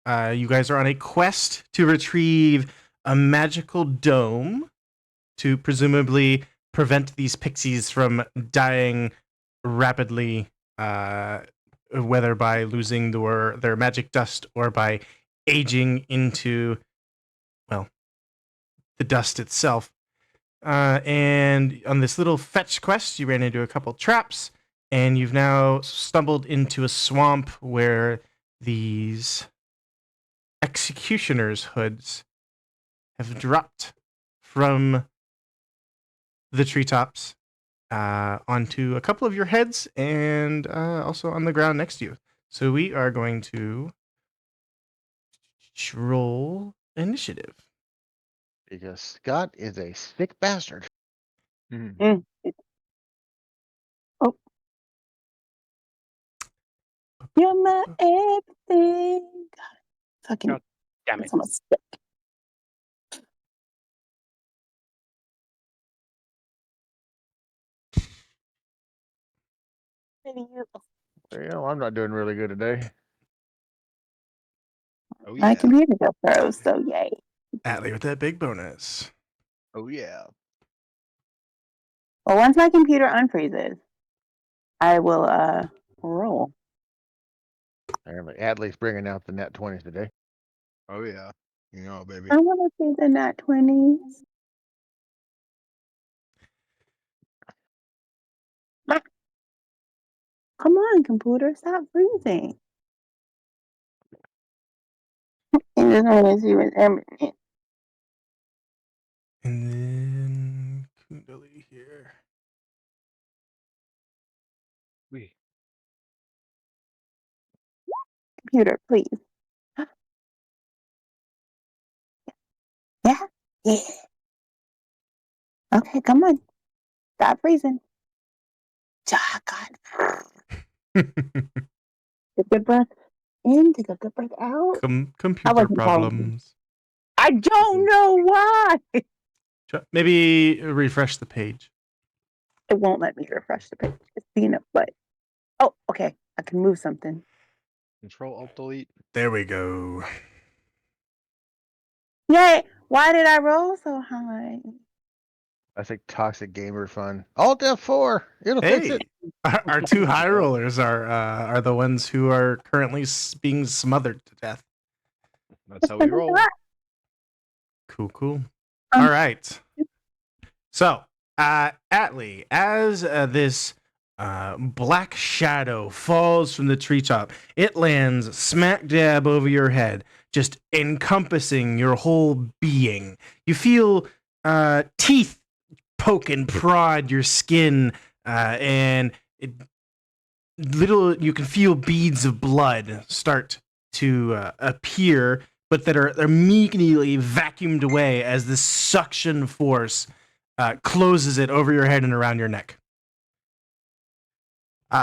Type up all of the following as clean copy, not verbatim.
You guys are on a quest to retrieve a magical dome to presumably prevent these pixies from dying rapidly, whether by losing their magic dust or by aging into, well, the dust itself. And on this little fetch quest, you ran into a couple traps, and you've now stumbled into a swamp where these executioner's hoods have dropped from the treetops onto a couple of your heads and also on the ground next to you. So we are going to roll initiative. Because Scott is a sick bastard. Mm. Oh. You're my everything. Fucking. God damn it. I'm a stick. I'm not doing really good today. Oh My yeah. computer just froze, so yay. Atlee with that big bonus. Oh yeah. Well, once my computer unfreezes, I will roll. Apparently, Adley's bringing out the net 20s today. Oh yeah. You know, baby. I want to see the nat 20s. Come on, computer, stop freezing. And this one is you and And then Kundali here. We. computer, please. Yeah? Yeah. Okay, come on. Stop freezing. Ah, God. Take a good breath in, take a good breath out. Computer wasn't problems. I don't know why. Maybe refresh the page. It won't let me refresh the page. It's being a but. Oh, okay. I can move something. Control Alt Delete. There we go. Yay! Why did I roll so high? I think toxic gamer fun. Alt F4. It'll fix Hey, it. our two high rollers are the ones who are currently being smothered to death. That's how we roll. Cool. All right. So, Atlee, as this black shadow falls from the treetop, it lands smack dab over your head, just encompassing your whole being. You feel teeth poke and prod your skin, and you can feel beads of blood start to appear, but that are immediately vacuumed away as this suction force closes it over your head and around your neck.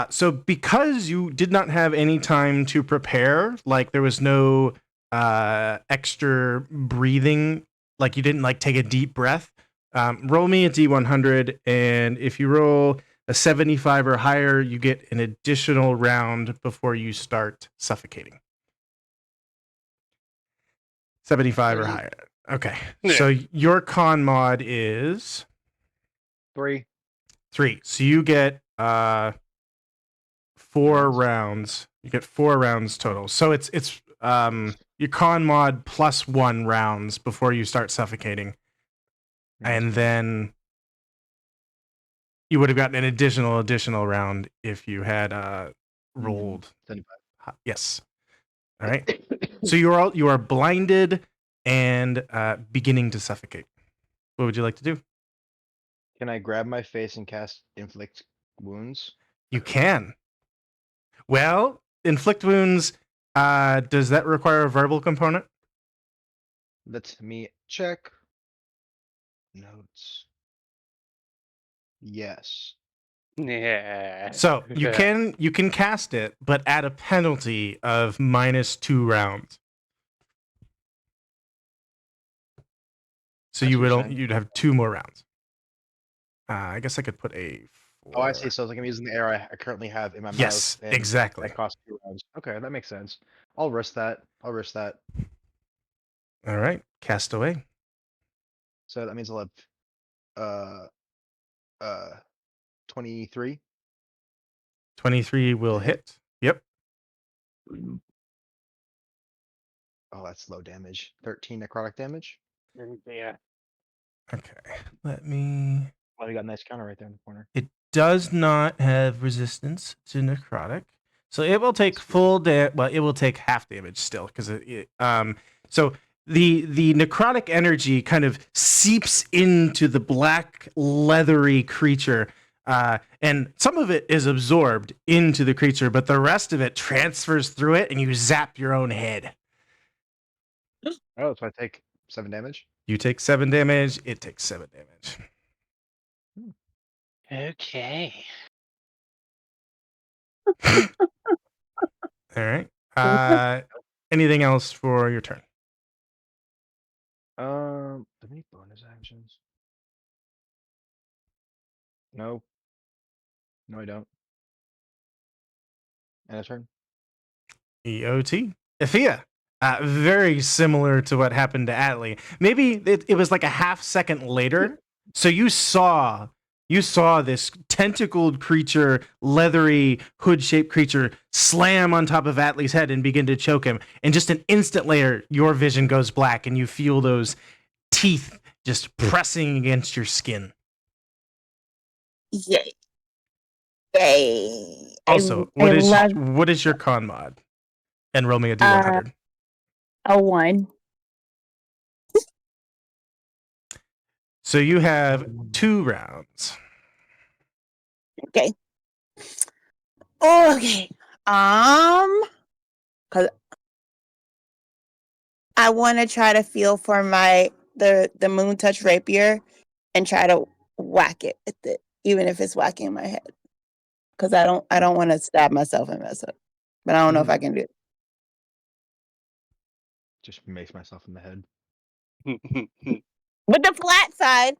So because you did not have any time to prepare, like there was no extra breathing, like you didn't like take a deep breath, roll me a D100, and if you roll a 75 or higher, you get an additional round before you start suffocating. 75 or higher. Okay. Yeah. So your con mod is 3. 3. So you get 4 rounds. You get 4 rounds total. So it's your con mod plus 1 rounds before you start suffocating. And then you would have gotten an additional round if you had rolled 75. Yes. All right. So you are blinded and beginning to suffocate. What would you like to do? Can I grab my face and cast Inflict Wounds? You can. Well, inflict wounds. Does that require a verbal component? Let me check. Notes. Yes. Yeah. So you can cast it, but at a penalty of -2 rounds. So That's you'd what you're saying. have 2 more rounds. I guess I could put a Oh, I see. So it's like I'm using the arrow I currently have in my Yes, mouth. And exactly. that costs 2 rounds. Okay, that makes sense. I'll risk that. All right, cast away. So that means I'll have 23. 23 will To hit. hit. Yep. Oh, that's low damage. 13 necrotic damage. Yeah. Okay. Let me. Oh, you got a nice counter right there in the corner. It does not have resistance to necrotic, so it will take full damage. Well, it will take half damage still because So the necrotic energy kind of seeps into the black leathery creature, and some of it is absorbed into the creature, but the rest of it transfers through it, and you zap your own head. Oh, so I take 7 damage. You take 7 damage. It takes 7 damage. Okay. All right. Anything else for your turn? Any bonus actions? No. No, I don't. And a turn. EOT. Ifia. Very similar to what happened to Atlee. Maybe it was like a half second later. So you saw this tentacled creature, leathery hood-shaped creature slam on top of Atlee's head and begin to choke him. And just an instant later, your vision goes black and you feel those teeth just pressing against your skin. Yay. Yay. Also, what is your con mod? And roll me a D100. A 1. So you have 2 rounds. Okay. Okay. Cause I want to try to feel for the moon touch rapier and try to whack it with it, even if it's whacking my head. Cause I don't want to stab myself and mess up, but I don't know if I can do it. Just mace myself in the head. With the flat side,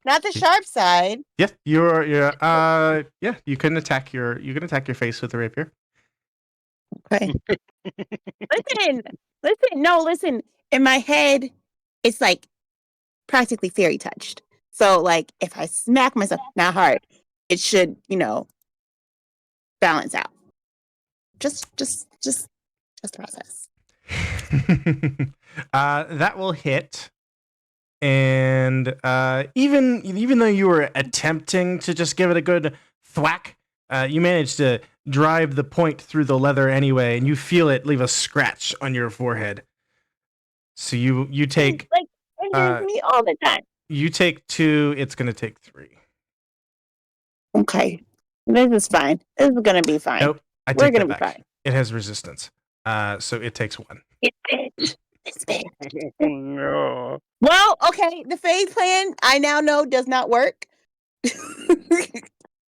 not the sharp side. Yeah, you can attack your face with the rapier. Okay. Listen. In my head, it's like practically fairy touched. So like if I smack myself, not hard, it should, balance out. Just process. That will hit. And even though you were attempting to just give it a good thwack, you managed to drive the point through the leather anyway, and you feel it leave a scratch on your forehead. So you take like injures me all the time. You take 2. It's gonna take 3. Okay, this is fine. This is gonna be fine. Nope, We're gonna be fine. It has resistance. So it takes 1. It's big. No. Well, okay. The phase plan I now know does not work.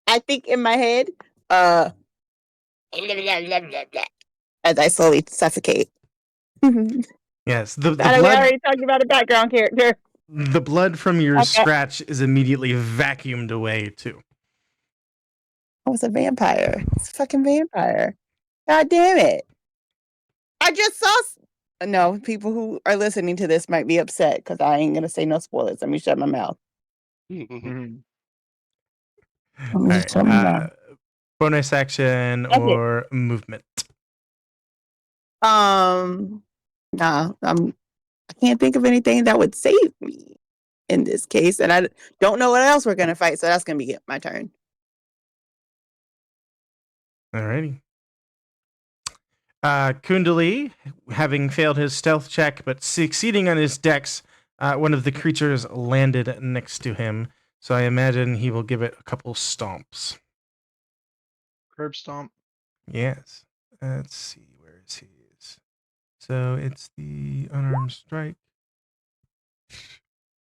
I think in my head, as I slowly suffocate. Yes, the We blood. already talked about a background character. The blood from your Okay. scratch is immediately vacuumed away too. I was a vampire. It's a fucking vampire. God damn it. I just saw. No, people who are listening to this might be upset because I ain't going to say no spoilers. Let me shut my mouth. Mhm. Let me just shut my mouth. Bonus action or movement. Nah, I can't think of anything that would save me in this case. And I don't know what else we're going to fight. So that's going to be my turn. Alrighty. Kundali, having failed his stealth check but succeeding on his dex, one of the creatures landed next to him. So I imagine he will give it a couple stomps. Curb stomp. Yes. Let's see. Where is his? So it's the unarmed strike.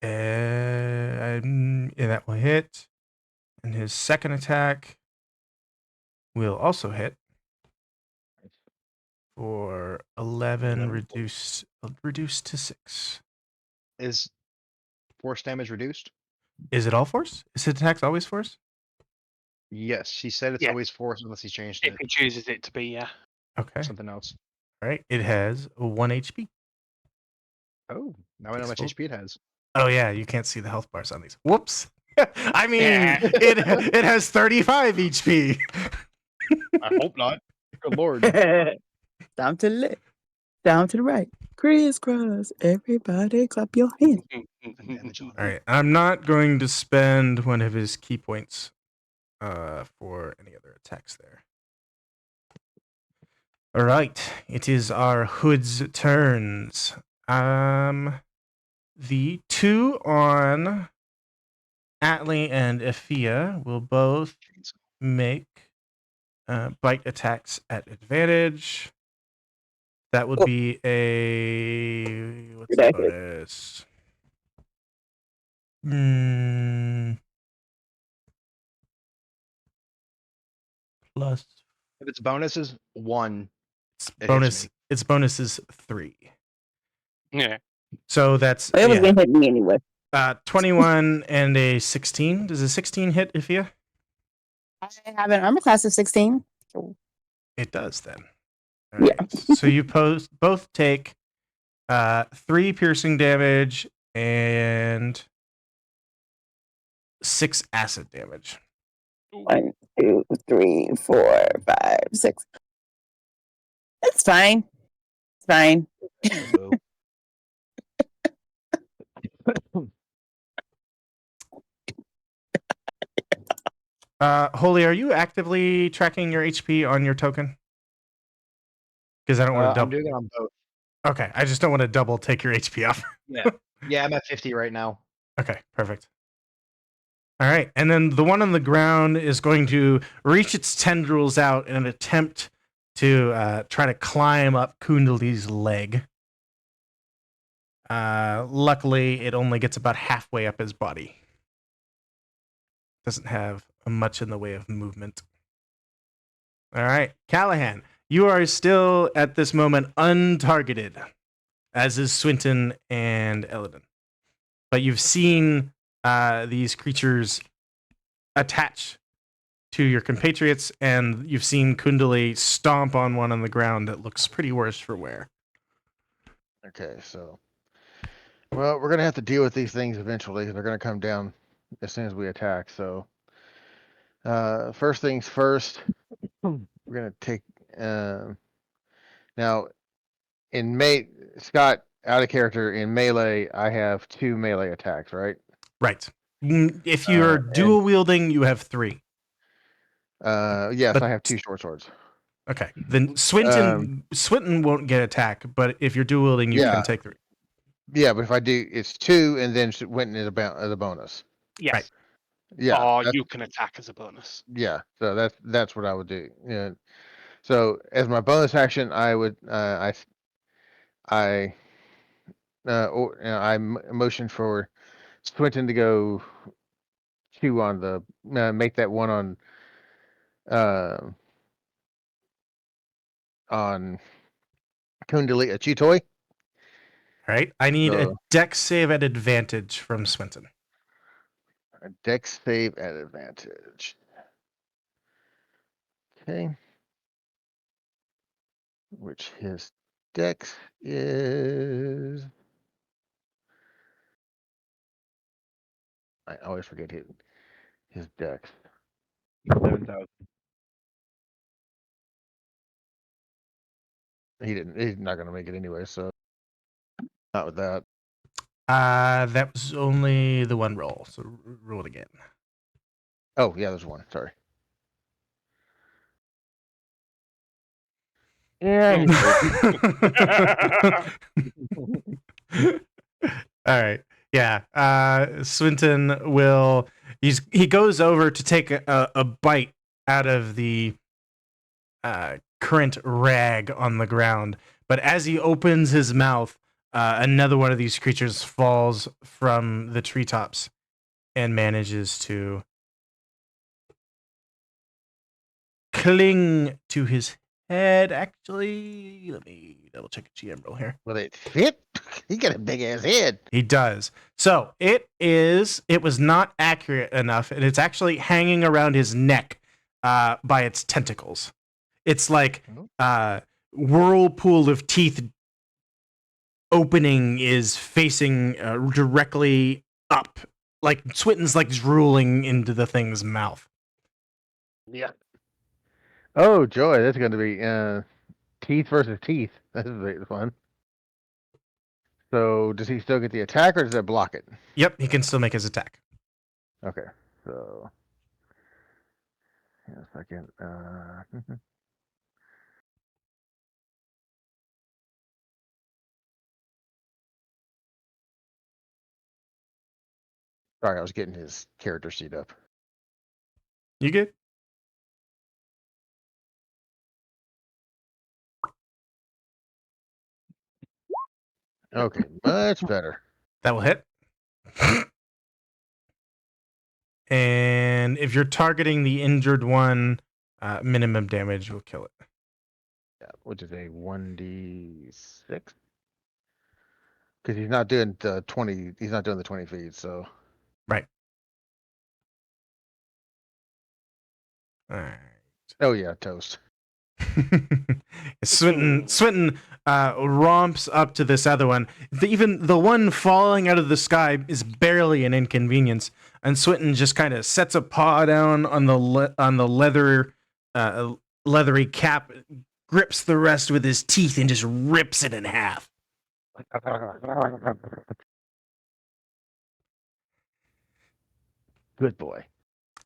And that will hit. And his second attack will also hit. For 11, reduced to 6. Is force damage reduced? Is it all force? Is his attacks always force? Yes, she said it's Yeah. always force unless he changed If it. he chooses it to be, yeah. Okay. Something else. All right. It has 1 HP. Oh, now I know how much Takes HP it has. Oh yeah, you can't see the health bars on these. Whoops. I mean, Yeah. it has 35 HP. I hope not. Good lord. Down to the left, down to the right. Crisscross. Everybody clap your hands. Damage on All right. I'm not going to spend one of his key points for any other attacks there. All right. It is our hood's turns. The two on Atlee and Ephia will both make bite attacks at advantage. That would Oh. be a what's the That hit. bonus? Plus If it's bonuses, 1. it's It hits bonus. me. Its bonus is 3. Yeah. So that's It was gonna hit me anyway. 21 and a 16. Does a 16 hit Ifia? I have an armor class of 16. It does then. All Yeah. right. So you both take 3 piercing damage and 6 acid damage. 1, 2, 3, 4, 5, 6. It's fine. It's fine. Boo. Holy, are you actively tracking your HP on your token? Because I don't want to I'm double. doing it on both. Okay, I just don't want to double take your HP off. Yeah, I'm at 50 right now. Okay, perfect. All right, and then the one on the ground is going to reach its tendrils out in an attempt to try to climb up Kundali's leg. Luckily, it only gets about halfway up his body. Doesn't have much in the way of movement. All right, Callahan, you are still at this moment untargeted, as is Swinton and Elodin. But you've seen these creatures attach to your compatriots, and you've seen Kundali stomp on one on the ground that looks pretty worse for wear. Okay, so. Well, we're gonna have to deal with these things eventually. They're gonna come down as soon as we attack. So, first things first, we're gonna take. Now, Scott, out of character in melee, I have 2 melee attacks, right? Right. If you're dual wielding, you have 3. Yes, But- I have 2 short swords. Okay. Then Swinton won't get attack, but if you're dual wielding, you Yeah. can take 3. Yeah, but if I do, it's 2, and then Winton is a bonus. Yes. Right. Yeah, Or that's- you can attack as a bonus. yeah. So that's what I would do. Yeah. So as my bonus action, I would I motion for Swinton to go 2 on the make that one on Kundali a Chitoy. All right. I need a So- dex save at advantage from Swinton. A dex save at advantage. Okay. Which his dex is. I always forget his dex. 7,000. He's not gonna make it anyway, so not with that. That was only the one roll, so roll it again. Oh yeah, there's one. Sorry. Yeah. All right. Yeah. Swinton will. He goes over to take a bite out of the current rag on the ground, but as he opens his mouth, another one of these creatures falls from the treetops and manages to cling to his head. Actually, let me double check a GM roll here. Will it fit? He got a big ass head. He does. So it was not accurate enough, and it's actually hanging around his neck by its tentacles. It's like Oh. whirlpool of teeth opening is facing directly up, like Switten's like drooling into the thing's mouth. Yeah. Oh, joy. That's going to be teeth versus teeth. That's very fun. So does he still get the attack or does that block it? Yep, he can still make his attack. Okay. So, yeah, a second. Sorry, I was getting his character sheet up. You good? Okay, much better. That will hit. And if you're targeting the injured one, minimum damage will kill it. Yeah, which is a 1d6. Because he's not doing the 20. He's not doing the 20 feet. So Right. All right. oh yeah, toast. Swinton romps up to this other one. Even the one falling out of the sky is barely an inconvenience, and Swinton just kind of sets a paw down on the leathery cap, grips the rest with his teeth, and just rips it in half. Good boy.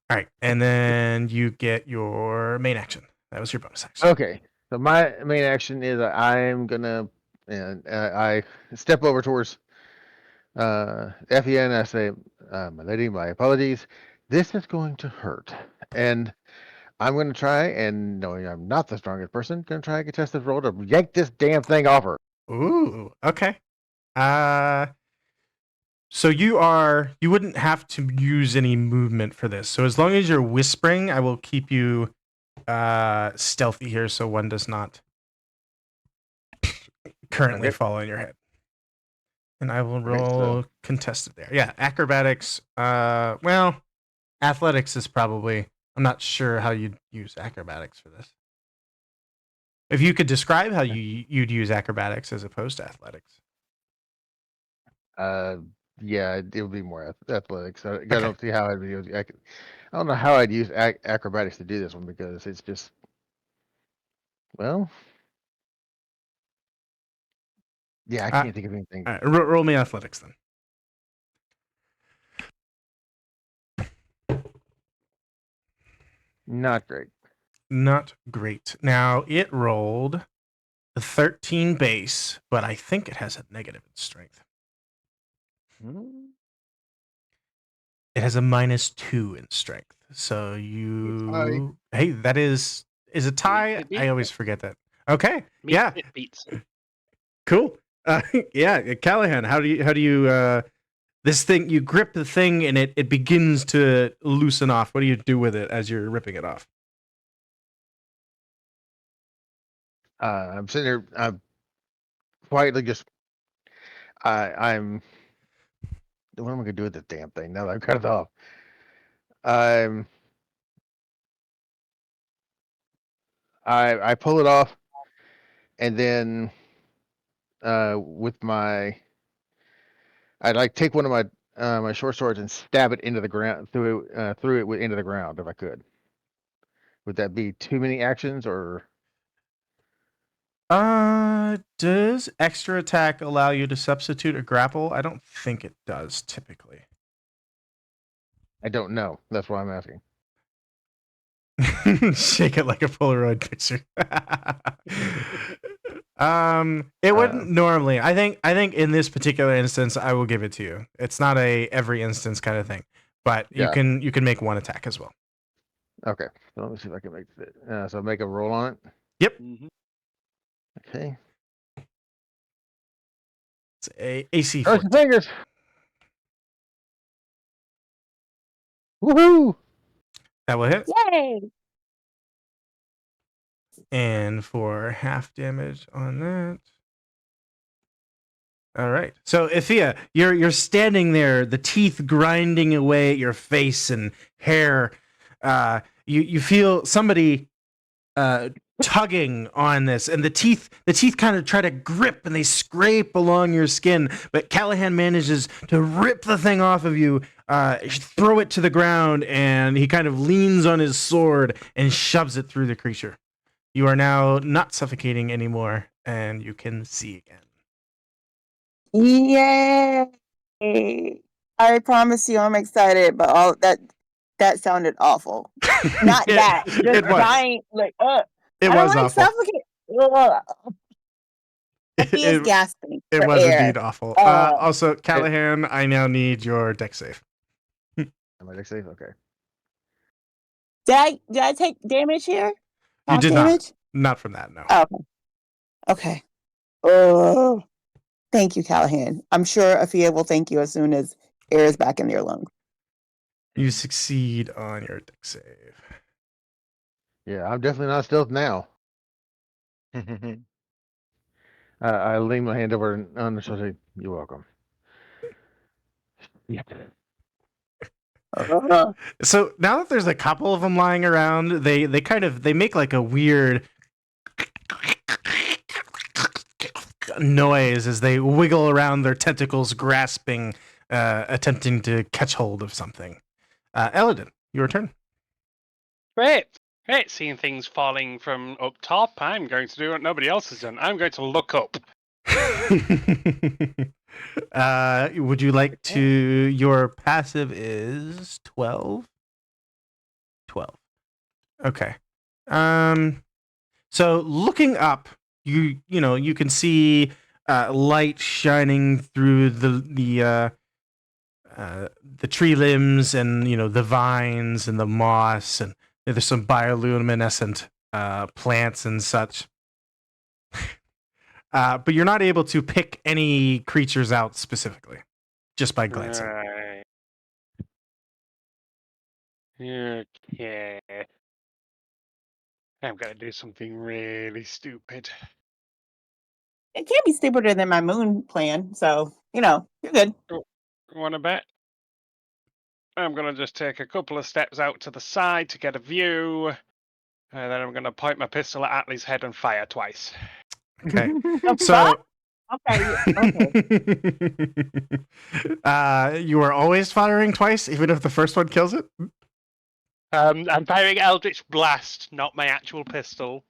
All right, and then you get your main action. That was your bonus action. Okay, so my main action is I'm gonna and I step over towards Effie and I say, "My lady, my apologies. This is going to hurt, and I'm gonna try and knowing I'm not the strongest person, gonna try and contest this roll to yank this damn thing off her." Ooh, okay. So you wouldn't have to use any movement for this. So as long as you're whispering, I will keep you stealthy here so one does not currently Okay. fall on your head. And I will Okay, roll so- contested there. Yeah, acrobatics. Well, athletics is probably. I'm not sure how you'd use acrobatics for this. If you could describe how you'd use acrobatics as opposed to athletics. Yeah, it would be more athletics. I Okay. don't see how I'd be. I don't know how I'd use acrobatics to do this one because it's just, well, yeah, I can't think of anything. All right, roll me athletics then. Not great. Not great. Now it rolled a 13 base, but I think it has a negative in strength. It has a -2 in strength. So you, hey, that is a tie. It beats I always forget that. Okay, Me, yeah, It beats. cool. Yeah, Callahan, how do you this thing? You grip the thing and it begins to loosen off. What do you do with it as you're ripping it off? I'm sitting there. I'm quietly just. I'm. What am I gonna do with this damn thing now that I've cut it off? I pull it off, and then with my, I like take one of my short swords and stab it into the ground through it into the ground if I could. Would that be too many actions or? Does extra attack allow you to substitute a grapple? I don't think it does typically. I don't know. That's why I'm asking. Shake it like a Polaroid picture. It wouldn't normally. I think in this particular instance, I will give it to you. It's not a every instance kind of thing, but Yeah. you can make one attack as well. Okay. So let me see if I can make it. So make a roll on it. Yep, Mhm. Okay. it's a AC. Cross your 14. fingers. Woohoo! That will hit. Yay! And for half damage on that. All right. So, Ithia, you're standing there, the teeth grinding away at your face and hair. you feel somebody tugging on this, and the teeth kind of try to grip and they scrape along your skin, but Callahan manages to rip the thing off of you, throw it to the ground, and he kind of leans on his sword and shoves it through the creature. You are now not suffocating anymore, and you can see again. Yay! I promise you, I'm excited, but all that sounded awful. Not that, just it was. dying. Like, It I don't was like awful. suffocate. Ugh. Effie is It, gasping it for was air. indeed awful. Also, Callahan, I now need your dex save. Am I dex save? Okay. Did I take damage here? You Off did damage? not from that, no. Oh, okay. Oh, thank you, Callahan. I'm sure Afia will thank you as soon as air is back in your lungs. You succeed on your dex save. Yeah, I'm definitely not stealth now. I lean my hand over and on the shoulder. Say, "You're welcome." Yeah. So now that there's a couple of them lying around, they make like a weird noise as they wiggle around their tentacles, grasping, attempting to catch hold of something. Eladin, your turn. Great. Great. Seeing things falling from up top, I'm going to do what nobody else has done. I'm going to look up. Would you like to? Your passive is 12. 12. Okay. So looking up, you can see light shining through the tree limbs, and the vines and the moss, and there's some bioluminescent plants and such. But you're not able to pick any creatures out specifically, just by glancing. Right. Okay. I'm going to do something really stupid. It can't be stupider than my moon plan, so you're good. Want to bet? I'm going to just take a couple of steps out to the side to get a view. And then I'm going to point my pistol at Atli's head and fire twice. Okay. The So fuck? Okay. you are always firing twice, even if the first one kills it? I'm firing Eldritch Blast, not my actual pistol.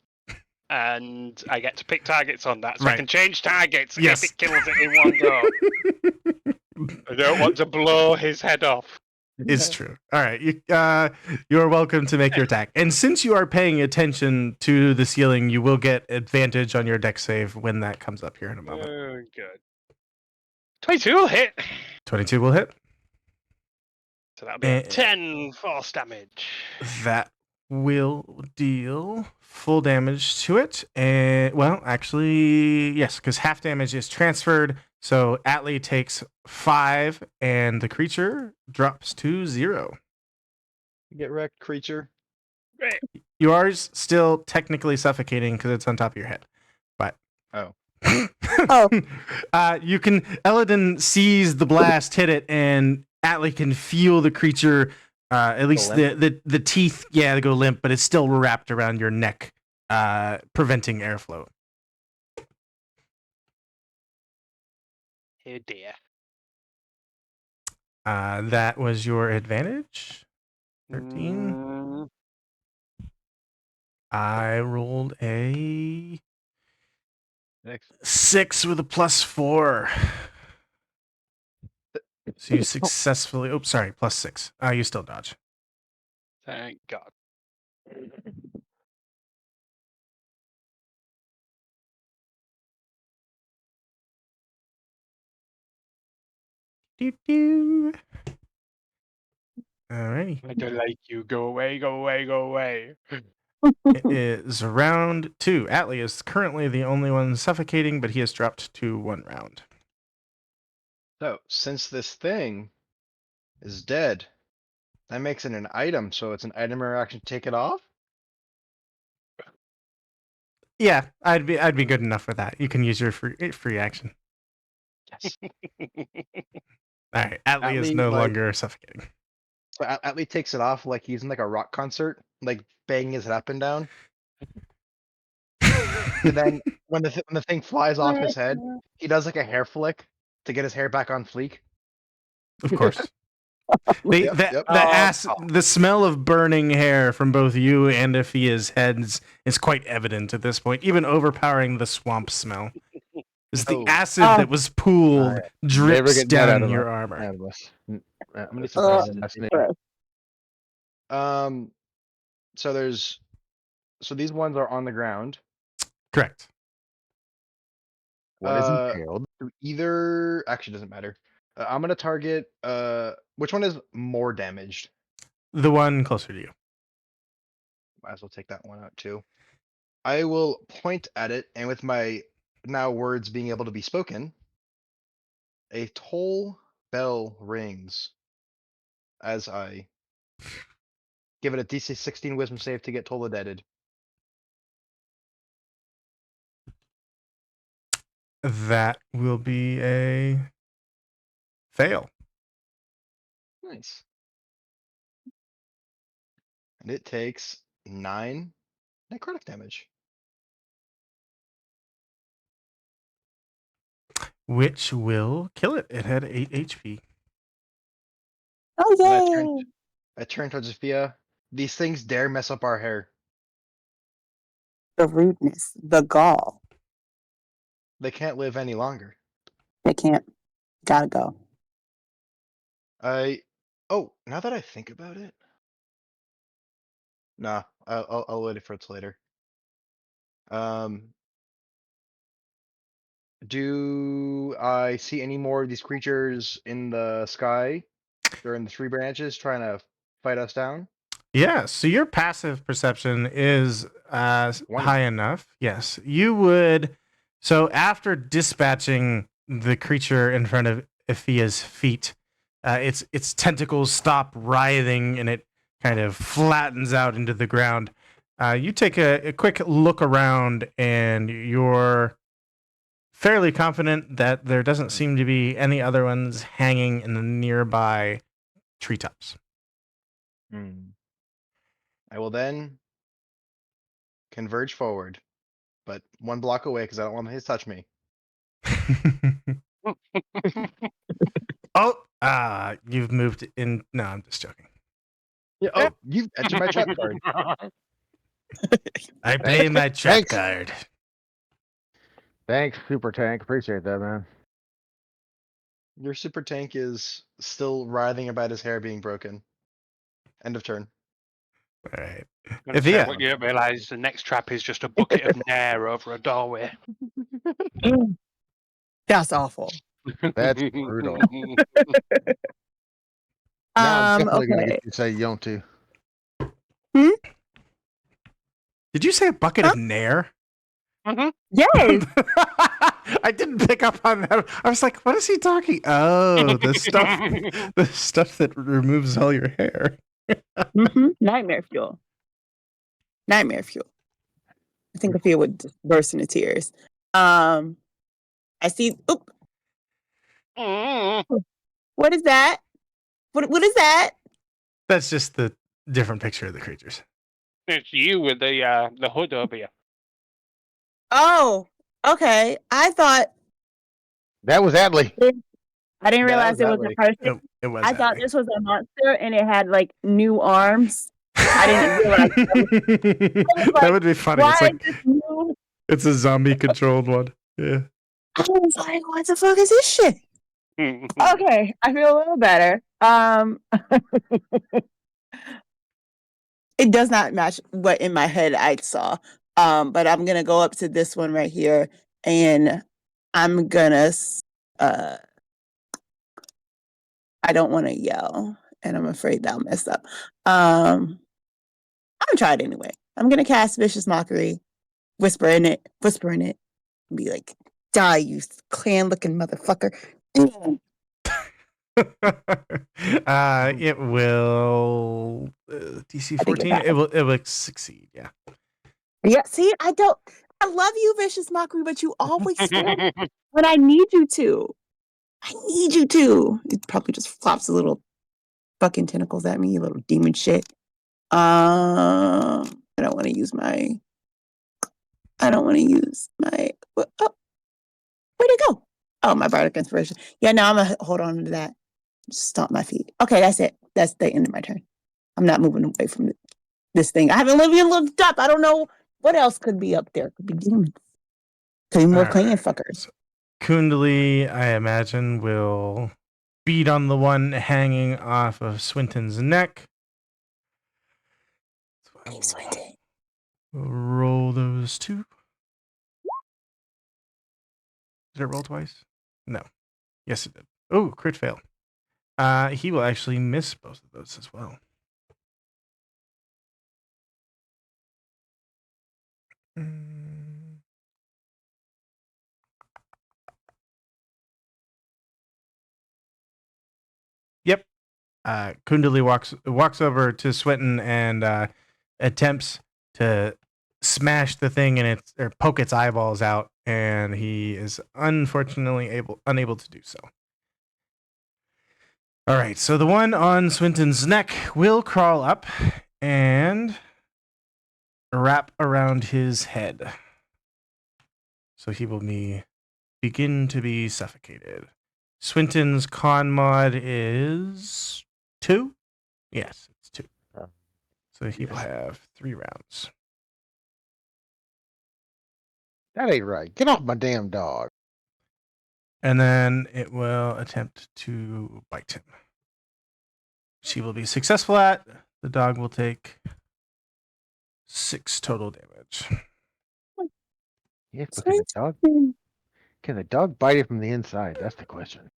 And I get to pick targets on that, so I Right. can change targets Yes. if it kills it in one go. I don't want to blow his head off. It's true. All right. You are welcome to make your attack. And since you are paying attention to the ceiling, you will get advantage on your dex save when that comes up here in a moment. Oh, good. 22 will hit. 22 will hit. So that'll be a 10 force damage. That will deal full damage to it. And, well, actually, yes, because half damage is transferred. So Atli takes 5, and the creature drops to 0. Get wrecked, creature. Great. You are still technically suffocating because it's on top of your head. But Oh. You can. Eladin sees the blast hit it, and Atli can feel the creature. At least the teeth, they go limp, but it's still wrapped around your neck, preventing airflow. Oh dear. That was your advantage. 13. I rolled a 6 with a +4. So you successfully. Oops, sorry, +6. You still dodge. Thank God. Doo-doo. Alrighty. I don't like you. Go away, go away, go away. It is round 2. Atli is currently the only one suffocating, but he has dropped to 1 round. So, since this thing is dead, that makes it an item, so it's an item or action to take it off? Yeah, I'd be good enough for that. You can use your free action. Yes. All right, Atli is Atli, no like- longer suffocating. So Atli takes it off like he's in like a rock concert, like banging his head up and down. And then when the thing flies off his head, he does like a hair flick to get his hair back on fleek. Of course. Yep, yep. The smell of burning hair from both you and Afia's heads is quite evident at this point, even overpowering the swamp smell. Is the Oh. acid that was pooled drips get that out down of your my- armor. out of us. I'm gonna Uh, surprise That's me. So these ones are on the ground. Correct. What is entailed? Either actually doesn't matter. I'm gonna target. Which one is more damaged? The one closer to you. Might as well take that one out too. I will point at it, and with my now words being able to be spoken, a toll bell rings as I give it a DC 16 Wisdom save to get tolerated. That will be a fail. Nice. And it takes 9 necrotic damage. Which will kill it. It had 8 HP. Oh, And yay. I turn towards Sophia. These things dare mess up our hair. The rudeness, the gall. They can't live any longer. They can't. Gotta go. Oh, now that I think about it. Nah, I'll wait for it later. Do I see any more of these creatures in the sky? They're in the tree branches trying to fight us down? Yeah, so your passive perception is 20. high enough. Yes, you would. So after dispatching the creature in front of Ephia's feet, its tentacles stop writhing and it kind of flattens out into the ground. You take a quick look around and you're fairly confident that there doesn't seem to be any other ones hanging in the nearby treetops. I will then converge forward, but 1 block away because I don't want him to touch me. You've moved in. No, I'm just joking. Yeah. Oh, you entered my trap card. I play my trap Thanks. card. Thanks, Super Tank. Appreciate that, man. Your super tank is still writhing about his hair being broken. End of turn. All right. Gonna If say yeah. what you realise the next trap is just a bucket of nair over a doorway. That's awful. That's brutal. Now I'm definitely gonna Okay. get you to say Yontu. Did you say a bucket of nair? Yes. I didn't pick up on that. I was like, what is he talking? Oh, the stuff that removes all your hair. Nightmare fuel. Nightmare fuel. I think Sophia would just burst into tears. I see. Oop. What is that? What is that? That's just the different picture of the creatures. It's you with the hood over you. Oh, okay. I thought That was Adley. I didn't Yeah, realize it that was way. a person. It was. I thought this was a monster and it had like new arms. I didn't realize that would be funny. why It's like is this new? it's a zombie controlled one. Yeah. I was like, what the fuck is this shit? Okay, I feel a little better. It does not match what in my head I saw. But I'm gonna go up to this one right here, and I'm gonna. I don't want to yell, and I'm afraid that I'll mess up. I'm gonna try it anyway. I'm gonna cast Vicious Mockery, whisper in it, and be like, "Die, you clan-looking motherfucker." It will DC 14. It will succeed. Yeah. Yeah, see, I love you, Vicious Mockery, but you always fail when I need you to. I need you to. It probably just flops a little fucking tentacles at me, you little demon shit. I don't want to use my. I don't want to use my. Oh, where'd it go? Oh, my bardic inspiration. Yeah, no, I'm gonna hold on to that. Stomp my feet. Okay, that's it. That's the end of my turn. I'm not moving away from this thing. I haven't even looked up. I don't know what else could be up there. Could be demons. Could be more All clinging right. fuckers. Kundalini, I imagine, will beat on the one hanging off of Swinton's neck. So I Hey, will Swinton. roll those two. Did it roll twice? No. Yes, it did. Oh, crit fail. He will actually miss both of those as well. Yep. Kundali walks over to Swinton and attempts to smash the thing in its or poke its eyeballs out, and he is unfortunately unable to do so. All right, so the one on Swinton's neck will crawl up and wrap around his head. So he will begin to be suffocated. Swinton's con mod is 2? Yes, it's 2. So he will Yes. have 3 rounds. That ain't right. Get off my damn dog. And then it will attempt to bite him. She will be successful at. The dog will take 6 total damage. Yes, but can the dog bite it from the inside? That's the question.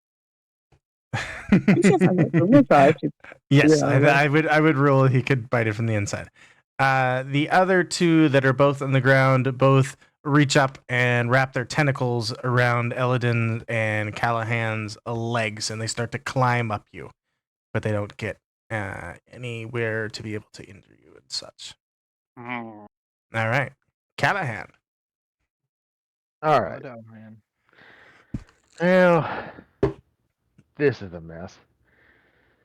Yes, Yeah, I would rule he could bite it from the inside. The other two that are both on the ground both reach up and wrap their tentacles around Eladin and Callahan's legs, and they start to climb up you, but they don't get anywhere to be able to injure you and such. Mm. All right, Callahan. All Slow right. down, man. Well, this is a mess.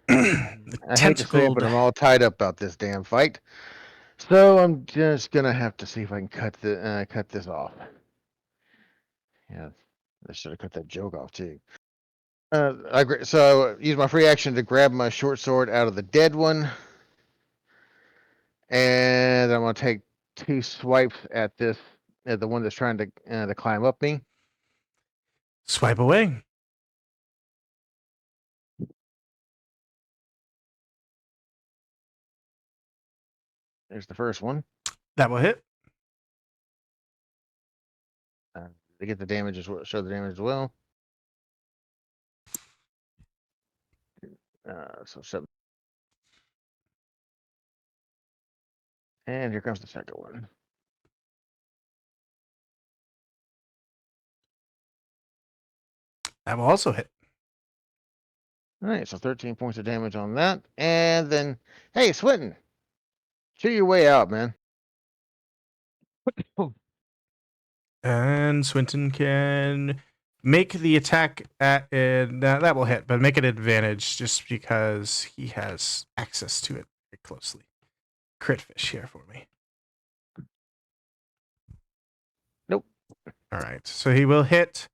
The I hate to say it, but I'm all tied up about this damn fight. So I'm just gonna have to see if I can cut this off. Yeah, I should have cut that joke off too. So use my free action to grab my short sword out of the dead one, and I'm gonna take 2 swipes at the one that's trying to climb up me. Swipe away. There's the first one. That will hit. They get the damage as well. Show the damage as well. So 7. And here comes the second one. That will also hit. All right, so 13 points of damage on that. And then, hey, Swinton, chew your way out, man. And Swinton can make the attack at that will hit, but make it advantage just because he has access to it very closely. Crit fish here for me. Nope. All right, so he will hit,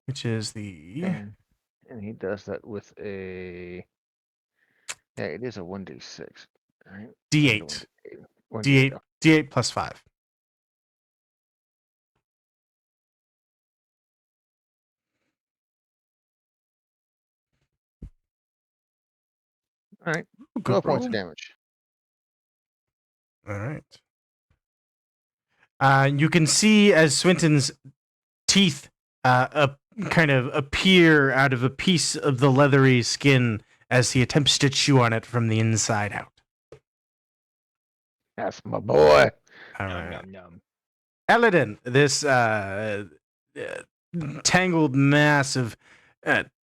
which is the And he does that with a. Yeah, it is a 1d6. All right. D8. 1d8. D8 plus 5. All right. Good 12 points roll. of damage. All right. You can see as Swinton's teeth kind of appear out of a piece of the leathery skin as he attempts to chew on it from the inside out. That's my boy. All Nom, right. nom, nom. Eladin, this tangled mass of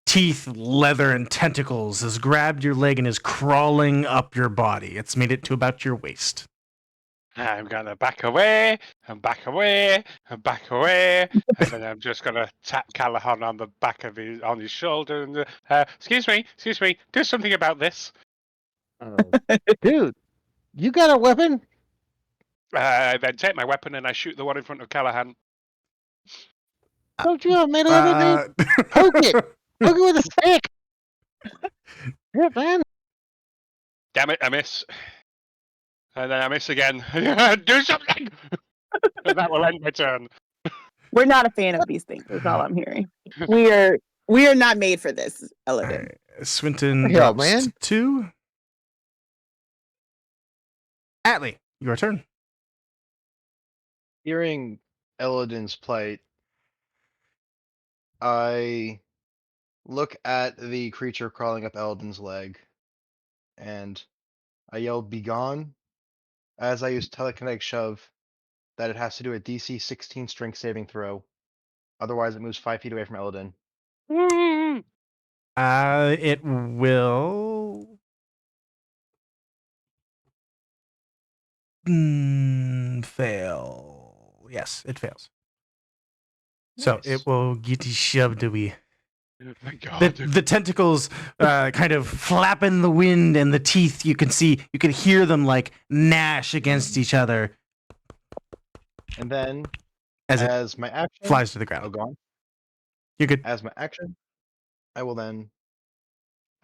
teeth, leather, and tentacles has grabbed your leg and is crawling up your body. It's made it to about your waist. I'm gonna back away and back away and back away, and then I'm just gonna tap Callahan on the back of his shoulder and excuse me, do something about this. Dude, you got a weapon? I then take my weapon and I shoot the one in front of Callahan. Don't you have melee weapon? Poke it! Poke it with a stick! Yeah, man. Damn it, I miss. And then I miss again. Do something! And that will end my turn. We're not a fan of these things. That's all I'm hearing. We are not made for this, Eladin. Alright, Swinton Hell, drops man. 2. Atlee, your turn. Hearing Eladin's plight, I look at the creature crawling up Eladin's leg, and I yell, "Begone!" as I use telekinetic shove. That it has to do a DC 16 strength saving throw. Otherwise, it moves 5 feet away from Eladin. It will. Fail. Yes, it fails. So Nice. it will get shoved away. Thank God. The tentacles kind of flap in the wind, and the teeth you can hear them like gnash against each other And then, as it as my action, flies to the oh, ground. go on. You're good. As my action, I will then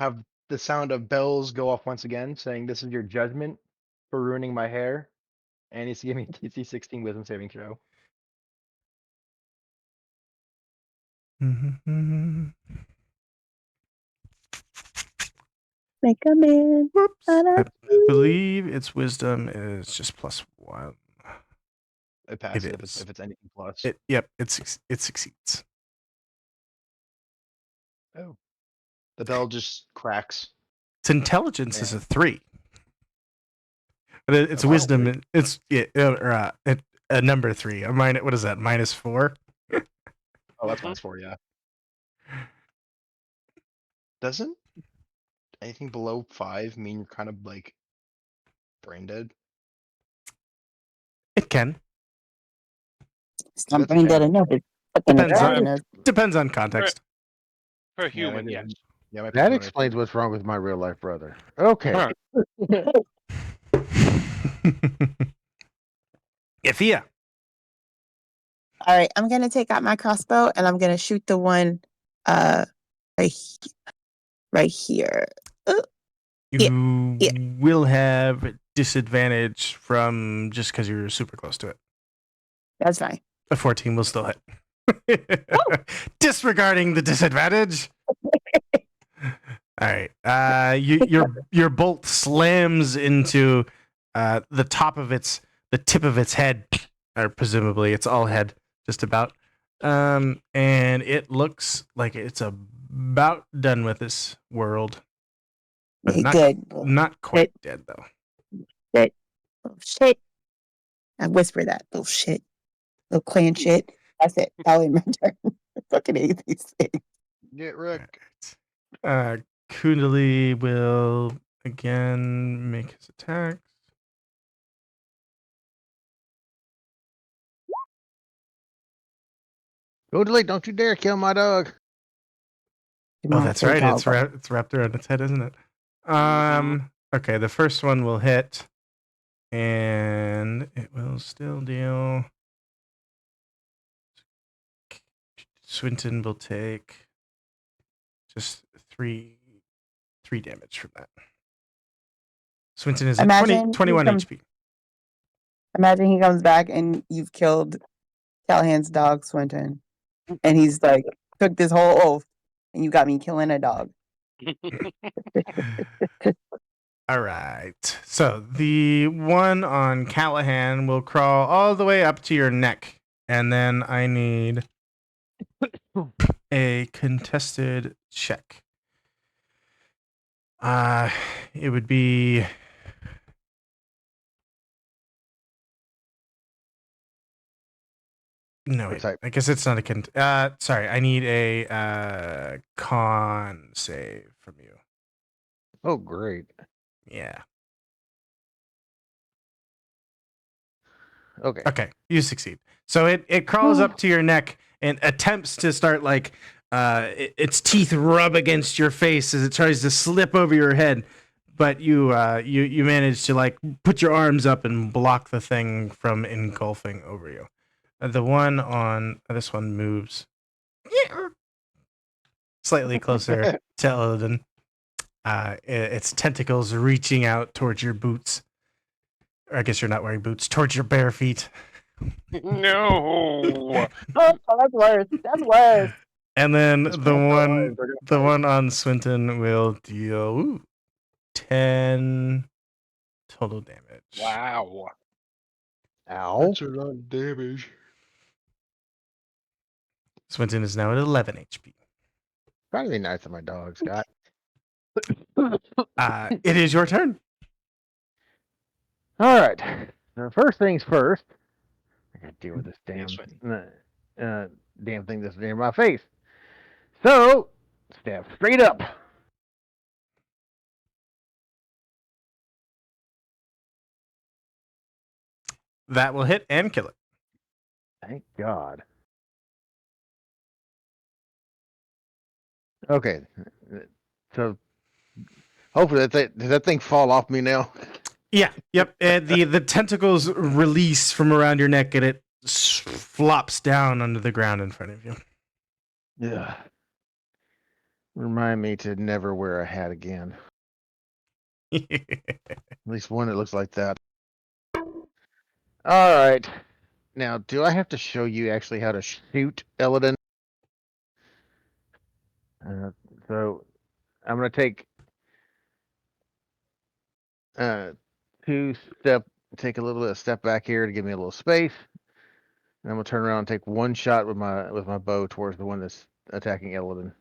have the sound of bells go off once again, saying, "This is your judgment for ruining my hair," and he needs to give me a DC 16 wisdom saving throw. Make a man. Whoops. I believe its wisdom is just +1. It passes It if is. it's anything plus. It succeeds. Oh. The bell just cracks. Its intelligence is Yeah. a 3. But its A wild wisdom, three. it's a number 3. A minus, what is that? -4. Oh, that's -4, yeah. Doesn't anything below 5 mean you're kind of like brain dead? It can. It's not That's brain dead fair. enough. It's fucking Depends on- attacking us. Depends on context. For a Yeah, human, maybe yes. I'm- Yeah, my That persona- explains what's wrong with my real life brother. Okay. Huh. Ifia. All right, I'm gonna take out my crossbow and I'm gonna shoot the one right here. You Yeah. will have disadvantage from just because you're super close to it. That's fine. A 14 will still hit. Disregarding the disadvantage. All right. Your bolt slams into the tip of its head, or presumably it's all head, just about. And it looks like it's about done with this world, but not quite dead though. Oh shit. I whisper that. Oh shit. Little clan shit. That's it. Probably my turn. I fucking hate these things. Get Rick. Kundali will again make his attacks. Totally, don't you dare kill my dog. Oh, that's right. It's wrapped around its head, isn't it? Okay, the first one will hit, and it will still deal. Swinton will take just 3 damage from that. Swinton is at Imagine 21 he comes- HP. Imagine he comes back and you've killed Callahan's dog, Swinton. And he's like, took this whole oath and you got me killing a dog. All right. So the one on Callahan will crawl all the way up to your neck. And then I need a contested check. It would be... No, wait, I guess it's not a sorry, I need a con save from you. Oh, great. Yeah. Okay. Okay, you succeed. So it crawls up to your neck and attempts to start like its teeth rub against your face as it tries to slip over your head, but you manage to like put your arms up and block the thing from engulfing over you. The one on this one moves slightly closer to Elodin. Its tentacles reaching out towards your boots. Or I guess you're not wearing boots. Towards your bare feet. No. Oh, that's worse. That's worse. And then This the one- one they're gonna the fight. one on Swinton will deal 10 total damage. Wow. Ow. That's a lot of damage. Swinton is now at 11 HP. Try to be nice to my dog, Scott. It is your turn. All right. Now, first things first. I gotta deal with this Yes, damn thing that's near my face. So, step straight up. That will hit and kill it. Thank God. Okay. So, hopefully does that thing fall off me now? Yeah. Yep. The tentacles release from around your neck and it flops down onto the ground in front of you. Yeah. Remind me to never wear a hat again. At least one that looks like that. All right. Now, do I have to show you actually how to shoot Elodin? So, I'm going to take take a little bit of step back here to give me a little space. And I'm going to turn around and take one shot with my bow towards the one that's attacking Elodin.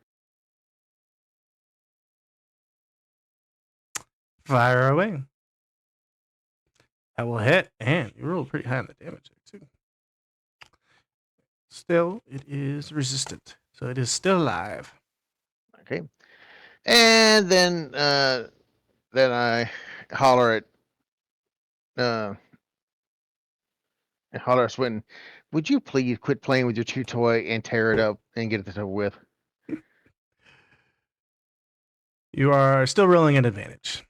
Fire away. That will hit, and you roll pretty high on the damage there, too. Still, it is resistant, so it is still alive. Okay. And then I holler at Swinton, would you please quit playing with your chew toy and tear it up and get this over with? You are still rolling at advantage.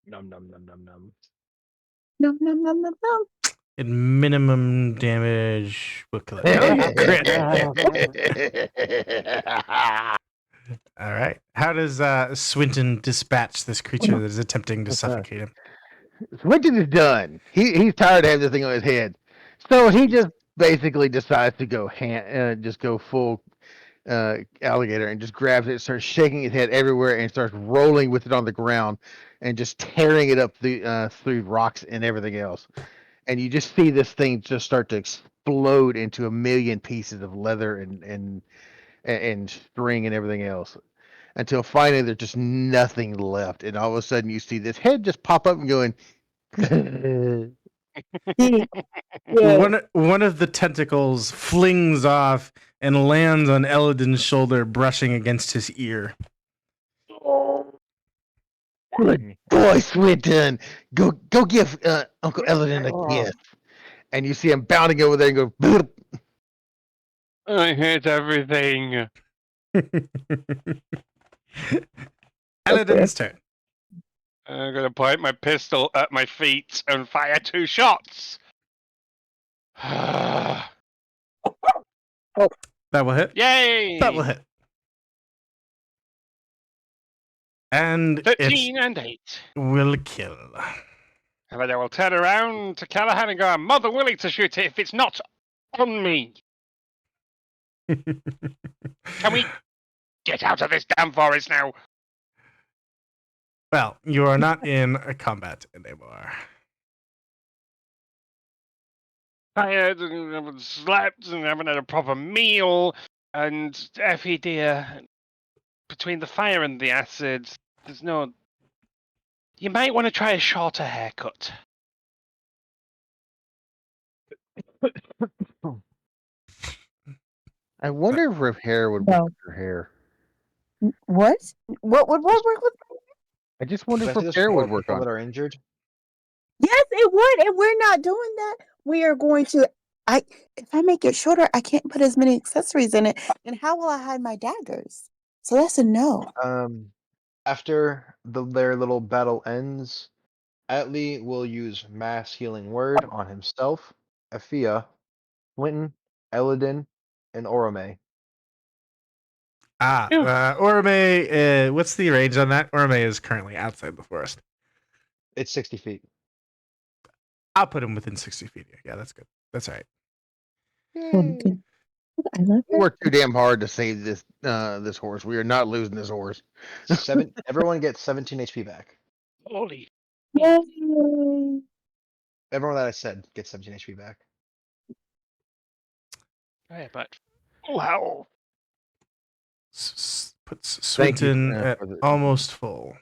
Num num num num num. Nom, nom, nom, nom, nom. At minimum damage, will kill it. All right. How does Swinton dispatch this creature that is attempting to suffocate him? Swinton is done. He's tired of having this thing on his head, so he just basically decides to go just go full alligator and just grabs it, starts shaking his head everywhere, and starts rolling with it on the ground, and just tearing it up through rocks and everything else. And you just see this thing just start to explode into a million pieces of leather and string and everything else, until finally there's just nothing left, and all of a sudden you see this head just pop up and going. Yeah. One of the tentacles flings off and lands on Elodin's shoulder, brushing against his ear. Good boy, Swinton. Go give Uncle Elodin a kiss. And you see him bounding over there and go. Bloop. I hate everything. Elodin's turn. I'm gonna point my pistol at my feet and fire 2 shots. That will hit. Yay! That will hit. And 13 and 8. it will kill. And then I will turn around to Callahan and go, I'm more than willing to shoot it if it's not on me. Can we get out of this damn forest now? Well, you are not in a combat anymore. Tired and haven't slept and haven't had a proper meal. And Effie dear, between the fire and the acid, there's no... You might want to try a shorter haircut. I wonder if her hair would work with her hair. What? What would work with? I just wonder if Especially her those hair poor would work people on that her. are injured. Yes, it would, and we're not doing that. We are going to. If I make it shorter, I can't put as many accessories in it. And how will I hide my daggers? So that's a no. After their little battle ends, Atlee will use Mass Healing Word on himself, Afia, Winton, Eladin, and Orome. Ah, Phew. Orome, what's the range on that? Orome is currently outside the forest. It's 60 feet. I'll put him within 60 feet. Yeah, that's good. That's all right. Okay. I love We her. worked too damn hard to save this horse. We are not losing this horse. Everyone gets 17 HP back. Holy. Yay. Everyone that I said gets 17 HP back. Yeah, but wow. Puts Thank you, Swinton at for the- almost full.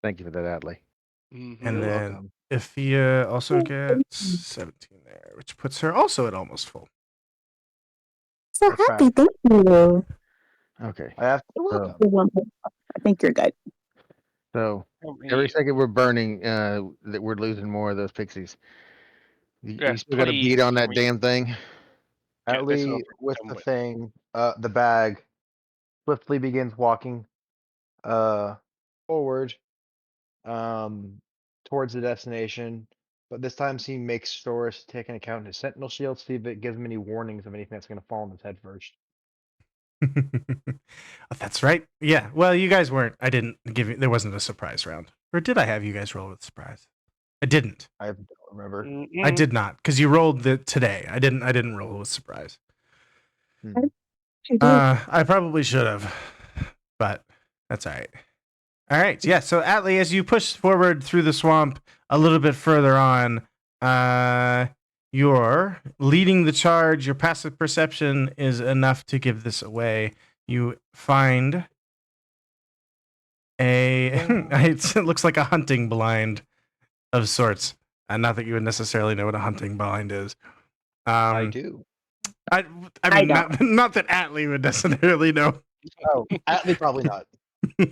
Thank you for that, Adley. Mm-hmm. And You're then welcome. Ifia also gets 17 there, which puts her also at almost full. So That's happy. fast. Thank you. Okay. You're welcome. You're welcome. I think you're good. So Help every me. second we're burning, that we're losing more of those pixies. You Yes, still got a please, beat on can that we damn thing? get this Atlee, over with and the done with? thing, the bag, swiftly begins walking forward towards the destination. But this time he makes sure to take into account his sentinel shield, see if it gives him any warnings of anything that's going to fall on his head first. That's right. Yeah. Well, you guys weren't. I didn't give you. There wasn't a surprise round, or did I have you guys roll with surprise? I didn't. I don't remember. I did not because you rolled the today. I didn't. I didn't roll with surprise. You did. I probably should have, but that's all right. All right. Yeah. So Atlee, as you push forward through the swamp a little bit further on, you're leading the charge. Your passive perception is enough to give this away. You find it looks like a hunting blind of sorts. Not that you would necessarily know what a hunting blind is. I do. I I mean, don't. not that Atlee would necessarily know. Oh, Atlee probably not. So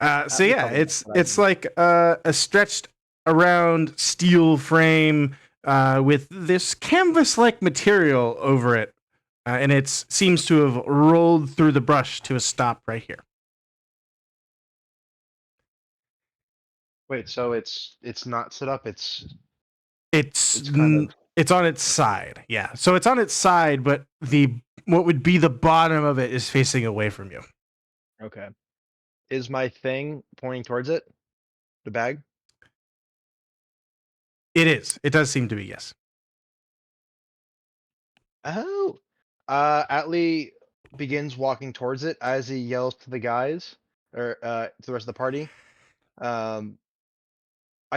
Atlee yeah, probably not, but I it's do. like a stretched around steel frame with this canvas-like material over it, and it seems to have rolled through the brush to a stop right here. Wait, so it's not set up. It's It's kind of it's on its side, yeah. So it's on its side, but what would be the bottom of it is facing away from you. okay. Is my thing pointing towards it? The bag? It is. It does seem to be, yes. Oh. Atlee begins walking towards it as he yells to the guys or to the rest of the party. I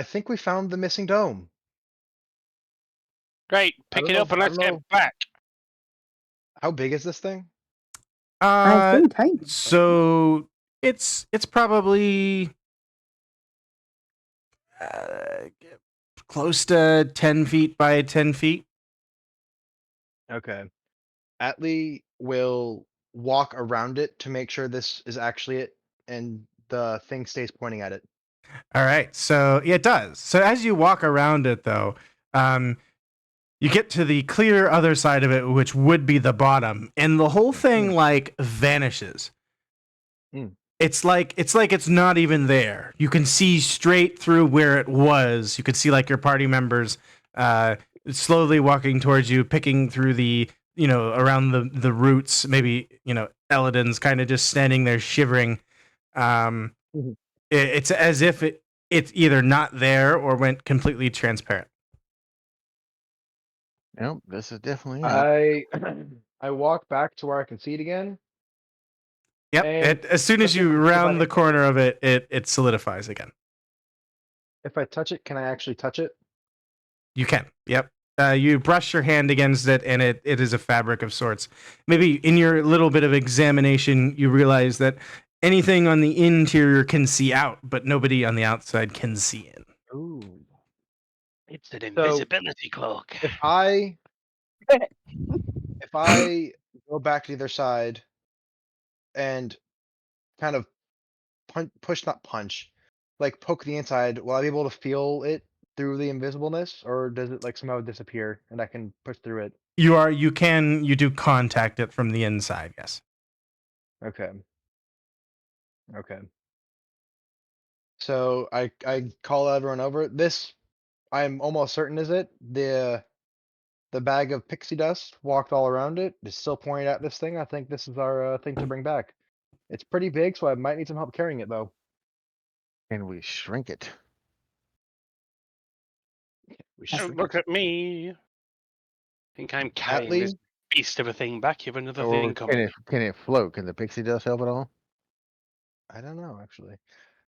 think we found the missing dome. Great, I pick don't it know up and I let's don't get know. back. How big is this thing? I think tiny. So it's probably uh, close to 10 feet by 10 feet. Okay. Atlee will walk around it to make sure this is actually it and the thing stays pointing at it. All right. So yeah, it does. So as you walk around it, though, you get to the clear other side of it, which would be the bottom, and the whole thing like vanishes. Mm. It's like it's not even there. You can see straight through where it was. You could see like your party members slowly walking towards you, picking through the around the roots. Maybe Eladin's kind of just standing there shivering. Um, Mhm. it's as if it's either not there or went completely transparent. Nope, this is definitely it. I walk back to where I can see it again. Yep. And As soon as you round the corner of it, it solidifies again. If I touch it, can I actually touch it? You can. Yep. You brush your hand against it, and it is a fabric of sorts. Maybe in your little bit of examination, you realize that anything on the interior can see out, but nobody on the outside can see in. Ooh. It's an invisibility cloak. If I go back to the other side and kind of push, not punch, like poke the inside, will I be able to feel it through the invisibleness, or does it like somehow disappear and I can push through it? You do contact it from the inside, yes. Okay. Okay. So I call everyone over. This I'm almost certain is it. The bag of pixie dust walked all around it. Is still pointing at this thing. I think this is our thing to bring back. It's pretty big, so I might need some help carrying it though. Can we shrink it? We should Don't shrink look it. at me. think I'm carrying Atlee, this beast of a thing back. You have another Or thing coming. can it float? Can the pixie dust help at all? I don't know actually.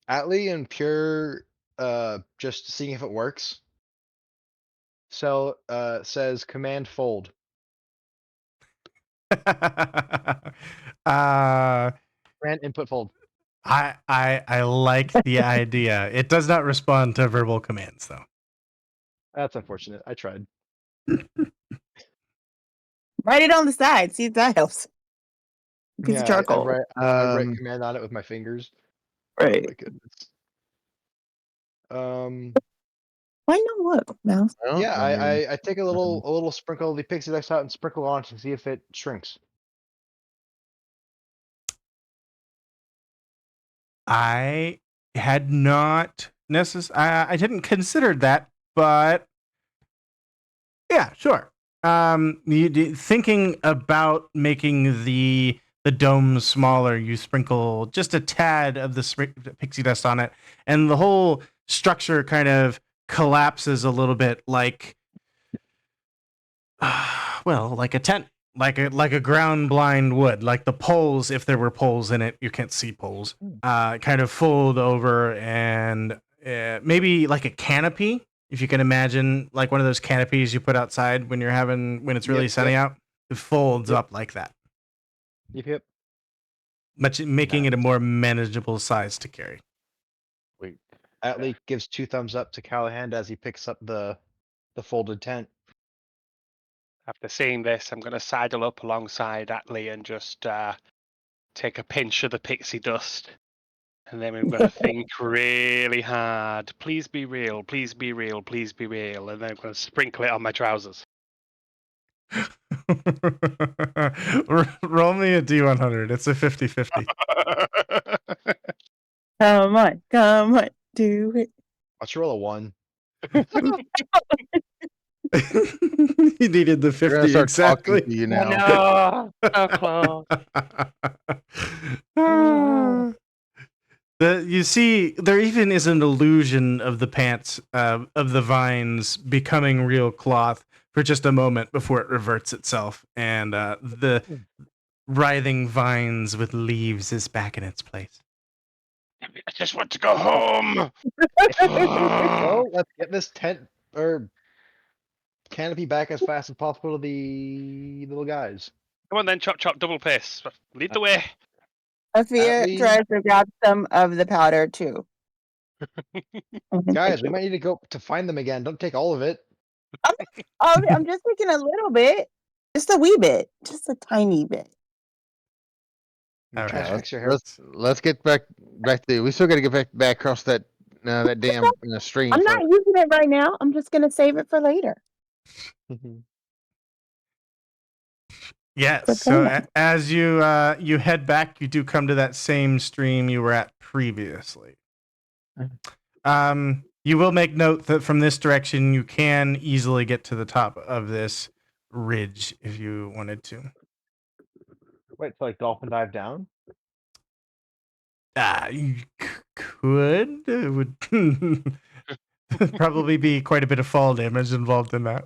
Atlee and Pure, just seeing if it works. So says command fold. uh, Command input fold. I like the idea. It does not respond to verbal commands, though. That's unfortunate. I tried. Write it on the side. See if that helps. Piece of Yeah, charcoal. I write command on it with my fingers. Right. Oh my goodness. Why not look, Mouse? Well, Yeah, I mean, I take a little sprinkle of the pixie dust out and sprinkle on it to see if it shrinks. I had not I didn't consider that, but yeah, sure. Thinking about making the dome smaller, you sprinkle just a tad of the pixie dust on it, and the whole structure kind of collapses a little bit, like like a tent, like a ground blind would, like the poles. If there were poles in it, you can't see poles. Kind of fold over, and maybe like a canopy. If you can imagine, like one of those canopies you put outside when it's really Yep, sunny yep. out, it folds Yep. up like that, Yep. making it a more manageable size to carry. wait. Atlee gives 2 thumbs up to Callahan as he picks up the folded tent. After seeing this, I'm going to sidle up alongside Atlee and just take a pinch of the pixie dust. And then I'm going to think really hard. Please be real. Please be real. Please be real. And then I'm going to sprinkle it on my trousers. Roll me a D100. It's a 50-50. Come on, do it. Let's roll a 1. You needed the We're gonna 50 start exactly. talking to you now. No, so close. You see, there even is an illusion of the pants of the vines becoming real cloth for just a moment before it reverts itself, and the writhing vines with leaves is back in its place. I just want to go home. Well, let's get this tent or canopy back as fast as possible to the little guys. Come on then, chop chop double pace. Lead the way. Sophia Atlee- tries to grab some of the powder too. Guys, we might need to go to find them again. Don't take all of it. Oh, I'm just taking a little bit, just a wee bit, just a tiny bit. All Try to right. fix your hair. Let's get back to. We still got to get back across that damn stream. I'm not first. using it right now. I'm just gonna save it for later. Yes. Good So plan. as you head back, you do come to that same stream you were at previously. You will make note that from this direction, you can easily get to the top of this ridge if you wanted to. Wait, so like dolphin dive down? You could. It would probably be quite a bit of fall damage involved in that.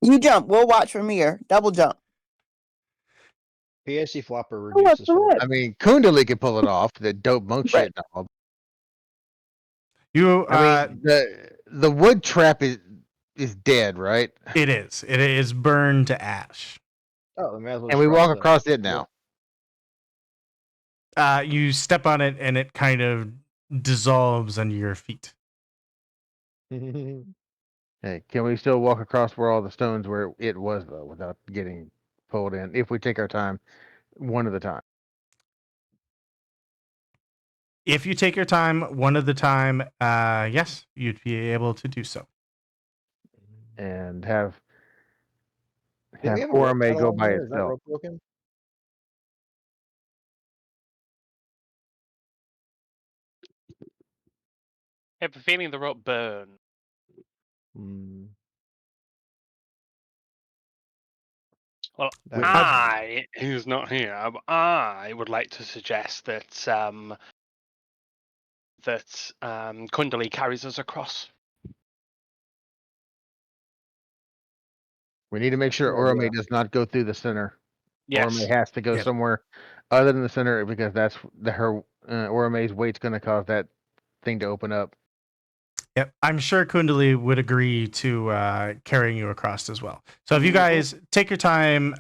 You jump. We'll watch from here. Double jump. PhD flopper Oh, reduces fall. look. I mean, Kundalini can pull it off. The dope monk shit. And all. You, I mean, the wood trap is dead, right? it is. It is burned to ash. Oh, we may as well And we just walk drop the- across it now. You step on it, and it kind of dissolves under your feet. Hey, can we still walk across where all the stones where it was though, without getting pulled in? If we take our time, one at a time. If you take your time, one at a time, yes, you'd be able to do so. And have Didn't we have a rope Orme tied go along by there? Is that itself. rope broken? I have a feeling the rope burned. Mm, Well, that is- who's not here, I would like to suggest that Kundali carries us across. We need to make sure Good idea. Orme does not go through the center. Yes. Orme has to go Yep. somewhere other than the center because that's her Orme's weight's going to cause that thing to open up. Yep, I'm sure Kundali would agree to carrying you across as well. So if you guys take your time,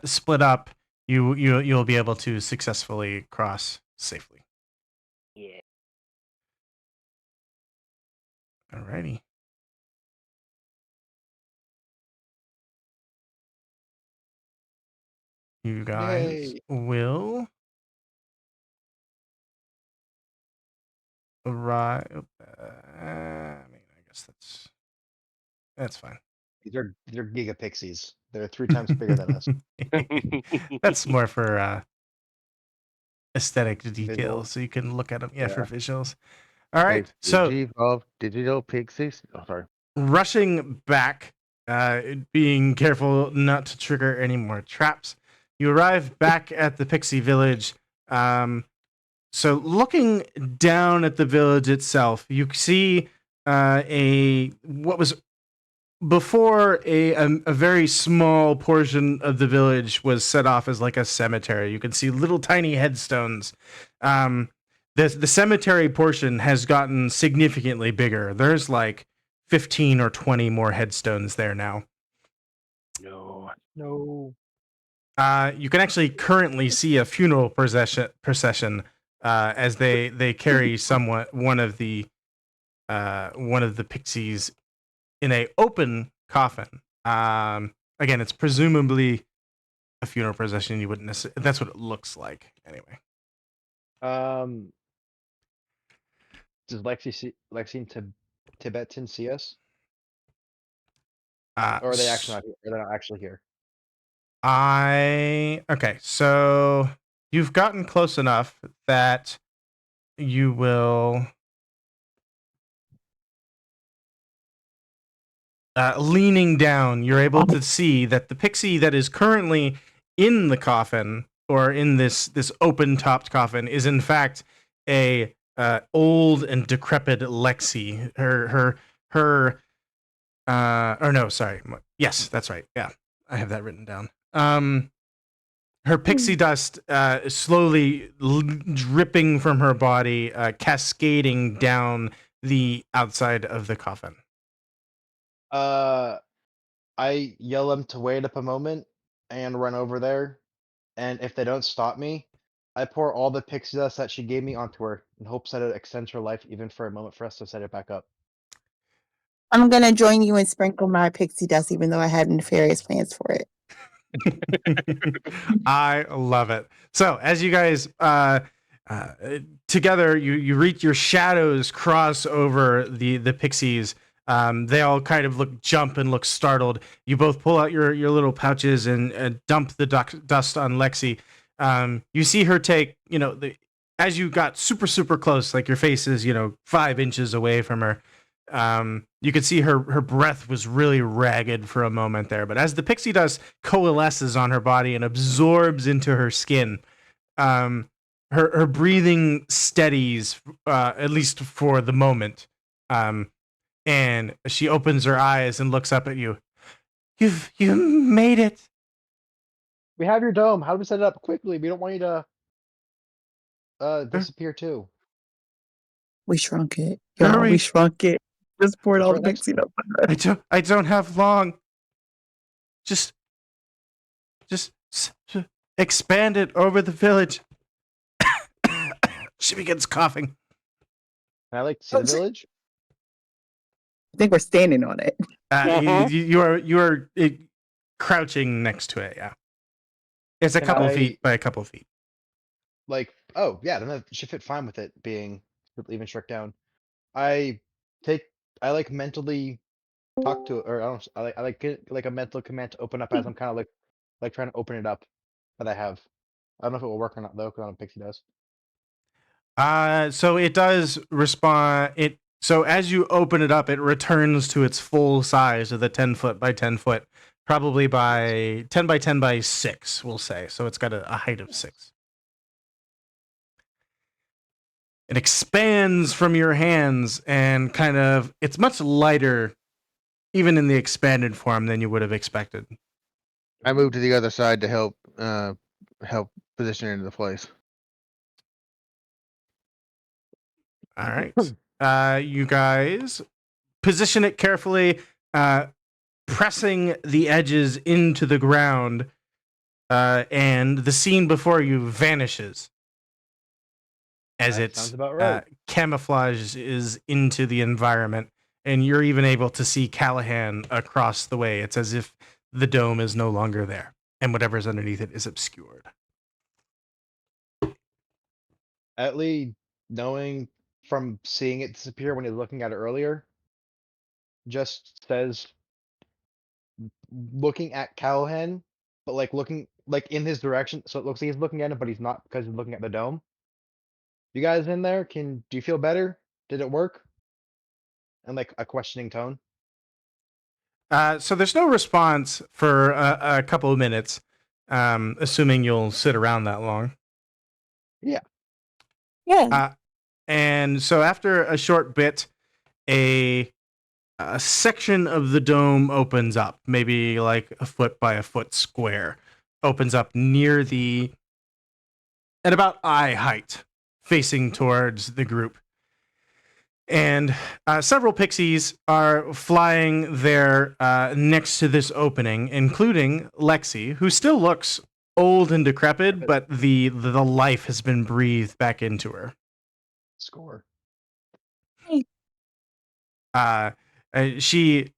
split up, you'll be able to successfully cross safely. Yeah. Alrighty. You guys Yay. will arrive. I guess that's fine. These are giga pixies. They're 3 times bigger than us. That's more for aesthetic Visuals. details, so you can look at them. Yeah, for Yeah. visuals. All right. Wait, So Digivolve Digital Pixies. Oh, sorry. rushing back, being careful not to trigger any more traps. You arrive back at the Pixie Village. So looking down at the village itself, you see what was before a very small portion of the village was set off as like a cemetery. You can see little tiny headstones. The cemetery portion has gotten significantly bigger. There's like 15 or 20 more headstones there now. No. No. You can actually currently see a funeral procession as they carry one of the pixies in a open coffin. Again, it's presumably a funeral procession. You wouldn't necessarily. That's what it looks like, anyway. Does Lexi and Tibetan see us? S- Or are they actually not here? Are they not actually here? Okay, so you've gotten close enough that you will leaning down, you're able to see that the pixie that is currently in the coffin or in this open topped coffin is in fact a old and decrepit Lexi. Her or no, sorry. Yes, that's right. Yeah, I have that written down. Her pixie dust slowly dripping from her body, cascading down the outside of the coffin. I yell them to wait up a moment and run over there. And if they don't stop me, I pour all the pixie dust that she gave me onto her in hopes that it extends her life even for a moment for us to set it back up. I'm gonna join you and sprinkle my pixie dust, even though I had nefarious plans for it. I love it. So as you guys together, you reach your shadows cross over the pixies. They all kind of jump and look startled. You both pull out your little pouches and dump the dust on Lexi. You see her take, as you got super close, like your face is, 5 inches away from her. You could see her breath was really ragged for a moment there, but as the pixie dust coalesces on her body and absorbs into her skin, her breathing steadies, at least for the moment. And she opens her eyes and looks up at you. You made it. We have your dome. How do we set it up quickly? We don't want you to disappear too. We shrunk it. Y'all, Hurry. we shrunk it. Just poured It's all right the next pixie dust. I don't have long. Just expand it over the village. She begins coughing. Can I like see the village? I think we're standing on it. You are crouching next to it. Yeah, it's a Can couple I- feet by a couple feet. like, oh yeah, then that should fit fine with it being even struck down. I take, I like mentally talk to, or I don't, I like get like a mental command to open up as I'm kind of like trying to open it up that I have. I don't know if it will work or not though, because I don't know if Pixie does. So it does respond. So as you open it up, it returns to its full size of the 10 foot by 10 foot, probably by 10 by 6, we'll say. So it's got a height of 6. It expands from your hands and kind of, it's much lighter, even in the expanded form, than you would have expected. I moved to the other side to help help position it into place. All right. You guys position it carefully, pressing the edges into the ground, and the scene before you vanishes as That it sounds about right. camouflages into the environment, and you're even able to see Callahan across the way. It's as if the dome is no longer there, and whatever's underneath it is obscured. Atlee, knowing from seeing it disappear when he was looking at it earlier, just says, looking at Callahan, but like looking like in his direction, so it looks like he's looking at him, but he's not because he's looking at the dome. You guys in there? Do you feel better? Did it work? And like a questioning tone. So there's no response for a couple of minutes, assuming you'll sit around that long. Yeah. And so after a short bit, a section of the dome opens up, maybe like a foot by a foot square, opens up near at about eye height, facing towards the group. And several pixies are flying there next to this opening, including Lexi, who still looks old and decrepit, but the life has been breathed back into her. Score. She,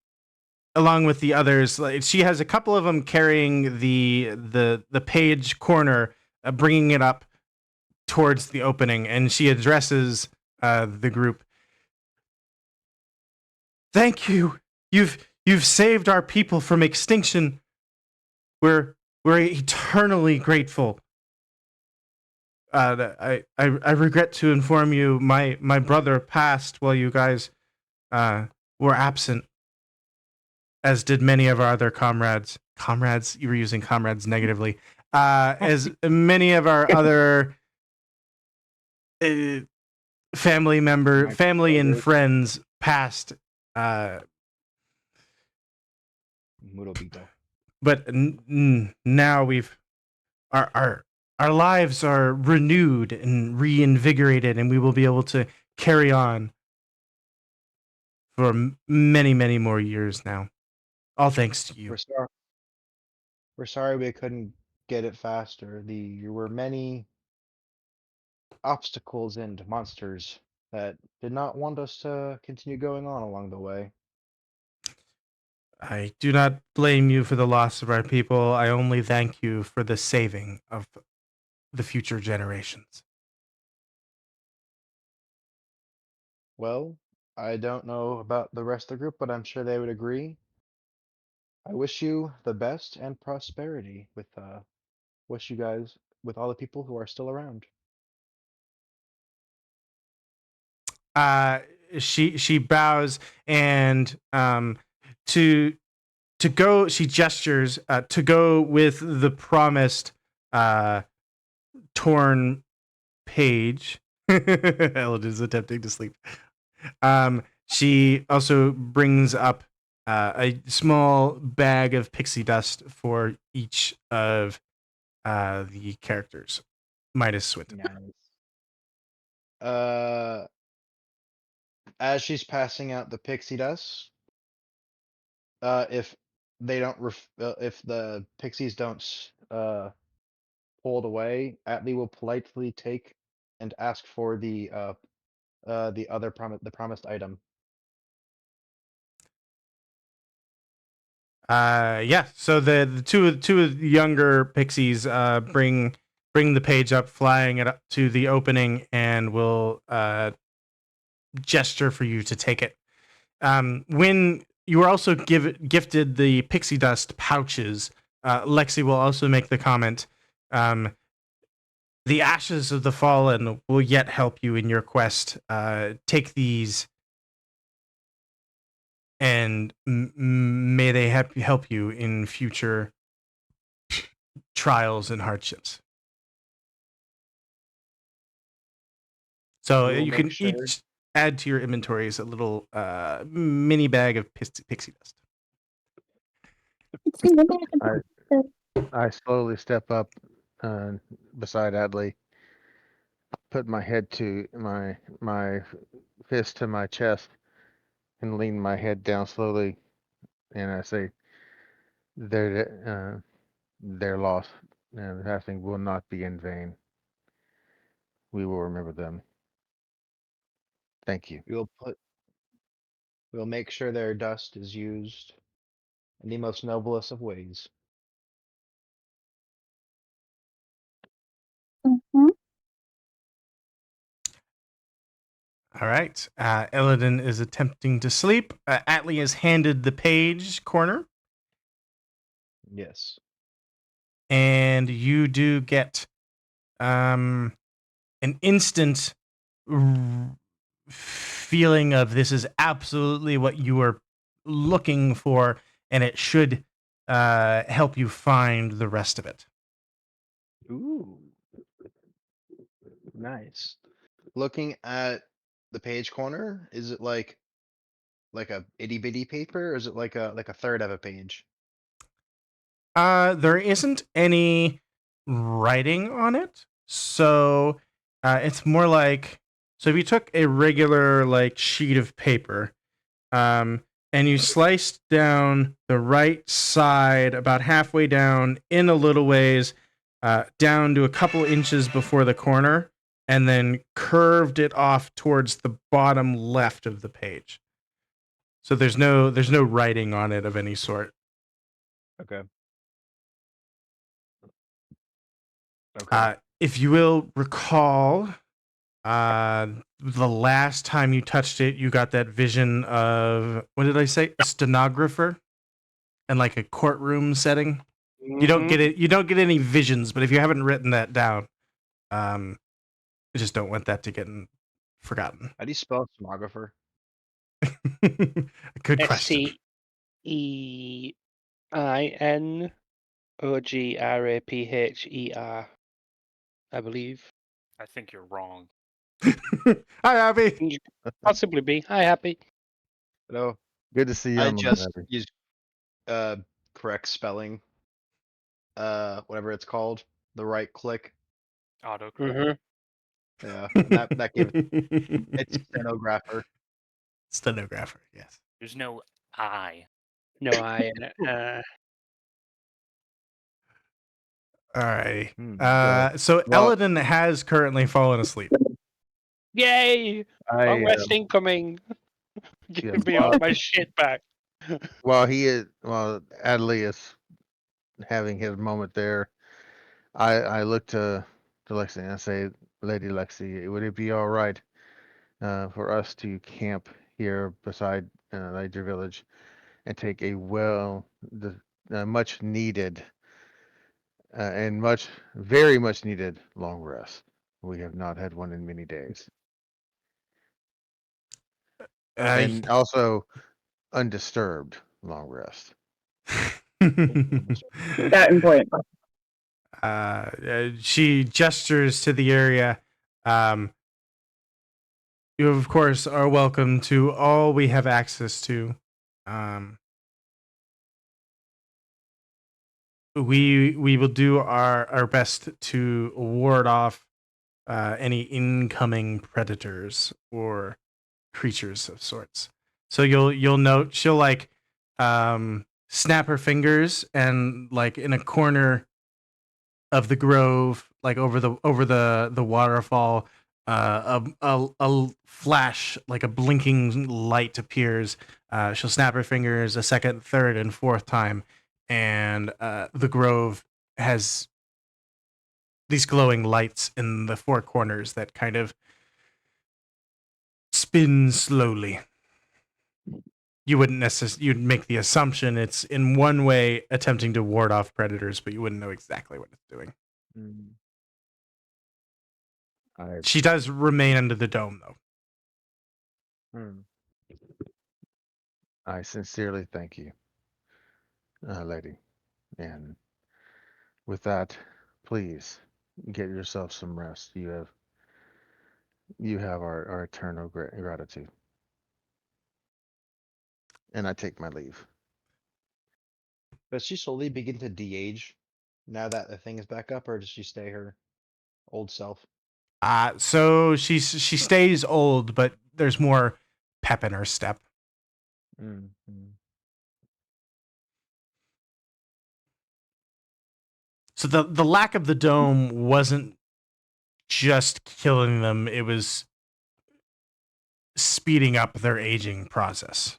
along with the others, she has a couple of them carrying the page corner, bringing it up towards the opening, and she addresses the group. Thank you. You've saved our people from extinction. We're eternally grateful. I regret to inform you, my brother passed while you guys were absent, as did many of our other comrades. Comrades? You were using comrades negatively. As many of our other family and friends passed. But now our lives are renewed and reinvigorated, and we will be able to carry on for many, many more years now. All thanks to you. We're sorry we couldn't get it faster. There were many obstacles and monsters that did not want us to continue going on along the way. I do not blame you for the loss of our people. I only thank you for the saving of the future generations. Well, I don't know about the rest of the group, but I'm sure they would agree. I wish you the best and prosperity wish you guys with all the people who are still around. She bows and to go. She gestures to go with the promised torn page. Ellen is attempting to sleep. She also brings up a small bag of pixie dust for each of the characters, minus Swinton. Nice. As she's passing out the pixie dust, if they don't, if the pixies don't pull it away, Atlee will politely take and ask for the promised item. Yeah. So the two of the younger pixies bring bring the page up, flying it up to the opening, and will gesture for you to take it. When you are also gifted the pixie dust pouches, Lexi will also make the comment, the ashes of the fallen will yet help you in your quest. Take these, and may they help you in future trials and hardships. So We will you make can sure- each add to your inventories a little mini bag of pixie dust. I slowly step up beside Adley, put my head to my fist to my chest, and lean my head down slowly, and I say, "Their loss and passing will not be in vain. We will remember them. Thank you." We'll make sure their dust is used in the most noblest of ways. Mhm. All right. Elodin is attempting to sleep. Atlee is handed the page corner, Yes. and you do get an instant feeling of this is absolutely what you were looking for, and it should help you find the rest of it. Ooh. Nice. Looking at the page corner, is it like a itty bitty paper, or is it like a third of a page? There isn't any writing on it, so it's more like, so if you took a regular like sheet of paper, and you sliced down the right side about halfway down in a little ways, down to a couple inches before the corner, and then curved it off towards the bottom left of the page. So there's no writing on it of any sort. Okay. Okay. If you will recall, the last time you touched it, you got that vision of, what did I say? A stenographer and like a courtroom setting. You don't get it. You don't get any visions, but if you haven't written that down, I just don't want that to get forgotten. How do you spell stenographer? Good question. STEINOGRAPHER, I believe. I think you're wrong. Hi, Abby. Possibly be. Hi, Happy. No, Good to see you. I on just Abby. used correct spelling. Whatever it's called, the right click. Autocorrect. Yeah, and that gave it's stenographer. Stenographer, yes. There's no I. No, I. All right. Well, So well- Elodin has currently fallen asleep. Yay! Long rest incoming. Give yes, me all my shit back. while Adley is having his moment there, I look to Lexi and I say, "Lady Lexi, would it be all right for us to camp here beside Ledger Village and take a much needed and very much needed long rest? We have not had one in many days, and also undisturbed long rest." That important. She gestures to the area. You, of course, are welcome to all we have access to. We will do our best to ward off any incoming predators or creatures of sorts. So you'll note she'll like snap her fingers, and like in a corner of the grove, like over the waterfall, a flash, like a blinking light appears. She'll snap her fingers a second, third, and fourth time, and the grove has these glowing lights in the four corners that kind of spin slowly. You wouldn't necessarily, you'd make the assumption it's in one way attempting to ward off predators, but you wouldn't know exactly what it's doing. Mm. She does remain under the dome, though. Hmm. I sincerely thank you, lady. And with that, please get yourself some rest. You have our eternal gratitude. And I take my leave. Does she slowly begin to de-age now that the thing is back up, or does she stay her old self? So she stays old, but there's more pep in her step. Mm. Mm. So the lack of the dome wasn't just killing them, it was speeding up their aging process.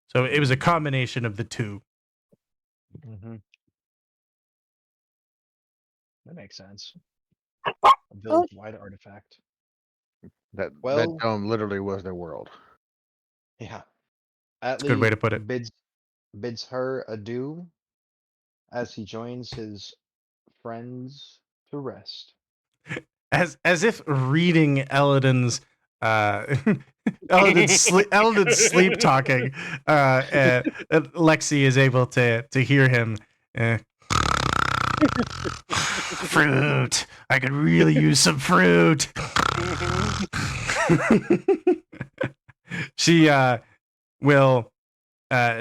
So it was a combination of the two. Mm-hmm. That makes sense. Oh. A village-wide artifact. That Well- dome literally was their world. Yeah. That's a good way to put it. Bids her adieu as he joins his friends to rest. As if reading Eldon's Eldon's sleep talking, Lexi is able to hear him. Fruit. I could really use some fruit. She will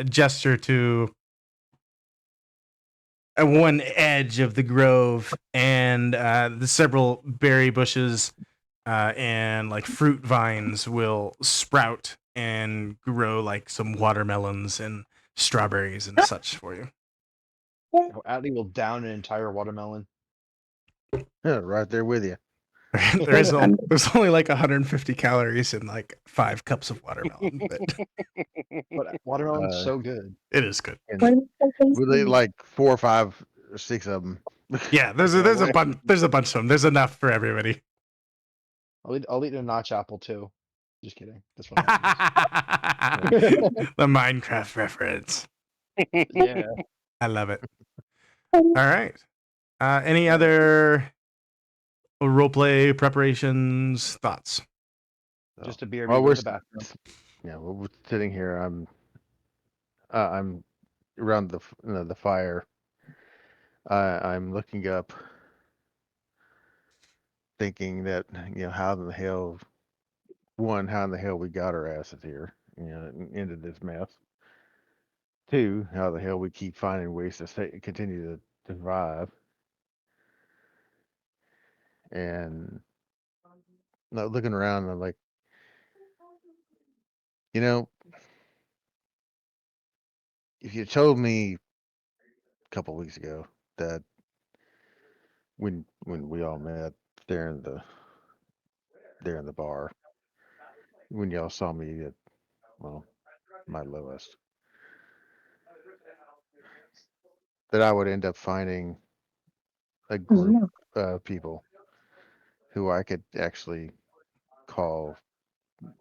gesture to one edge of the grove, and the several berry bushes and like fruit vines will sprout and grow like some watermelons and strawberries and such for you. Oh, Atlee will down an entire watermelon. Yeah, right there with you. There's only like 150 calories in like 5 cups of watermelon, but But watermelon's Uh, so good. it is good. And What is we ate like 4 or 5 or 6 of them. Yeah, there's a bunch of them. There's enough for everybody. I'll eat a notch apple too. Just kidding. That's what The happens. Minecraft reference. Yeah. I love it. All right. Any other roleplay preparations, thoughts? Just a beer. While Go we're to the bathroom. while we're sitting here, I'm around the fire. I'm looking up, thinking that how in the hell we got our asses here, into this mess. 2, how the hell we keep finding ways to continue to survive. And looking around, I'm like, if you told me a couple weeks ago that when we all met there in the bar, when y'all saw me at my lowest, that I would end up finding a group of people who I could actually call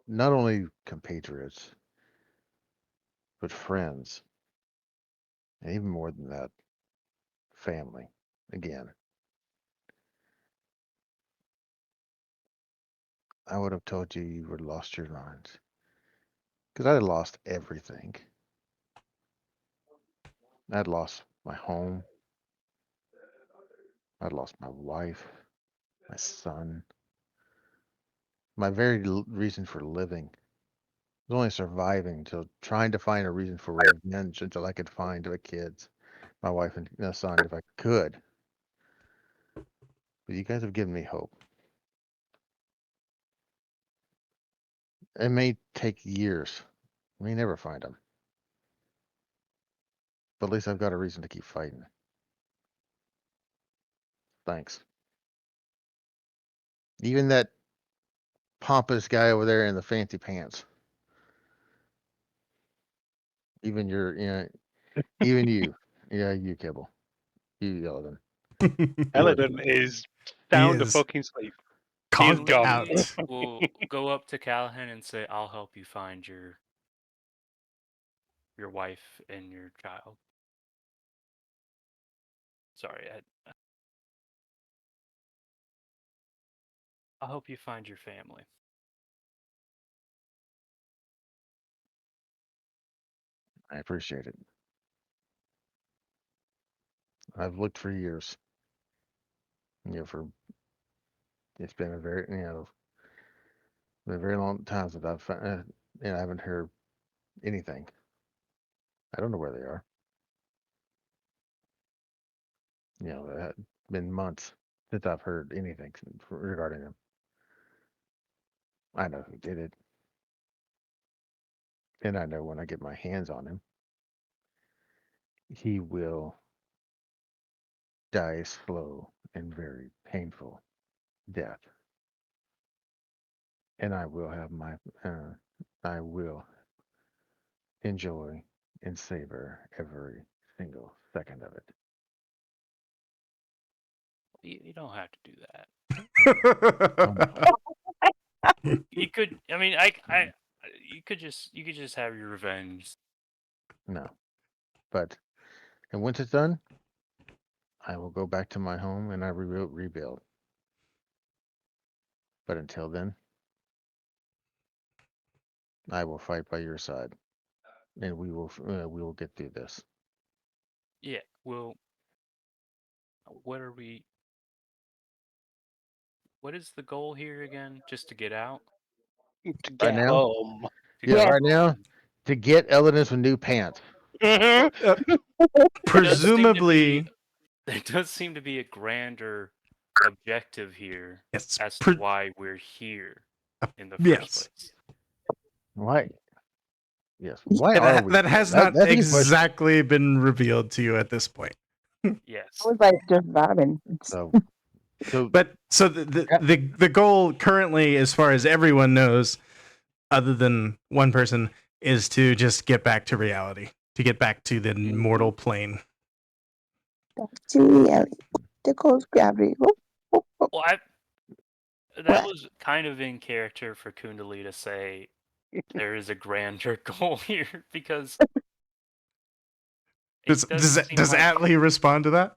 not only compatriots but friends, and even more than that, family again. I would have told you you would have lost your minds, because I had lost everything. I'd lost my home. I'd lost my wife, my son, my very reason for living. I was only surviving till trying to find a reason for revenge until I could find the kids, my wife and son, if I could. But you guys have given me hope. It may take years. I may never find them. But at least I've got a reason to keep fighting. Thanks. Even that pompous guy over there in the fancy pants. Even even you. Yeah, you, Kibble. You, Eldon. Eladon is Sound is fucking sleep. conked gone. out. We'll go up to Callahan and say, "I'll help you find your wife and your child." Sorry, I'll help you find your family. I appreciate it. I've looked for years. It's been a very been a very long time since I've found, and I haven't heard anything. I don't know where they are. It's been months since I've heard anything regarding them. I know who did it, and I know when I get my hands on him, he will die a slow and very painful death, and I will have I will enjoy and savor every single second of it. You don't have to do that. Oh, You could. I mean, you could just have your revenge. no, but and once it's done, I will go back to my home and I rebuild. But until then, I will fight by your side, and we will get through this. Yeah. Well, what are we? What is the goal here again? Just to get out? To Right get now? home. To Yeah, get right now, home? to get Eldon some new pants. Mhm. Presumably, There does seem to be a grander objective here yes. as to why we're here in the first Yes. place. Why? Yes. Why are we? That here? has not That's a good question. exactly been revealed to you at this point. Yes. I was like just vibing. So But so the goal currently, as far as everyone knows, other than one person, is to just get back to reality, to get back to the mortal plane. To reality. The cold gravity. Well, that was kind of in character for Kundalini to say there is a grander goal here because Does Atlee respond to that?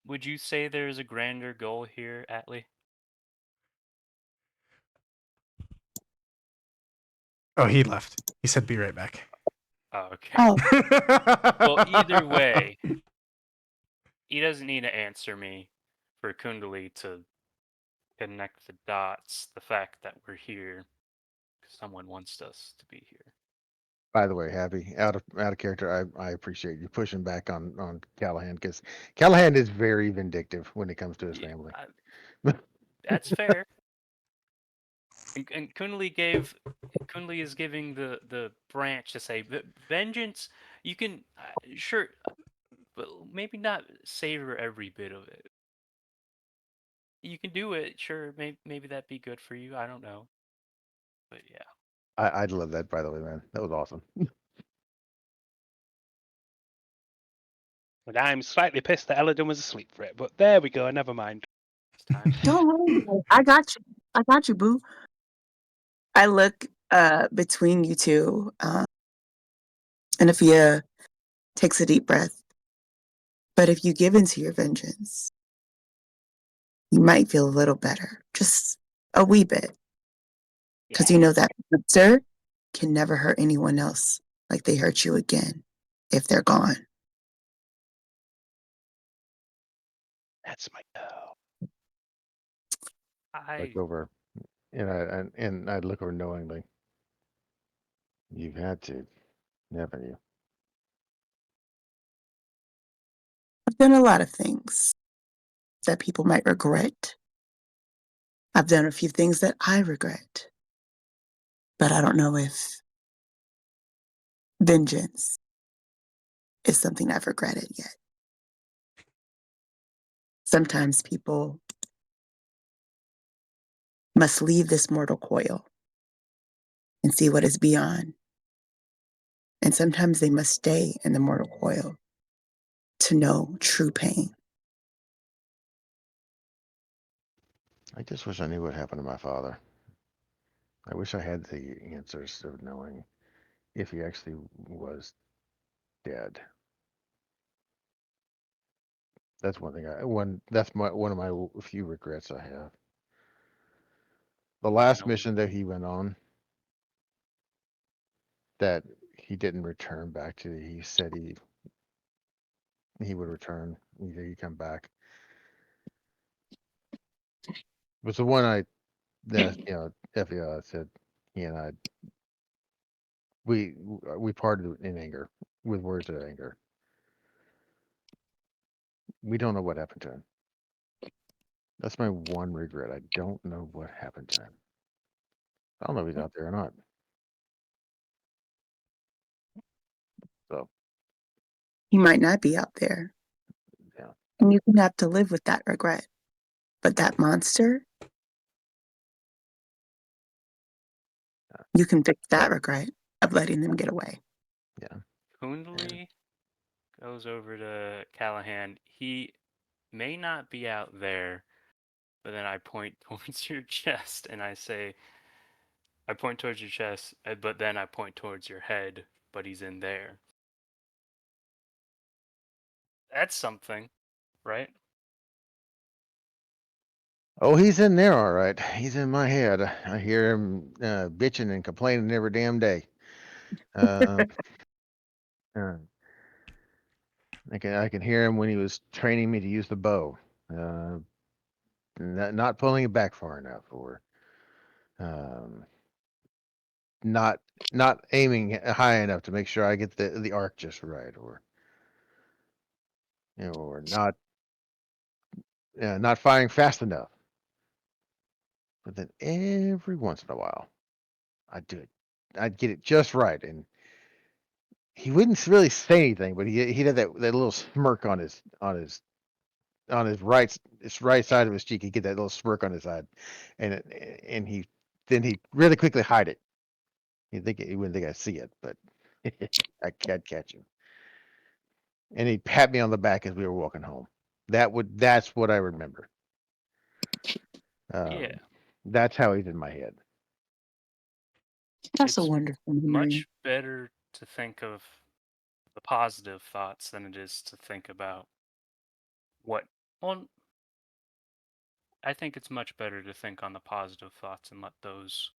Would you say there is a grander goal here, Atlee? Oh, he left. He said, "Be right back." Oh, okay. Oh, Well, either way, he doesn't need to answer me for Kundalini to connect the dots. The fact that we're here, someone wants us to be here. by the way, Happy, out of character, I appreciate you pushing back on Callahan, because Callahan is very vindictive when it comes to his family. That's fair. And Kundalini is giving the branch to say vengeance. You can sure, but maybe not savor every bit of it. You can do it, sure. Maybe that'd be good for you. I don't know, but yeah. I'd love that, by the way, man. That was awesome. And I'm slightly pissed that Eladon was asleep for it, but there we go. Never mind. It's time. don't worry. I got you. I got you, boo. I look between you two, and Afia takes a deep breath. But if you give into your vengeance, you might feel a little better, just a wee bit, because you know that monster can never hurt anyone else like they hurt you again if they're gone. That's my girl. Look over, and I'd look over knowingly. You've had to, haven't you? I've done a lot of things that people might regret. I've done a few things that I regret. But I don't know if vengeance is something I've regretted yet. Sometimes people must leave this mortal coil and see what is beyond. And sometimes they must stay in the mortal coil to know true pain. I just wish I knew what happened to my father. I wish I had the answers of knowing if he actually was dead. That's one thing. That's one of my few regrets I have. The last no. mission that he went on, that he didn't return back to. He said he would return. He'd come back. Was the one Effie said he and I we parted in anger with words of anger. We don't know what happened to him. That's my one regret. I don't know what happened to him. I don't know if he's out there or not. So He might not be out there. Yeah. And you can have to live with that regret. But that monster, you can fix that regret of letting them get away. yeah. Kundalini goes over to Callahan. He may not be out there, but then I point towards your chest and I say, I point towards your chest, but then I point towards your head, but he's in there. That's something, right? Oh, he's in there, all right. He's in my head. I hear him bitching and complaining every damn day. Uh, uh, I can hear him when he was training me to use the bow, not pulling it back far enough, or um, not aiming high enough to make sure I get the arc just right, or or not firing fast enough. But then every once in a while, I'd do it. I'd get it just right, and he wouldn't really say anything, but he had that little smirk on his right side of his cheek. He'd get that little smirk on his side, and he really quickly hide it. He wouldn't think I see it, but I'd catch him, and he'd pat me on the back as we were walking home. That's what I remember. Yeah. That's how he's in my head. That's a It's wonderful memory. much better to think of the positive thoughts than it is to think about what. Well, I think it's much better to think on the positive thoughts and let those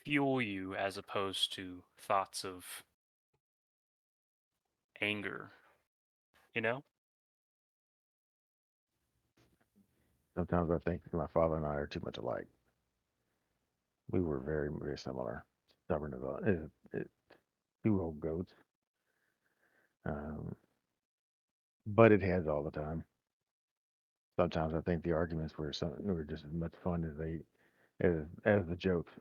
fuel you as opposed to thoughts of anger, you know? Sometimes I think my father and I are too much alike. We were very, very similar. Stubborn about it, two old goats. Um, but it has all the time. Sometimes I think the arguments were just as much fun as the jokes.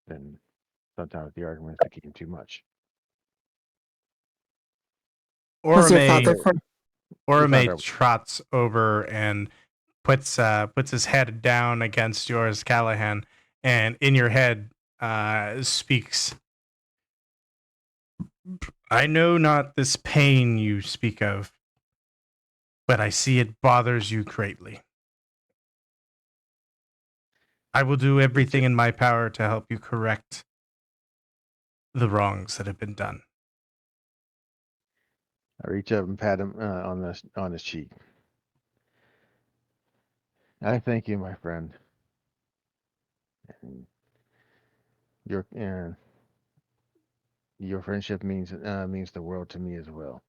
And sometimes the arguments became too much. Was your father Orome from? We found Orome out trots over and puts his head down against yours, Callahan, and in your head speaks. I know not this pain you speak of, but I see it bothers you greatly. I will do everything in my power to help you correct the wrongs that have been done. I reach up and pat him on his cheek. I thank you, my friend. And your friendship means the world to me as well.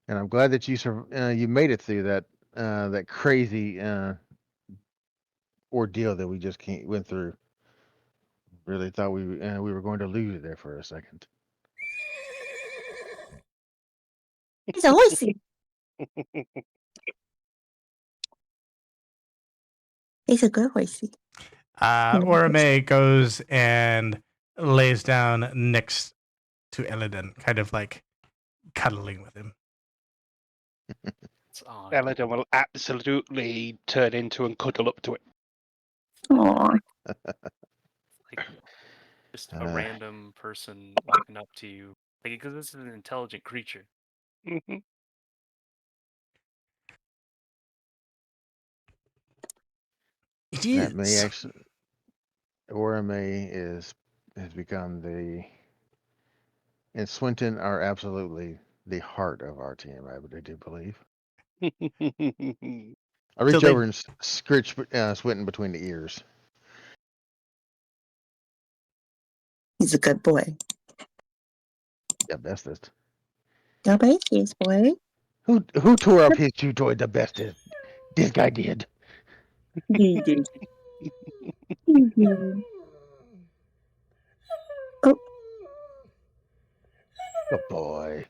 And I'm glad that you made it through that crazy ordeal that we just went through. Really thought we were going to lose it there for a second. He's a horsey. He's a good horsey. Orome goes and lays down next to Illidan, kind of like cuddling with him. It's odd. Eladon will absolutely turn into and cuddle up to it. Aw. Like just a Uh, random person walking up to you. Like, because this is an intelligent creature. Mhm. It That may is. actually, Aura May has become and Swinton are absolutely the heart of our team. I do believe. I reach they- over and scritch Swinton between the ears. He's a good boy. Yeah, bestest. Go Bakeries, boy. Who tore up his chew toy the bestest? This guy did. You do. You do. Oh, Good boy.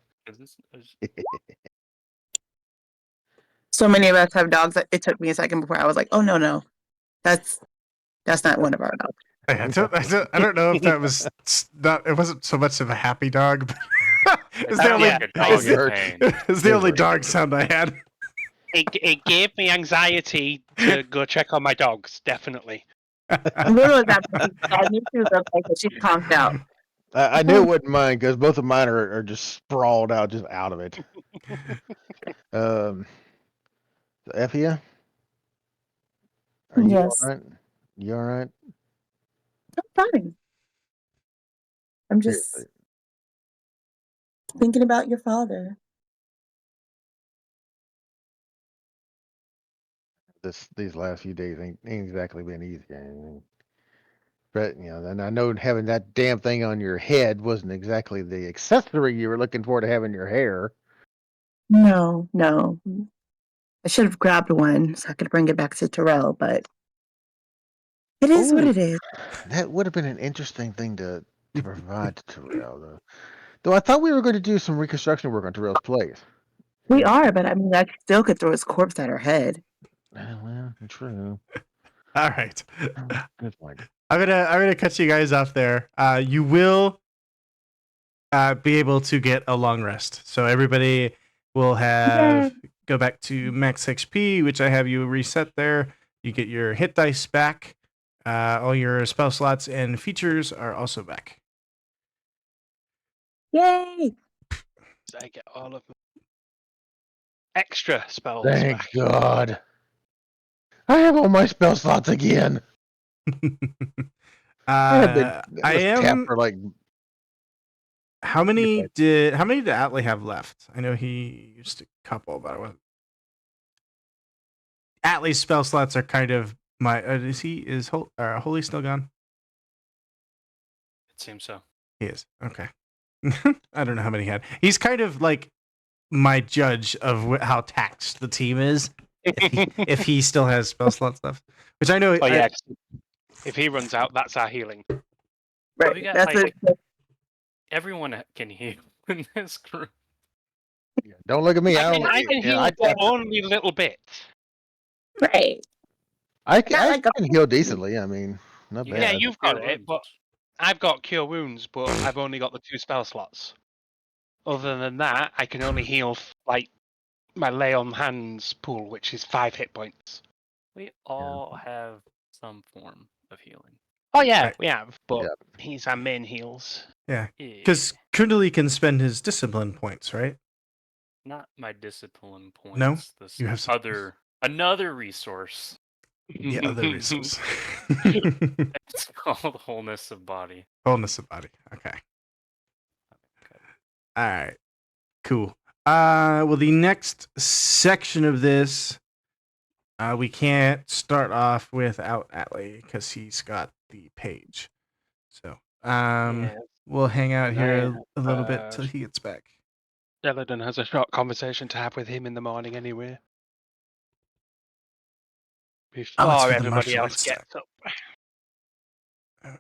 so many of us have dogs that it took me a second before I was like, oh no, that's not one of our dogs. I don't know if that was not. It wasn't so much of a happy dog, but it's the Sounds only. like a dog it's in the- pain. It's the only dog sound I had. It gave me anxiety to go check on my dogs. Definitely. Little is that I knew she was okay because she conked out. I knew it wasn't mine because both of mine are just sprawled out, just out of it. Effia, are you Yes. all right? You all right? I'm fine. I'm just Seriously. thinking about your father. These last few days ain't exactly been easy. But and I know having that damn thing on your head wasn't exactly the accessory you were looking for to have in your hair. No. I should have grabbed one so I could bring it back to Terrell, but it is what Ooh, it is. that would have been an interesting thing to provide to Terrell, though I thought we were going to do some reconstruction work on Terrell's place. We are, but I mean, I still could throw his corpse at her head. Well, true. All right. Good point. I'm gonna cut you guys off there. You will be able to get a long rest, so everybody will have go back to max XP, which I have you reset there. You get your hit dice back. All your spell slots and features are also back. Yay! I get all of my extra spells Thank back. God. I have all my spell slots again. I I was tapped am. for like. How many did Atlee have left? I know he used a couple, but I wasn't. Atlee's spell slots are kind of my. Is Holy still gone? It seems so. He is. Okay. I don't know how many he had. He's kind of like my judge of how taxed the team is. If he still has spell slots left, which I know. Oh yeah, if he runs out, that's our healing. Right. we got, That's like- it. Everyone can heal in this group. Don't look at me. I can heal I only little bits. Right. I Not can heal decently. I mean, not You bad. Yeah, got you've cure got it, wounds. but I've got cure wounds, but I've only got the 2 spell slots. Other than that, I can only heal like my lay on hands pool, which is 5 hit points. We all have some form of healing. Oh yeah, Right. we have, but Yeah. he's our main heals. Yeah, Yeah. because Kundali can spend his discipline points, right? Not my discipline points. No? This You have some- another resource. Yeah, other reasons. It's called wholeness of body. Wholeness of body. Okay. All right. Cool. Well, the next section of this, we can't start off without Atlee because he's got the page. So, Yeah. we'll hang out here a little bit uh, till he gets back. Eladon has a short conversation to have with him in the morning anyway. Before Oh, it's for the everybody martial else arts gets up. Okay.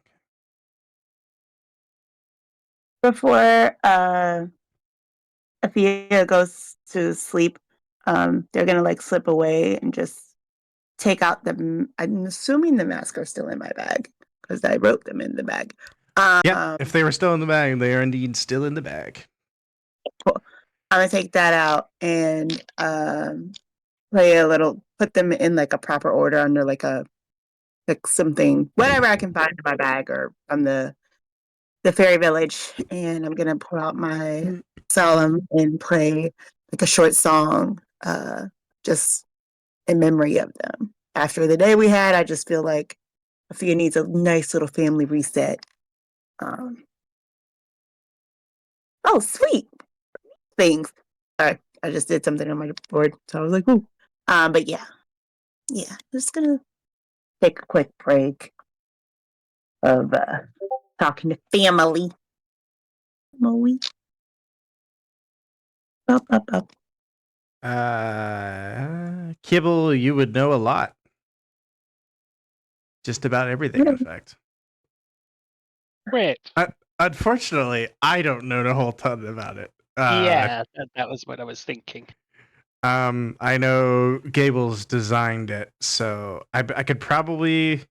Before Athea goes to sleep, they're gonna like slip away and just take out I'm assuming the masks are still in my bag because I wrote them in the bag. Yeah, if they were still in the bag, they are indeed still in the bag. Cool. I'm gonna take that out and put them in like a proper order under like something, whatever I can find in my bag or from the fairy village. And I'm gonna pull out my solemn and play like a short song, just in memory of them. after the day we had, I just feel like Afia needs a nice little family reset. Oh, sweet things. Sorry, I just did something on my board, so I was like, ooh. But yeah, just gonna take a quick break of talking to family. Up. Kibble, you would know a lot. Just about everything, in fact. Wait. Unfortunately, I don't know a whole ton about it. Yeah, that was what I was thinking. I know Gables designed it, so I could probably.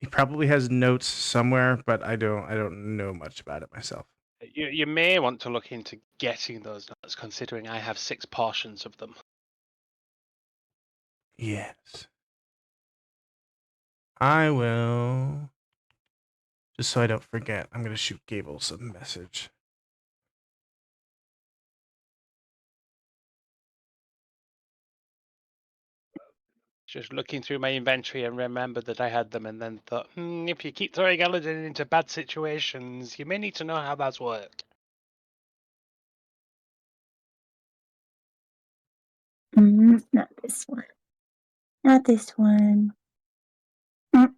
He probably has notes somewhere, but I don't know much about it myself. You may want to look into getting those notes, considering I have 6 portions of them. Yes. I will. Just so I don't forget, I'm going to shoot Gables a message. Just looking through my inventory and remembered that I had them, and then thought, if you keep throwing Aladdin into bad situations, you may need to know how that's worked. Not this one. Not this one. Ba.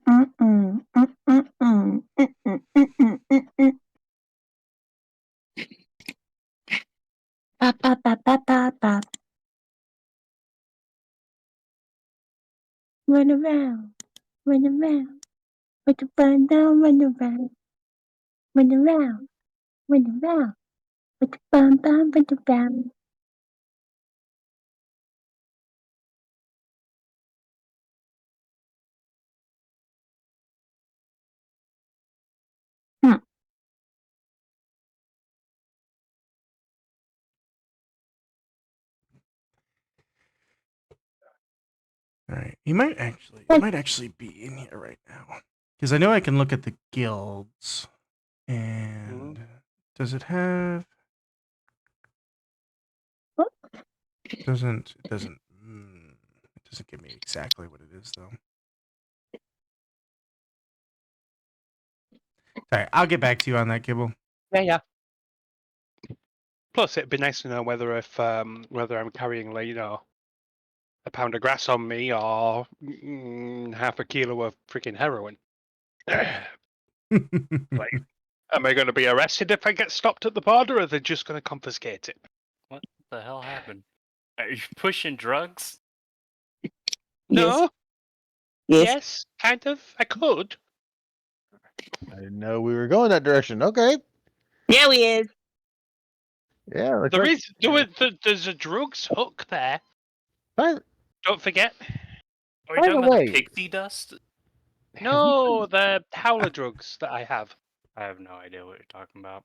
Run around. With the fun down, run around. With the fun down, run around. All right. He might actually be in here right now. Because I know I can look at the guilds. And does it have... It doesn't give me exactly what it is, though. All right, I'll get back to you on that, Kibble. Yeah. Plus, it'd be nice to know whether I'm carrying, a pound of grass on me or half a kilo of freaking heroin. Like, am I going to be arrested if I get stopped at the border, or are they just going to confiscate it? What the hell happened? Are you pushing drugs? No. Yes. Yes, kind of. I could. I didn't know we were going that direction. Okay. Yeah, we is. Yeah. There's a drugs hook there. By Don't forget. Are you By talking the about way- the pixie dust? No, the howler drugs that I have. I have no idea what you're talking about.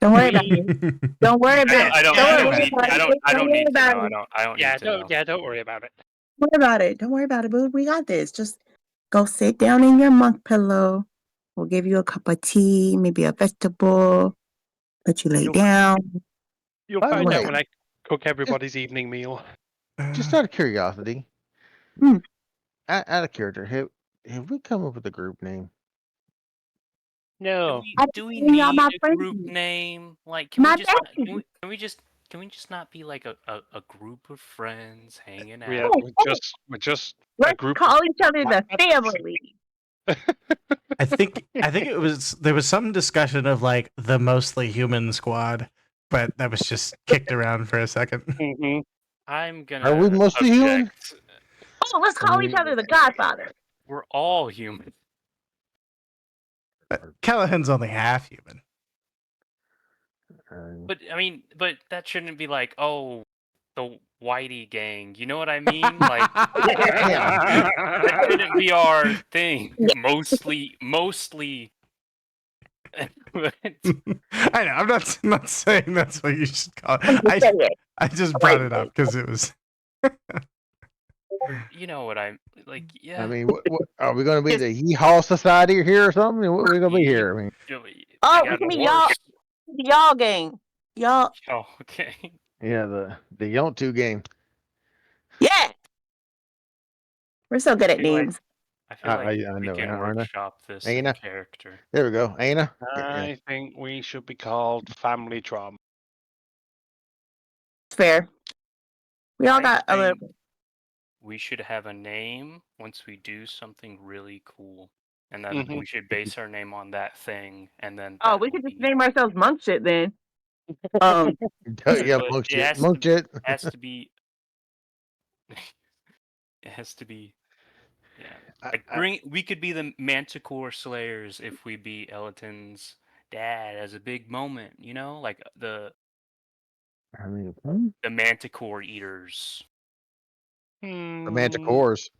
Don't worry about it. Don't worry about it. I don't Don't need worry to about it. I don't worry need to about know. it. I don't need to know. Don't worry about it. Don't worry about it. Don't worry about it, boo. We got this. Just go sit down in your monk pillow. We'll give you a cup of tea, maybe a vegetable. Let you lay down. You'll By the find way- out when I cook everybody's evening meal. just out of curiosity, Hmm. out of character, have we come up with a group name? No. Do we You're not need my a friend. group name? Like, can My we just not, bestie. can we just not be like a group of friends hanging Yeah, out? we're just a Let's group. call each other the What? family. I think there was some discussion of like the mostly human squad, but that was just kicked around for a second. Mhm. I'm gonna Are we mostly human? object. Oh, let's call each other the Godfather. We're all human. Callahan's only half human. But I mean, that shouldn't be like, oh, the Whitey gang. You know what I mean? Like that shouldn't be our thing. Mostly. I know. I'm not saying that's what you should call it. I just brought it up because it was. You know what I'm like? Yeah. I mean, what are we going to be the Yeehaw Society here or something? What are we going to be here? I mean, Oh, we we got can be worse. y'all gang. Y'all. Oh, okay. yeah, the Yontu game. Yeah. We're so good at feel like- names. I feel like I we know, can aren't I? workshop this Ain't in I? character. There we go. Aina. I think we should be called family trauma. It's fair. We all I'm got a little. saying we should have a name once we do something really cool, and then Mhm. we should base our name on that thing, and then Oh, that we will could just be. name ourselves monk shit then. Yeah, But monk it shit. has to Monk be. shit. Has to be. It has to be. Yeah. Like we could be the Manticore Slayers if we beat Elatin's dad as a big moment, you know, like the I mean, Manticore Eaters. the Hmm, Manticores.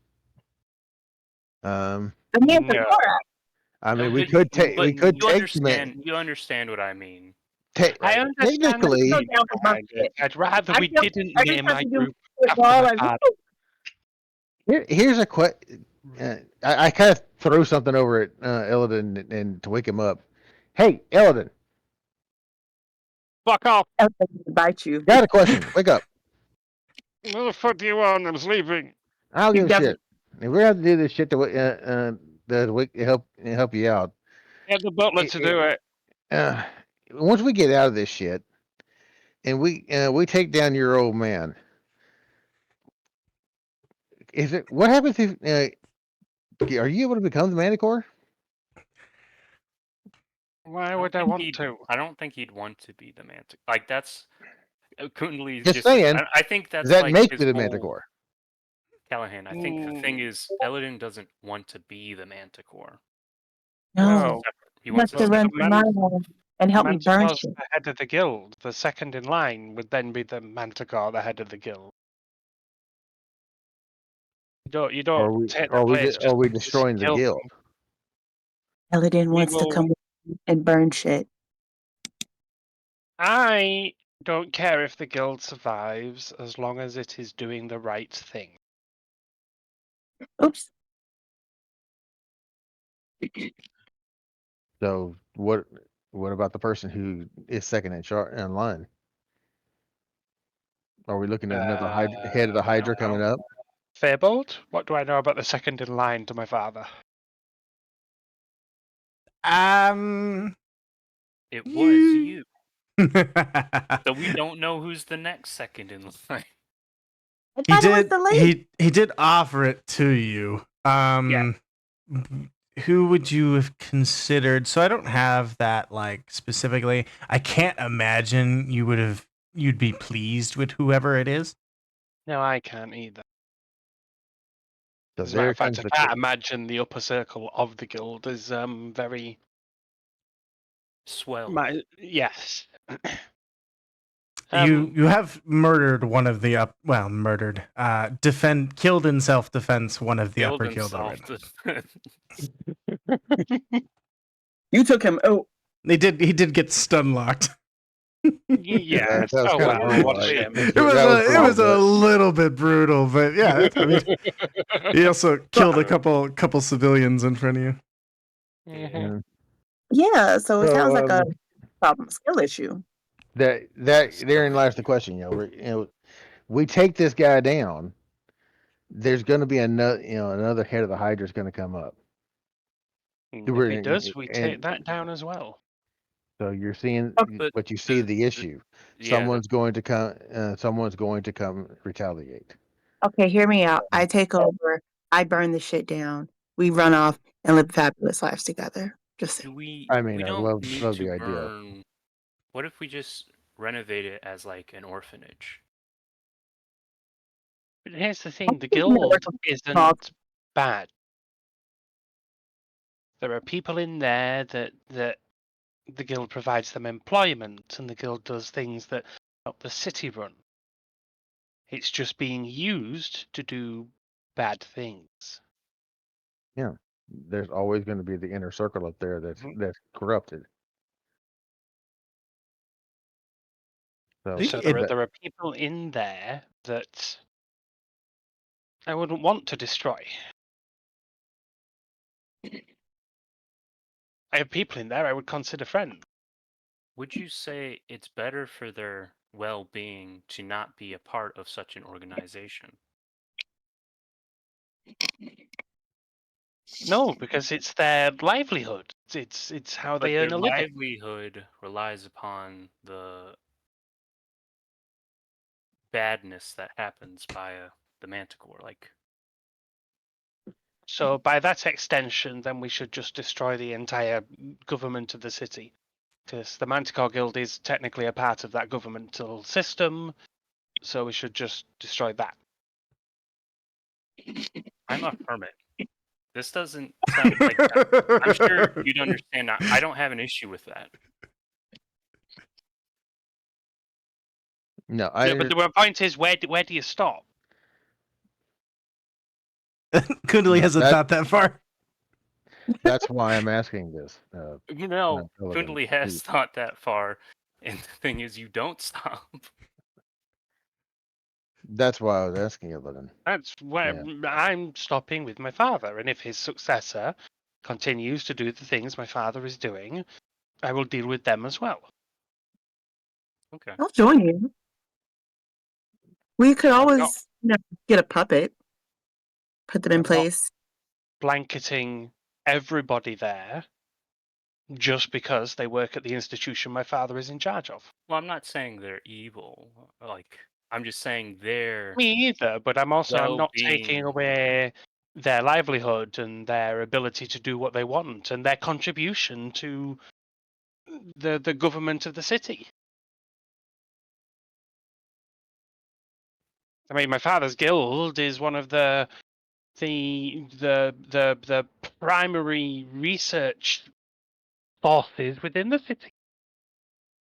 The Manticore. no. I mean, No, we but could take but we could you take the understand. You understand what I mean, ta- I right? understand the technically. Go reason down for monk behind it. shit. I'd rather we I didn't just name have my to do group it after all my like, father. Here's a question. I kind of threw something over at Illidan and to wake him up. Hey, Illidan, Fuck off! bite you. got a question. Wake up. What the fuck do you want? I'm sleeping. I don't You give a shit. definitely- If we're going to do this shit to help you out, Get the butler to do it. uh, once we get out of this shit and we take down your old man, what happens if are you able to become the Manticore? Why would I want he'd- to? I don't think he'd want to be the Manticore. Like that's Kundal's Just saying. I think that's Does that like make his you the whole- Manticore? Callahan. I think the thing is, Eladin doesn't want to be the Manticore. No, He he wants wants to to run the through my home and help me burn Manticore's shit. the head of the guild. The second in line would then be the Manticore, the head of the guild. You don't Or take the place just are we because you destroying the killed guild? them. Eladin We wants to will- come and burn shit. I don't care if the guild survives as long as it is doing the right thing. Oops. So what about the person who is second in line? Are we looking at another head of the Hydra coming up? Feywild, what do I know about the second in line to my father? It was you. he So we don't know who's the next second in line. I thought it was did the lady. he did offer it to you. Who would you have considered? So I don't have that like specifically. I can't imagine you'd be pleased with whoever it is. No, I can't either. So As a matter there of fact, comes I the can't imagine the upper circle of the guild is very. Swell. Yes. You have murdered one of the killed in self-defense one of the Killed upper guild himself. already. You took him. Oh, He did get stun locked. Yeah, that was so kind of well, what a brutal. shame. It was a little bit brutal, but yeah, I mean, he also killed a couple civilians in front of you. Mhm. yeah. So it So, sounds like a problem skill issue. That therein lies the question. We take this guy down. There's going to be another head of the Hydra is going to come up. And if it does, we take that down as well. So you're seeing, But but you see the issue. Someone's going to come. Someone's going to come retaliate. Okay, hear me out. I take over. I burn the shit down. We run off and live fabulous lives together. Just do saying. we? I mean, we I don't love need the to idea. burn. What if we just renovate it as like an orphanage? But here's the thing: the think guild America isn't bad. There are people in there that the guild provides them employment, and the guild does things that help the city run. It's just being used to do bad things. There's always going to be the inner circle up there that's corrupted. So, So there are people in there that I wouldn't want to destroy. I have people in there I would consider friends. Would you say it's better for their well-being to not be a part of such an organization? No, because it's their livelihood. It's how But they their earn a living. livelihood relies upon the badness that happens by the Manticore. Like, So by that extension, then we should just destroy the entire government of the city. Because the Manticore Guild is technically a part of that governmental system, so we should just destroy that. I'm a hermit. This doesn't sound like that. I'm sure you'd understand. I don't have an issue with that. No, Yeah, but the point is, where do you stop? Kundalini No, hasn't that- thought that far. that's why I'm asking this. You know, Paladin, Kundalini has please. thought that far, and the thing is, you don't stop. That's why I was asking you, Paladin. That's where I'm stopping with my father, and if his successor continues to do the things my father is doing, I will deal with them as well. Okay. I'll join you. We could not- always, get a puppet, put them in I'm not- place. Blanketing everybody there just because they work at the institution my father is in charge of. Well, I'm not saying they're evil. Like, I'm just saying they're Me either, but I'm not taking well-being. away their livelihood and their ability to do what they want and their contribution to the government of the city. I mean, my father's guild is one of the primary research forces within the city.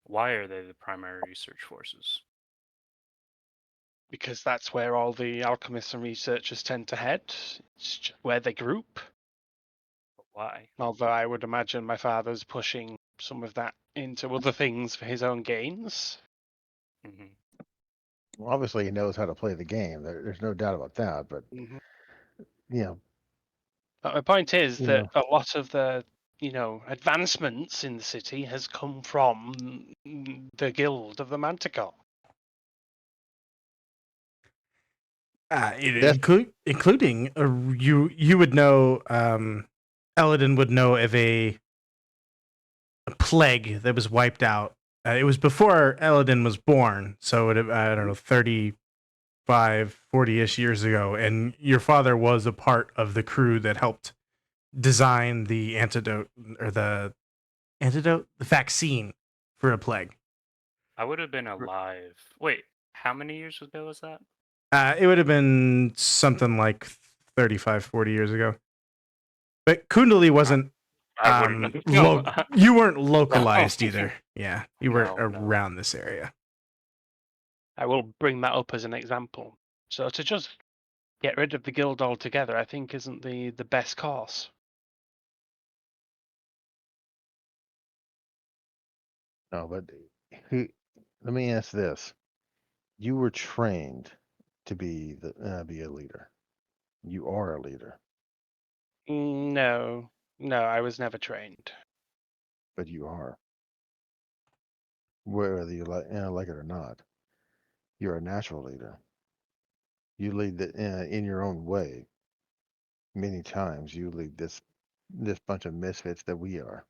Why are they the primary research forces? Because that's where all the alchemists and researchers tend to head. It's just where they group. But why? Although I would imagine my father's pushing some of that into other things for his own gains. Hmm. Well, obviously, he knows how to play the game. There's no doubt about that. But But my point is You that a lot of the advancements in the city has come from the guild of the Manticore. Including you would know, Eladin would know of a plague that was wiped out. It was before Eladin was born, so I don't know, 35, 40-ish years ago, and your father was a part of the crew that helped design the the vaccine for a plague. I would have been alive. Wait, how many years ago was that? It would have been something like 35, 40 years ago. But Kundalini wasn't. I wouldn't know. You weren't localized either. Yeah, you weren't No. around this area. I will bring that up as an example. So to just get rid of the guild altogether, I think isn't the best course. No, but let me ask this: you were trained to be a leader. You are a leader, No, I was never trained. but you are. Whether you like it or not, you're a natural leader. You lead in your own way. Many times, you lead this bunch of misfits that we are.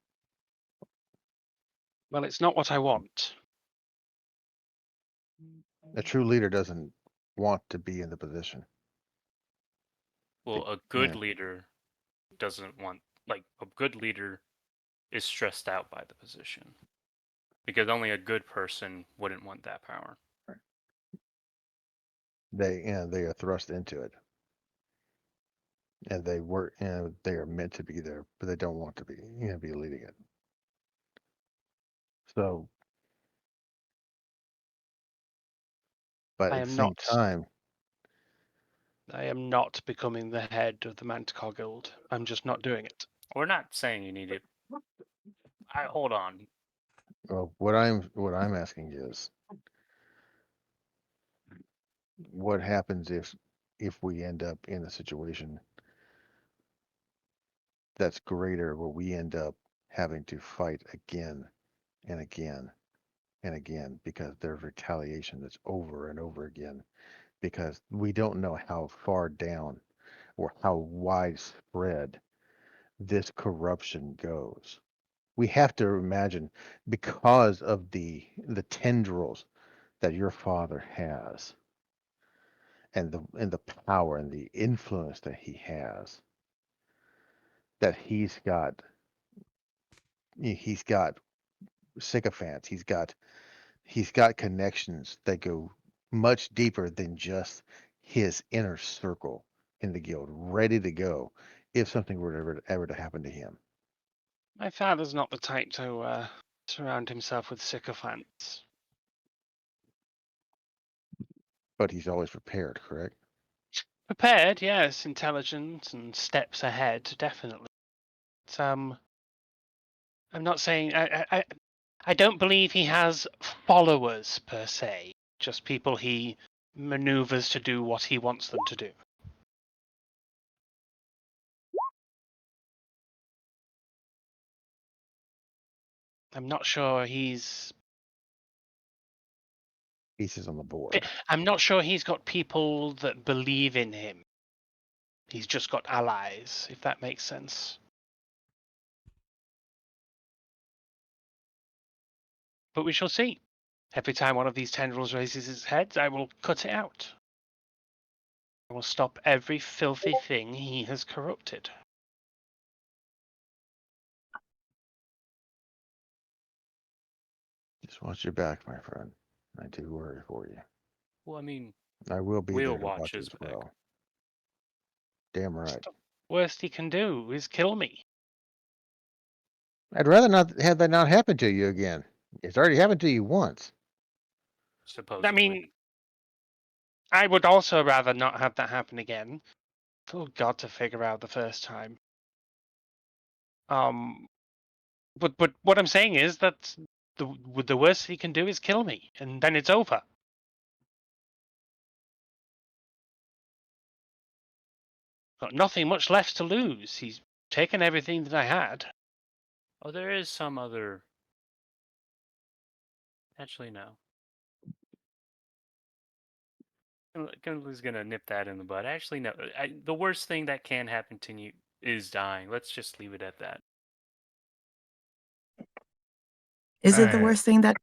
Well, it's not what I want. A true leader doesn't want to be in the position. Well, a good leader doesn't want, like, a good leader is stressed out by the position. Because only a good person wouldn't want that power. They are thrust into it, and they work, and they are meant to be there, but they don't want to be leading it. So, but I at the am same not. time, I am not becoming the head of the Manticore Guild. I'm just not doing it. We're not saying you need it. Hold on. what I'm asking is, what happens if we end up in a situation that's greater, where we end up having to fight again and again and again because there's retaliation that's over and over again, because we don't know how far down for how widespread this corruption goes. We have to imagine, because of the tendrils that your father has, and the power and the influence that he has, that he's got sycophants, he's got connections that go much deeper than just his inner circle in the guild, ready to go if something were ever to happen to him. My father's not the type to surround himself with sycophants. But he's always prepared, correct? Prepared, yes, intelligent and steps ahead, definitely. But, I'm not saying I don't believe he has followers per se, just people he maneuvers to do what he wants them to do. I'm not sure he's Pieces on the board. I'm not sure he's got people that believe in him. He's just got allies, if that makes sense. But we shall see. Every time one of these tendrils raises its head, I will cut it out. I will stop every filthy thing he has corrupted. Just watch your back, my friend. I do worry for you. Well, I mean, I will be we'll there to watch watch his as back. well. Damn right. The worst he can do is kill me. I'd rather not have that not happen to you again. It's already happened to you once. Supposedly. I mean, I would also rather not have that happen again. Told God to figure out the first time. But what I'm saying is that the worst he can do is kill me, and then it's over. Got nothing much left to lose. He's taken everything that I had. Oh, there is some other. Actually, no. Gunley's gonna nip that in the bud. Actually, no. The worst thing that can happen to you is dying. Let's just leave it at that. Is it the Alright. worst thing that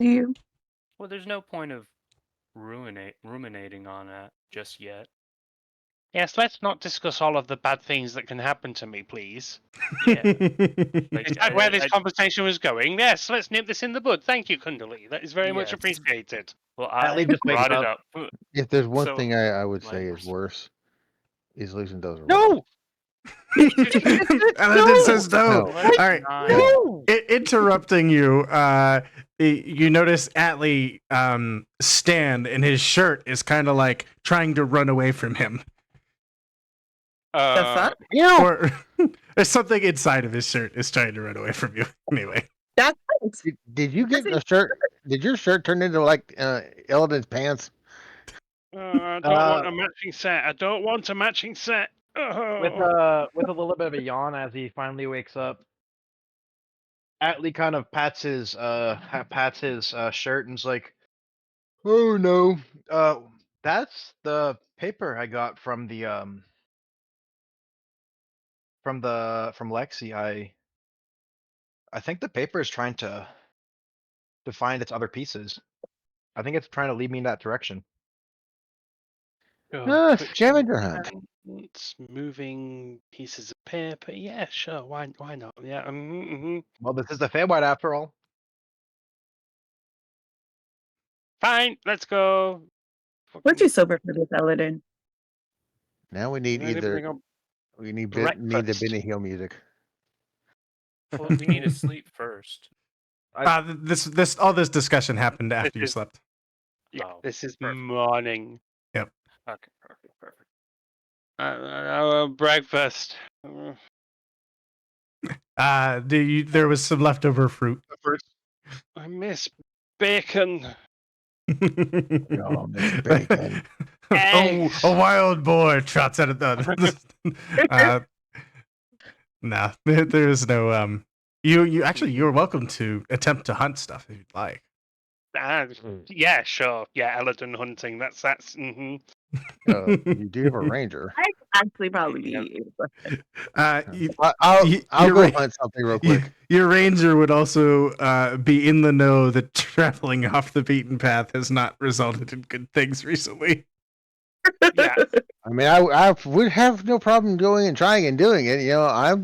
to you? Well, there's no point of ruminating on that just yet. Yes, let's not discuss all of the bad things that can happen to me, please. Yeah. Is that where this conversation was going? Yes, let's nip this in the bud. Thank you, Kundali. That is very much Yes. appreciated. Well, Atlee I just wakes brought it up. up. If there's one So, thing I would say like, is worse, is losing those around. No! Aladdin says no. No. let's All right. not- No! Interrupting you, you notice Atlee stand, and his shirt is kind of like trying to run away from him. The fuck? Or there's something inside of his shirt is trying to run away from you. Anyway. That's Did you get That's a shirt? Did your shirt turn into like Eldon's pants? I don't want a matching set. I don't want a matching set. With a little bit of a yawn as he finally wakes up, Atlee kind of pats his shirt and's like, "Oh no, that's the paper I got from Lexi. I think the paper is trying to find its other pieces. I think it's trying to lead me in that direction." Scavenger hunt. It's moving pieces of paper. Yeah, sure. Why not? Yeah. Well, this is the Feywild after all. Fine. Let's go. We're too sober for this, Aladdin. Now we need need the breakfast. Benny Hill music. Well, we need to sleep first. This all this discussion happened after you is- slept. Yeah, Oh, this is perfect. morning. Okay, perfect. Breakfast. There was some leftover fruit. I miss bacon. Oh, Miss Bacon. Eggs. A wild boar trots out of the. No, there is no. You actually, you're welcome to attempt to hunt stuff if you'd like. Yeah, sure. Yeah, Eladon hunting. That's. You do have a ranger. actually probably Yeah. be. I'll you- I'll you're go right. hunt something real quick. Your ranger would also be in the know that traveling off the beaten path has not resulted in good things recently. Yeah. I mean, I would have no problem going and trying and doing it. I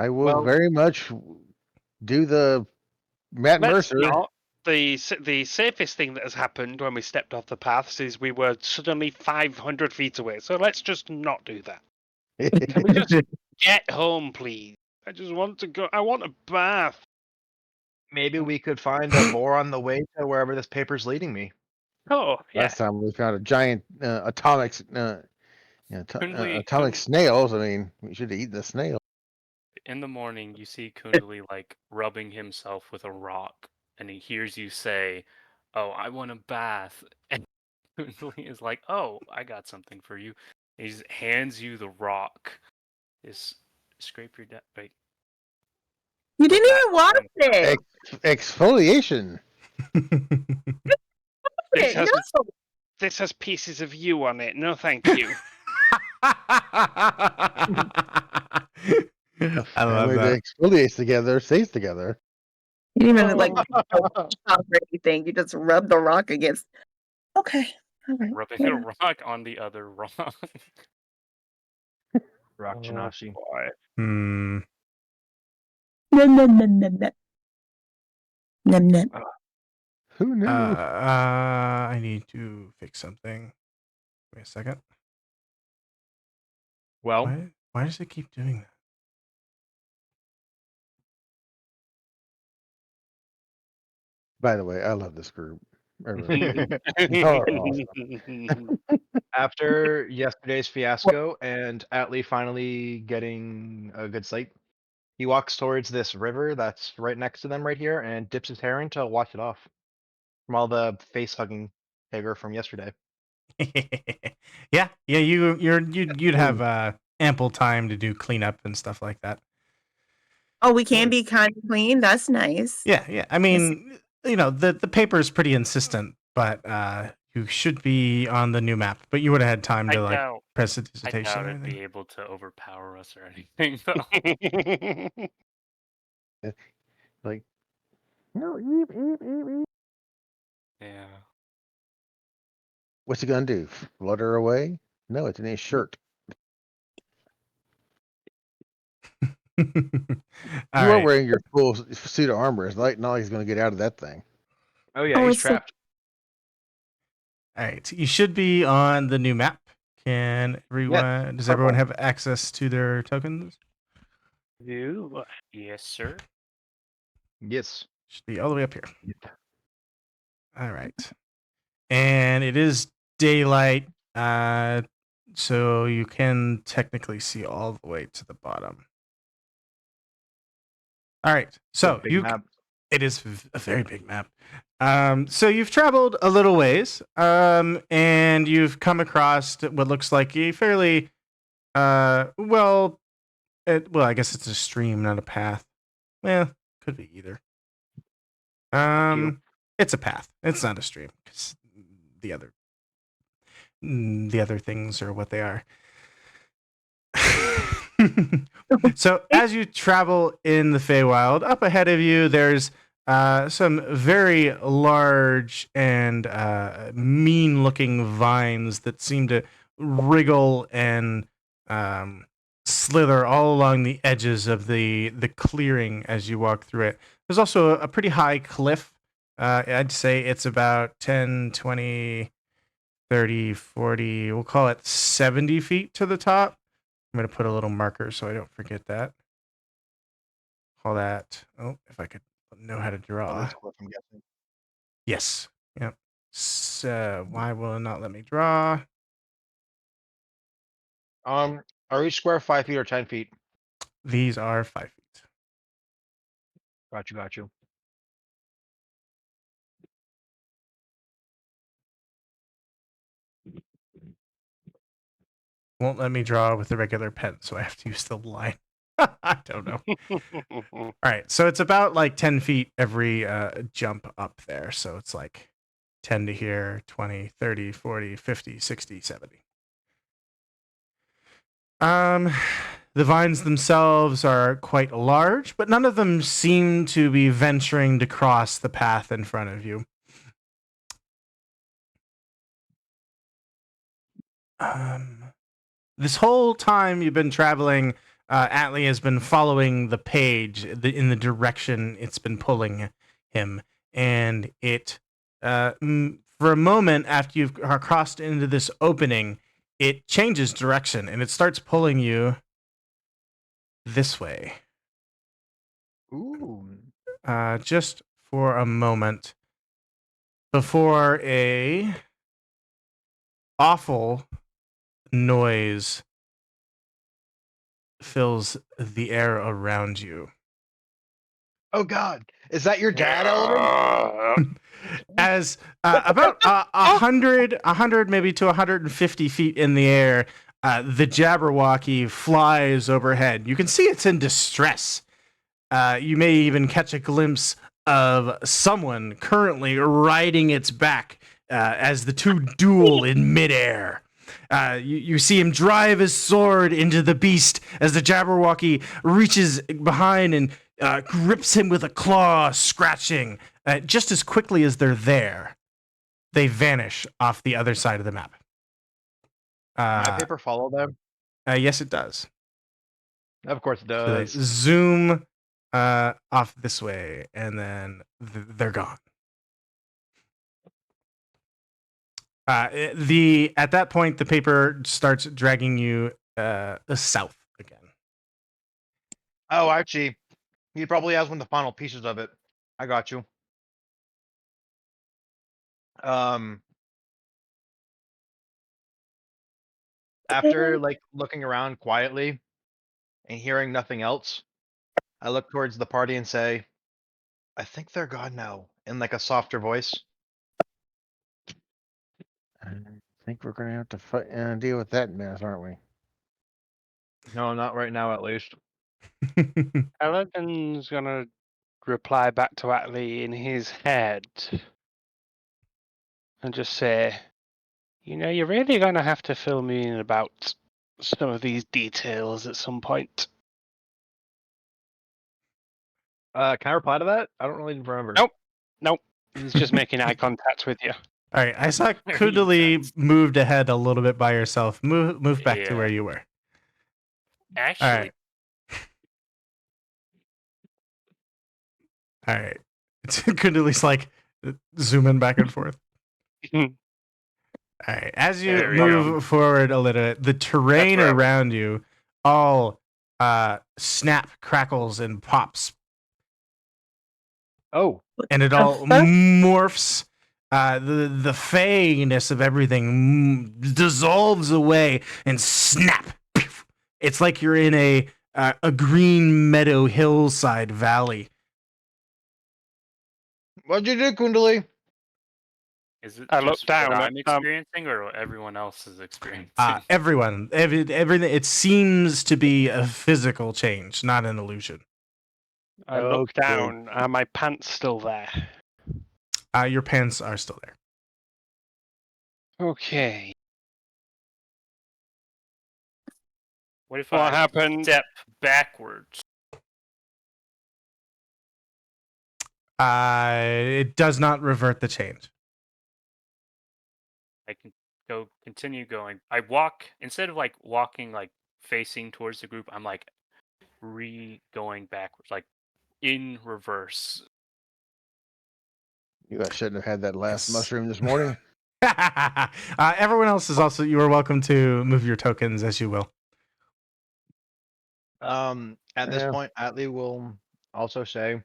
will Well- very much do the Matt Let's Mercer. not. The safest thing that has happened when we stepped off the paths is we were suddenly 500 feet away. So let's just not do that. Can we just get home, please? I just want to go. I want a bath. Maybe we could find a boar on the way to wherever this paper's leading me. Oh, yeah. Last time we found a giant atomic Kundli- snails. I mean, we should have eaten the snail. In the morning, you see Kundli like rubbing himself with a rock, and he hears you say, "Oh, I want a bath." And Kundli is like, "Oh, I got something for you." He just hands you the rock. Just scrape your wait. You Put didn't that even wash on- it. Exfoliation. This has, No. this has pieces of you on it. No, thank you. I And love when that. it exfoliates together, stays together. You didn't even like or anything. You just rub the rock against. Okay. All right. rubbing a rock on the other rock. Rock Oh, Janashi. boy. Hmm. Num, num, num, num, num. Num, num. Who knew? I need to fix something. Wait a second. Well, Why does it keep doing that? By the way, I love this group. I really do. Y'all are awesome. after yesterday's fiasco and Atlee finally getting a good sight, he walks towards this river that's right next to them right here and dips his hair in to wash it off from all the face hugging Hager from yesterday. Yeah, you'd have ample time to do cleanup and stuff like that. Oh, we can be kind of clean. That's nice. Yeah. I mean, the paper is pretty insistent, but you should be on the new map. But you would have had time I to like doubt. press a I dissertation doubt or it'd anything. be able to overpower us or anything, though. Like, no, eep, eep, eep, eep. Yeah. What's he gonna do? Flutter away? No, it's in his shirt. All You are right. wearing your full suit of armor. It's like not like he's gonna get out of that thing. Oh yeah, Oh, he's it's so- trapped. All right. You should be on the new map. Does everyone have access to their tokens? You? Yes, sir. Yes. Should be all the way up here. All right. And it is daylight, so you can technically see all the way to the bottom. All right. So Big map. it is a very big map. So you've traveled a little ways, and you've come across what looks like a fairly, well, I guess it's a stream, not a path. Well, could be either. It's a path. It's not a stream because the other things are what they are. So as you travel in the Feywild, up ahead of you, there's some very large and mean-looking vines that seem to wriggle and slither all along the edges of the clearing as you walk through it. There's also a pretty high cliff. I'd say it's about 10, 20, 30, 40, we'll call it 70 feet to the top. I'm going to put a little marker so I don't forget that. Call that, if I could know how to draw. I'm guessing. Yes. Yep. So why will it not let me draw? Are each square 5 feet or 10 feet? These are 5 feet. Got you. Won't let me draw with the regular pen, so I have to use the line. I don't know. All right, so it's about like 10 feet every jump up there. So it's like 10 to here, 20, 30, 40, 50, 60, 70. The vines themselves are quite large, but none of them seem to be venturing to cross the path in front of you. This whole time you've been traveling, Atlee has been following the page in the direction it's been pulling him, and it, for a moment after you've crossed into this opening, it changes direction and it starts pulling you this way. Ooh. Just for a moment before a awful noise fills the air around you. Oh God, is that your dad, Eldon? As about 100, maybe to 150 feet in the air, the Jabberwocky flies overhead. You can see it's in distress. You may even catch a glimpse of someone currently riding its back as the two duel in midair. You see him drive his sword into the beast as the Jabberwocky reaches behind and grips him with a claw, scratching. Just as quickly as they're there, they vanish off the other side of the map. My paper follow them. Yes, it does. Of course it So they does. zoom off this way, and then they're gone. At that point, the paper starts dragging you south again. Oh, actually, he probably has one of the final pieces of it. I got you. After like looking around quietly and hearing nothing else, I look towards the party and say, "I think they're gone now," in like a softer voice. I think we're gonna have to deal with that mess, aren't we? No, not right now, at least. Elegant's gonna reply back to Atlee in his head and just say, you know, you're really gonna have to fill me in about some of these details at some point. Can I reply to that? I don't really remember. Nope. He's just making eye contact with you. All right, I saw Very Kundali intense. moved ahead a little bit by yourself. Move back to Yeah. where you were. Actually, All right. Kundali's like zooming back and forth. All right. As you There we move forward a little bit, the terrain where I was. around you all snap, crackles, and pops, Oh, and it all fuck? morphs. The fayness of everything dissolves away and snap. It's like you're in a green meadow hillside valley. What'd you do, Kundali? Is it I just looked down what at, I'm experiencing or what everyone else is experiencing? Everyone, everything. It seems to be a physical change, not an illusion. I looked Okay. down. Are my pants still there? Your pants are still there. Okay. What if What I happened? step backwards? It does not revert the change. I can continue going. I walk instead of like walking like facing towards the group. I'm like going backwards, like in reverse. You guys shouldn't have had that last Yes. mushroom this morning. Everyone else is also. You are welcome to move your tokens as you will. At this Yeah. point, Atlee will also say,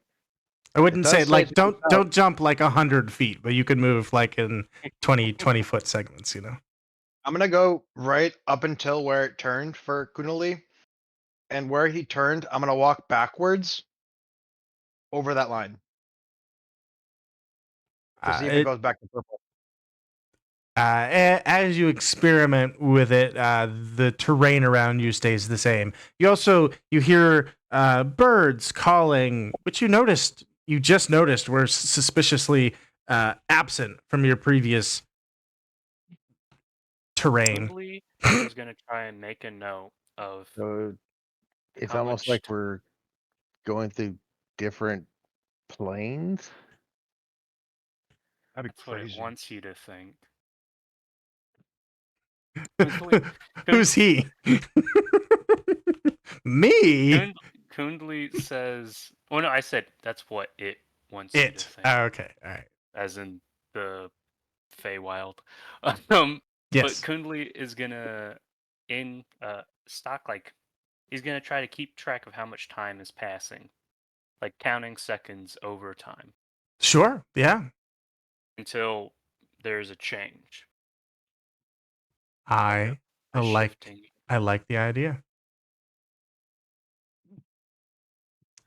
I wouldn't does say say like to don't jump like 100 feet, but you could move like in 20 foot segments. You know. I'm gonna go right up until where it turned for Kundali, and where he turned, I'm gonna walk backwards over that line to see if it goes back to purple. As you experiment with it, the terrain around you stays the same. You hear birds calling, which you just noticed were suspiciously absent from your previous terrain. Kundli is gonna try and make a note of So it's how almost much like we're going through different planes. That'd be that's what it crazy. wants you to think. Kundli, Who's he? Me? Kundli says, "Oh no, I said that's what it wants you to It. think." Oh, okay. All right. As in the Feywild. But Yes. Kundli is gonna stock like he's gonna try to keep track of how much time is passing, like counting seconds over time Sure. Yeah. until there's a change. I A like shifting. the idea.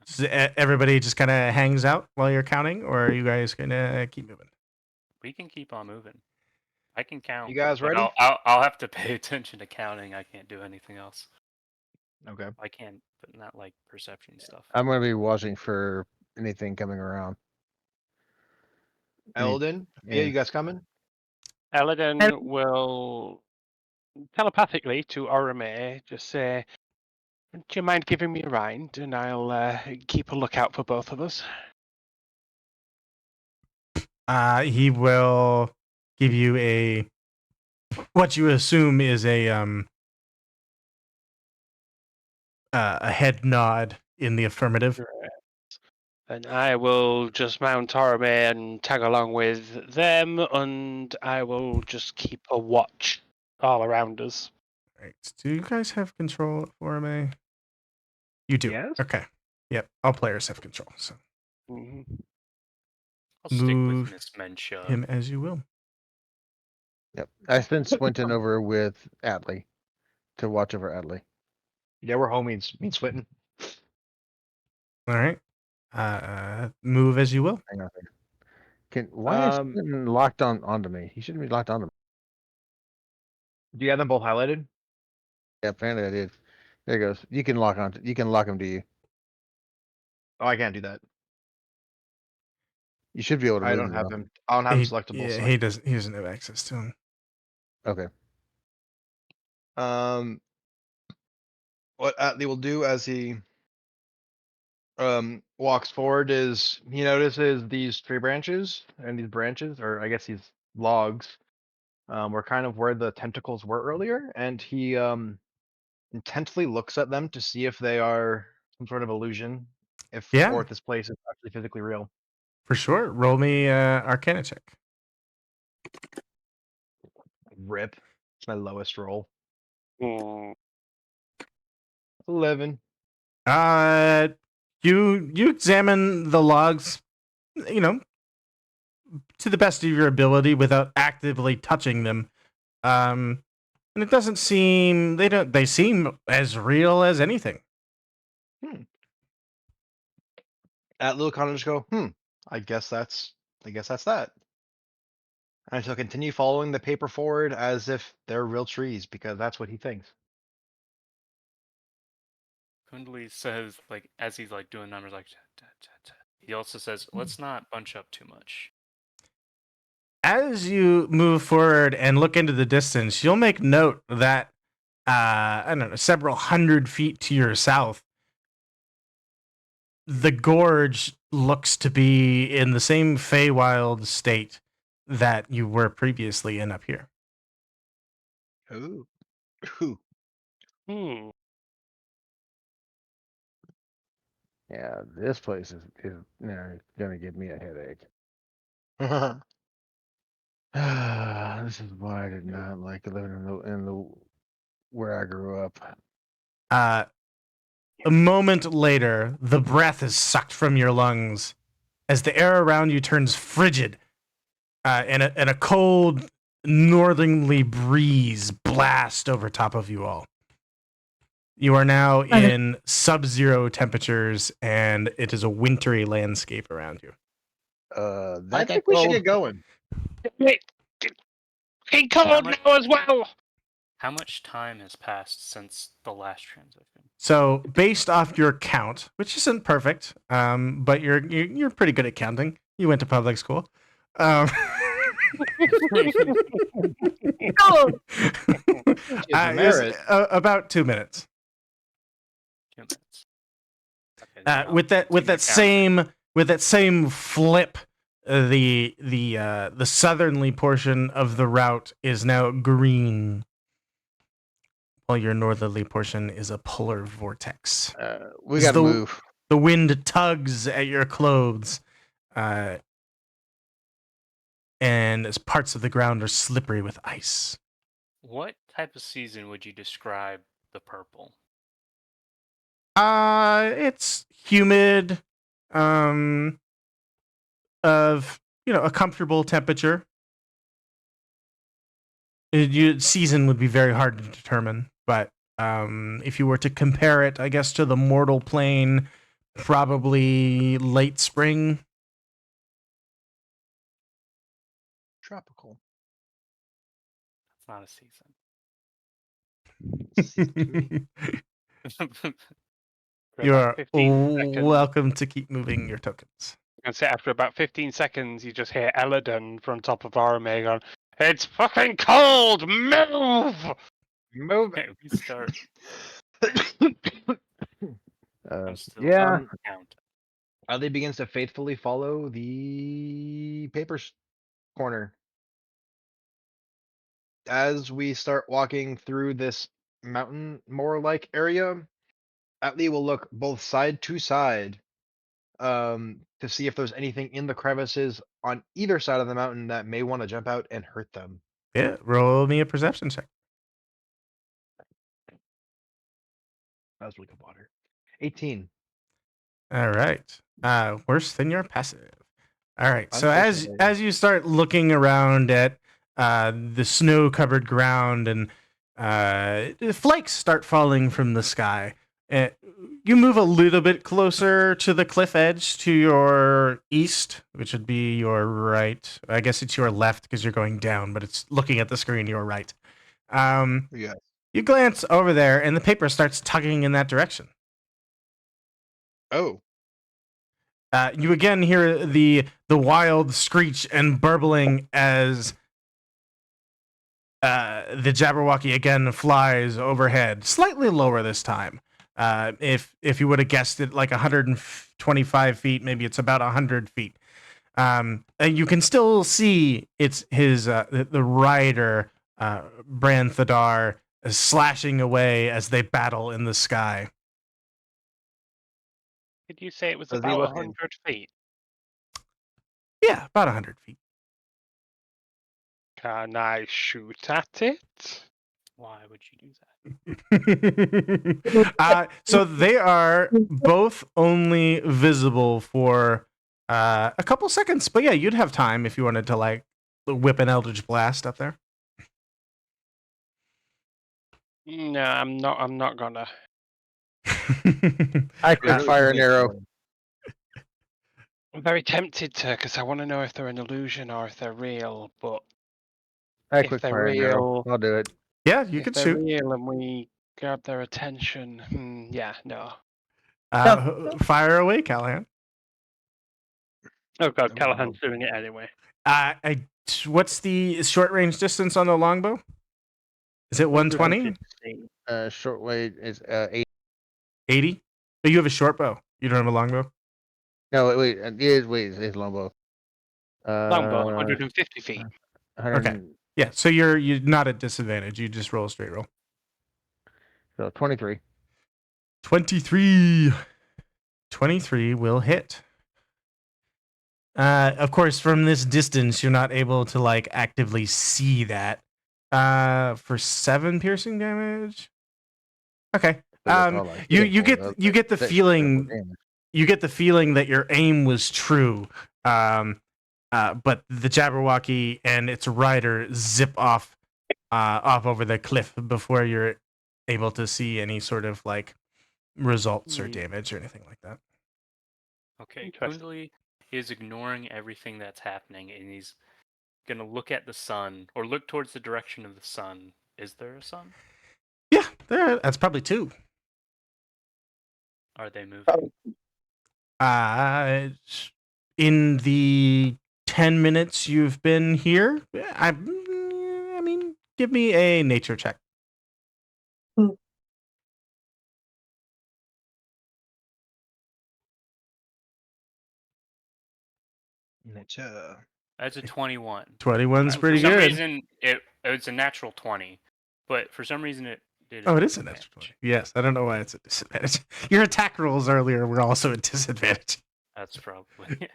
So, everybody just kind of hangs out while you're counting, or are you guys gonna keep moving? We can keep on moving. I can count. You guys but ready? I'll have to pay attention to counting. I can't do anything else. Okay. I can, but not like perception stuff. I'm going to be watching for anything coming around. Eldon, yeah, you guys coming? Eladin will telepathically to Orome just say, "Do you mind giving me a ride, and I'll keep a lookout for both of us." He will give you what you assume is a head nod in the affirmative. And I will just mount Orome and tag along with them, and I will just keep a watch all around us. Right. Do you guys have control of Orome? You do. Yes. Okay. Yep. All players have control. So Mhm. I'll stick Move with Miss Mencha. him as you will. Yep. I sent Swinton over with Atlee to watch over Atlee. Yeah, we're homies. Me and Swinton. All right. Move as you will. Hang on a second. Why is Um, Swinton locked onto me? He shouldn't be locked onto me. Do you have them both highlighted? Yeah, apparently I did. There it goes. You can lock him to you. Oh, I can't do that. You should be able to I move don't him have though. him. I don't have him selectable. Yeah, so he doesn't have access to him. Okay. What Atlee will do as he walks forward is he notices these tree branches and these branches, or I guess these logs, were kind of where the tentacles were earlier, and he intently looks at them to see if they are some sort of illusion, Yeah. or if this place is actually physically real. For sure. Roll me Arcana check. Rip. It's my lowest roll. Mm. 11. You examine the logs, you know, to the best of your ability without actively touching them. And it doesn't seem they seem as real as anything. Atlee will kind of just go, I guess that's that. And he'll continue following the paper forward as if they're real trees, because that's what he thinks. Kundli says, like, as he's like doing numbers, like, he also says, "Let's not bunch up too much." As you move forward and look into the distance, you'll make note that I don't know, several hundred feet to your south, the gorge looks to be in the same Feywild state that you were previously in up here. Ooh. Ooh. Hmm. Yeah, this place is gonna give me a headache. This is why I did not like living in the where I grew up. A moment later, the breath is sucked from your lungs as the air around you turns frigid, and a cold northerly breeze blast over top of you all. You are now in sub-zero temperatures, and it is a wintry landscape around you. I That think we should cold? get going. He cold much- now as well. How much time has passed since the last transition? So, based off your count, which isn't perfect, but you're pretty good at counting. You went to public school. Um, the it was, merit. about 2 minutes. 2 minutes. Okay, then I'll With that continue counting. same flip, the southerly portion of the route is now green, while your northerly portion is a polar vortex. We As got to the- move. The wind tugs at your clothes, and as parts of the ground are slippery with ice. What type of season would you describe the purple? It's humid, of a comfortable temperature. Season would be very hard to determine, but if you were to compare it, I guess, to the mortal plane, probably late spring. Tropical. It's not a season. Season For You about are 15 seconds. welcome to keep moving your tokens. And so after about 15 seconds, you just hear Eladon from top of Aramay going, "It's fucking cold! Move!" Move. Okay, restart. I'm still Yeah. counting. Adley begins to faithfully follow the papers corner. As we start walking through this mountain more-like area, Atlee will look both side to side to see if there's anything in the crevices on either side of the mountain that may want to jump out and hurt them. Yeah, roll me a perception check. That was really good water. 18. All right. Worse than your passive. All right. So Unfortunately. as you start looking around at the snow-covered ground and the flakes start falling from the sky, you move a little bit closer to the cliff edge to your east, which would be your right. I guess it's your left because you're going down, but it's looking at the screen your right. Yes. You glance over there, and the paper starts tugging in that direction. Oh. You again hear the wild screech and burbling as the Jabberwocky again flies overhead, slightly lower this time. If you would have guessed it like 125 feet, maybe it's about 100 feet. And you can still see the rider, Branthadar, slashing away as they battle in the sky. Did you say it was Does he about look- 100 feet? Yeah, about 100 feet. Can I shoot at it? Why would you do that? So they are both only visible for a couple seconds, but yeah, you'd have time if you wanted to like whip an Eldritch Blast up there. No, I'm not gonna. I quick fire an arrow. I'm very tempted to, because I want to know if they're an illusion or if they're real. But I if quick they're fire an arrow. real, I'll do it. Yeah, you if could they're shoot. real and we grab their attention, yeah, no. Fire away, Callahan. Oh god, Oh, Callahan's wow. doing it anyway. What's the short range distance on the longbow? Is it 120? Short weight is 8. 80? But you have a short bow. You don't have a longbow? No, wait. It is longbow. Longbow, 150 feet. 100. Okay. Yeah, so you're not at disadvantage. You just roll a straight roll. So 23. 23. 23 will hit. Of course, from this distance, you're not able to like actively see that. For 7 piercing damage. Okay. You get the feeling that your aim was true. But the Jabberwocky and its rider zip off over the cliff before you're able to see any sort of like results or damage or anything like that. Okay, Interesting. Kundali is ignoring everything that's happening, and he's gonna look at the sun or look towards the direction of the sun. Is there a sun? Yeah, that's probably 2. Are they moving? In the 10 minutes you've been here. I mean, give me a nature check. Nature. That's a 21. 21's For pretty some good. reason, it's a natural 20, but for some reason it did. Oh, it is a natural 20. Yes, I don't know why it's a disadvantage. Your attack rolls earlier were also a disadvantage. That's probably.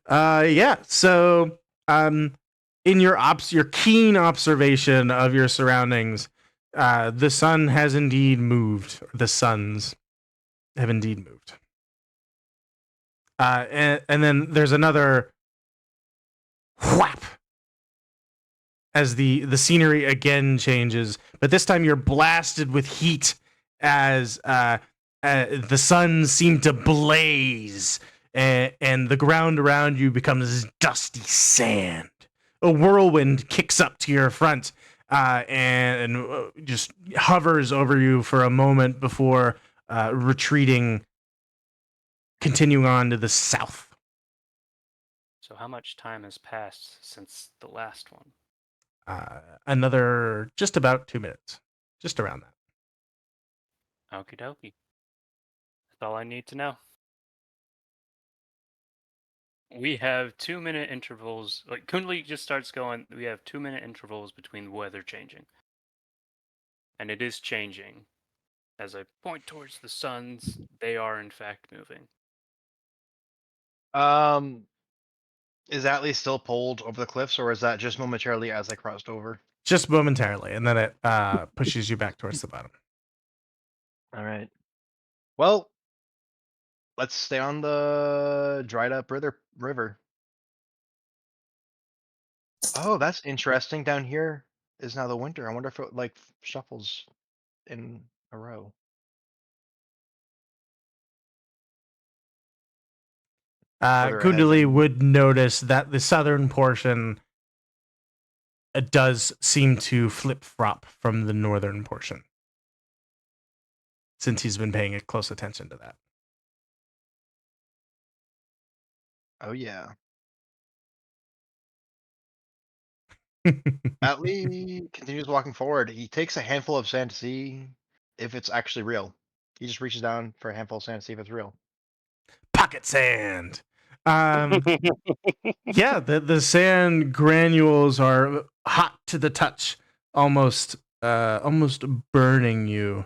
Yeah. So, in your keen observation of your surroundings, the sun has indeed moved. The suns have indeed moved. And then there's another whap as the scenery again changes, but this time you're blasted with heat as the sun seemed to blaze, and the ground around you becomes dusty sand. A whirlwind kicks up to your front and just hovers over you for a moment before retreating, continuing on to the south. So how much time has passed since the last one? Another just about 2 minutes, just around that. Okie dokie. That's all I need to know. We have 2-minute intervals. Like Kundli just starts going. We have 2-minute intervals between weather changing, and it is changing. As I point towards the suns, they are in fact moving. Is Atlee still pulled over the cliffs, or is that just momentarily as I crossed over? Just momentarily, and then it pushes you back towards the bottom. All right. Well, let's stay on the dried up river. Oh, that's interesting. Down here is now the winter. I wonder if it like shuffles in a row. Further ahead Kundali than- would notice that the southern portion does seem to flip-flop from the northern portion, since he's been paying close attention to that. Oh yeah. Atlee continues walking forward. He takes a handful of sand to see if it's actually real. He just reaches down for a handful of sand to see if it's real. Pocket sand. Yeah, the sand granules are hot to the touch, almost burning you,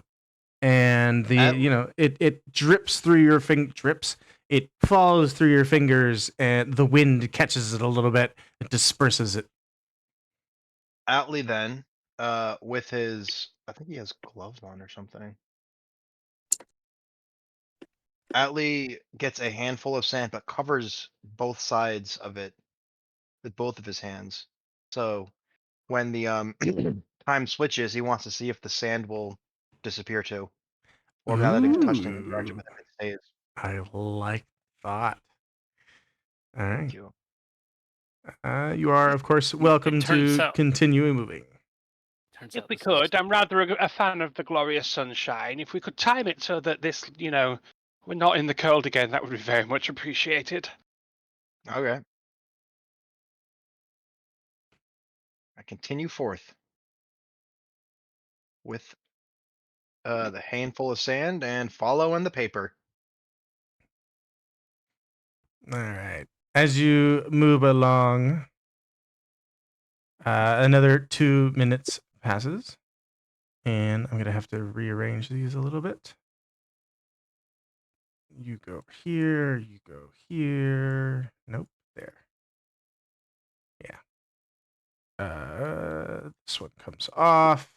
and it drips through your drips. It falls through your fingers, and the wind catches it a little bit. It disperses it. Atlee then, with his, I think he has gloves on or something. Atlee gets a handful of sand, but covers both sides of it with both of his hands. So when the time switches, he wants to see if the sand will disappear too, or now that it's touched and interacted with him, it stays. I like that. All right. Thank you. You are, of course, welcome turns to out- continue moving. Turns If out we this is- could, I'm rather a fan of the glorious sunshine. If we could time it so that this, we're not in the cold again, that would be very much appreciated. Okay. I continue forth with the handful of sand and follow in the paper. All right. As you move along, another 2 minutes passes, and I'm gonna have to rearrange these a little bit. You go here. You go here. Nope. There. Yeah. This one comes off.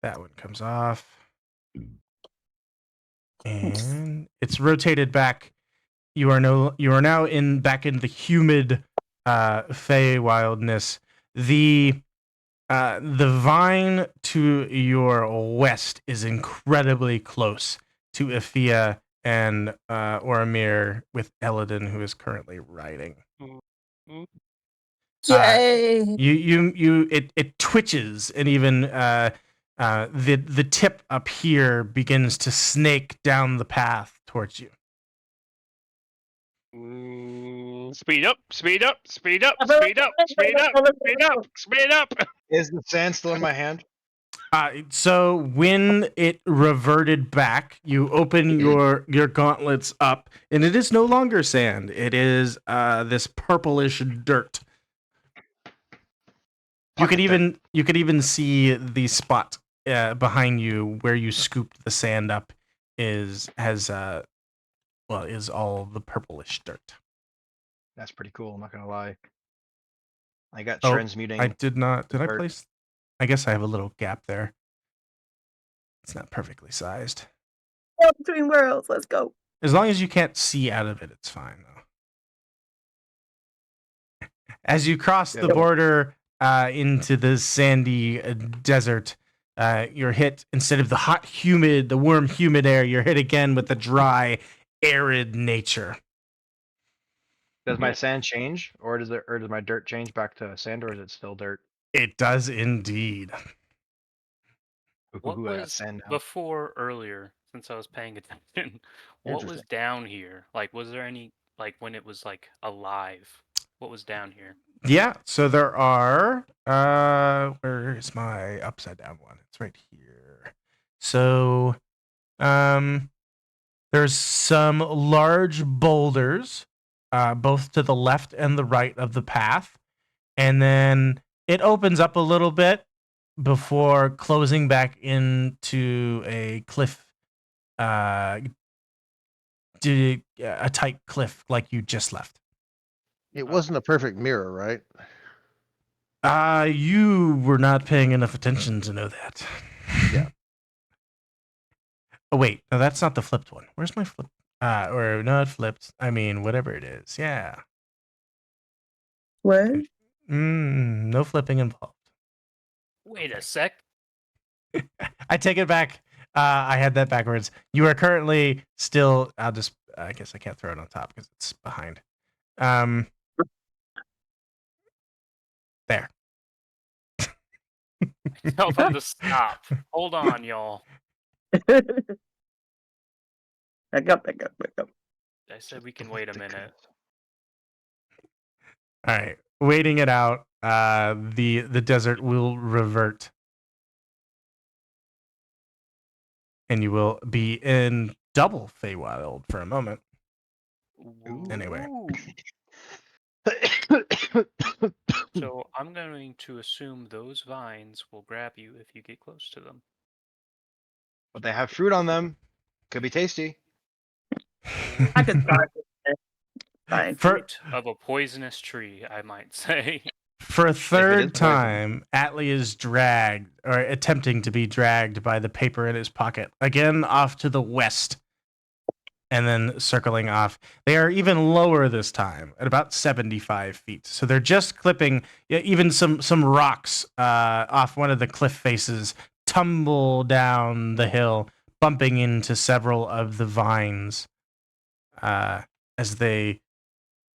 That one comes off. And it's rotated back. You are now back in the humid Feywildness. The vine to your west is incredibly close to Ifia and Oramir, with Eladin, who is currently riding. Yay! It twitches, and even the tip up here begins to snake down the path towards you. Speed up, speed up, speed up, speed up, speed up, speed up, speed up. Is the sand still in my hand? So when it reverted back, you open your gauntlets up, and it is no longer sand. It is this purplish dirt. You could even see the spot behind you where you scooped the sand up is all the purplish dirt. That's pretty cool. I'm not gonna lie. I got Oh, transmuting. I did not. Did I dirt. place? I guess I have a little gap there. It's not perfectly sized. Between worlds, let's go. As long as you can't see out of it, it's fine though. As you cross the border into the sandy desert, you're hit, instead of the hot, humid, the warm, humid air, you're hit again with the dry, arid nature. Does my sand change, or does my dirt change back to sand, or is it still dirt? It does indeed. What Ooh, I got was sand now. before earlier, since I was paying attention? What was Interesting. down here? Like, was there any, like, when it was like alive? What was down here? Yeah, so there are where is my upside down one? It's right here. So there's some large boulders both to the left and the right of the path. And then it opens up a little bit before closing back into a cliff a tight cliff like you just left. It wasn't a perfect mirror, right? You were not paying enough attention to know that. Yeah. Oh wait, no, that's not the flipped one. Where's my flip? Or not flipped. I mean, whatever it is. Yeah. What? No flipping involved. Wait a sec. I take it back. I had that backwards. You are currently still. I guess I can't throw it on top because it's behind. There. Tell them to stop. Hold on, y'all. Back up. I said we can wait a minute. All right, waiting it out. The desert will revert, and you will be in double Feywild for a moment. Anyway. Ooh. So I'm going to assume those vines will grab you if you get close to them. But they have fruit on them. Could be tasty. I could start with this. Fine. Fruit of a poisonous tree, I might say. For a is third poison. time, Atlee is dragged, or attempting to be dragged by the paper in his pocket, again off to the west, and then circling off. They are even lower this time, at about 75 feet. So they're just clipping, even some rocks off one of the cliff faces tumble down the hill, bumping into several of the vines as they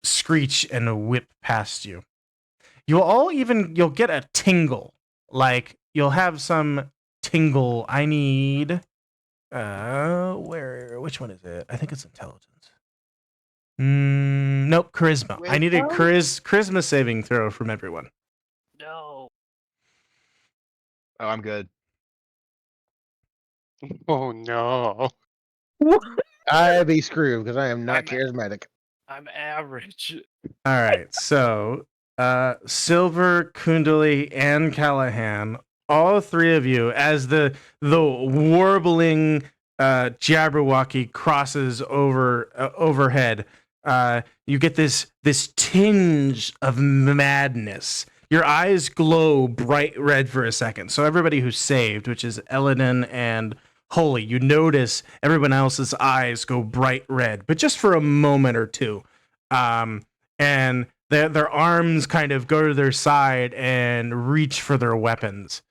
screech and whip past you. You'll get a tingle. Like, you'll have some tingle. I need which one is it? I think it's intelligence. Nope, charisma. I need a charisma saving throw from everyone. No. Oh, I'm good. Oh no. I'd be screwed because I am not I'm- charismatic. I'm average. All right, so Silver, Kundali, and Callahan, all three of you, as the warbling Jabberwocky crosses overhead, you get this tinge of madness. Your eyes glow bright red for a second. So everybody who's saved, which is Eladin and Holy, you notice everyone else's eyes go bright red, but just for a moment or two. And their arms kind of go to their side and reach for their weapons.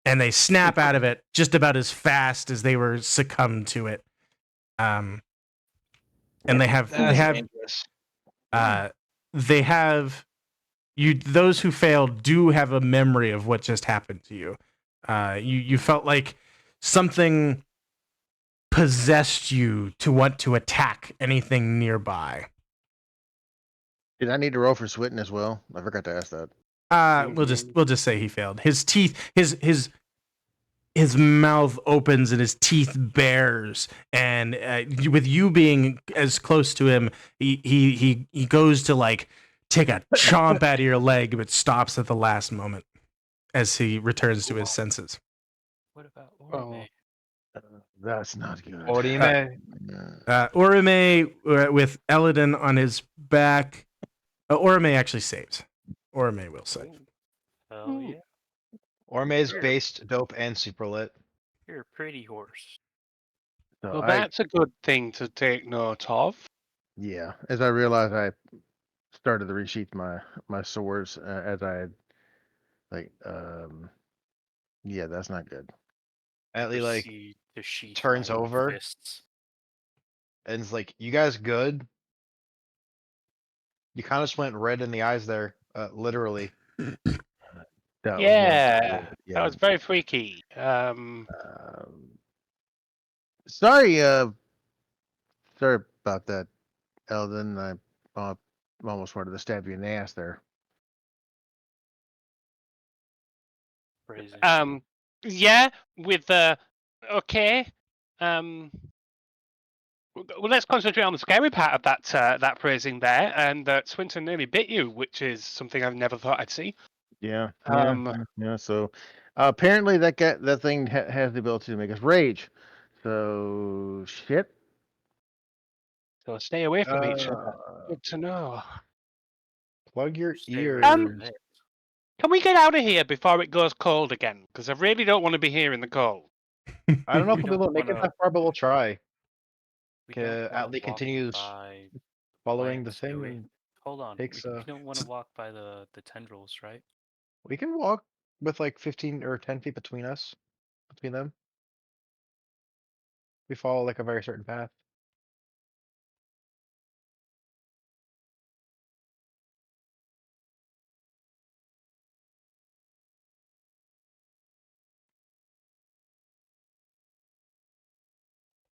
And they snap out of it just about as fast as they were succumbed to it. And they have those who failed do have a memory of what just happened to you. You felt like something possessed you to want to attack anything nearby. Did I need to roll for Switten as well? I forgot to ask that. We'll just say he failed. His teeth, his mouth opens and his teeth bares, and with you being as close to him, he goes to like take a chomp out of your leg, but stops at the last moment as he returns to his senses. What about Oh. Orme? That's not good. Orime. Orime with Eladin on his back. Orime actually saves. Orime will save. Hell yeah. Orme's Sure. based, dope, and super lit. You're a pretty horse. So Well, I, that's a good thing to take note of. yeah, as I realized, I started to resheath my swords as I had, like, yeah, that's not good. Atlee like Proceed to sheath turns my over. fists. and is like, "You guys good?" You kind of just went red in the eyes there, literally. That was Yeah, one. that was very freaky. Sorry, sorry about that, Eldon. I almost wanted to stab you in the ass there. Phrasing. Yeah, with okay. Well, let's concentrate on the scary part of that phrasing there, and that Swinton nearly bit you, which is something I've never thought I'd see. Yeah, Um, yeah. So apparently that thing has the ability to make us rage. So shit. So stay away from each other. Uh, Good to know. Plug your Stay away from ears. it. Can we get out of here before it goes cold again? Because I really don't want to be here in the cold. I don't know if We we'll be able to don't make it wanna- that far, but we'll try. We don't wanna Atlee walk continues by following the plants, do thing we? and Hold on. takes We don't want to walk by the tendrils, right? we can walk with like 15 or 10 feet between us, between them. We follow like a very certain path.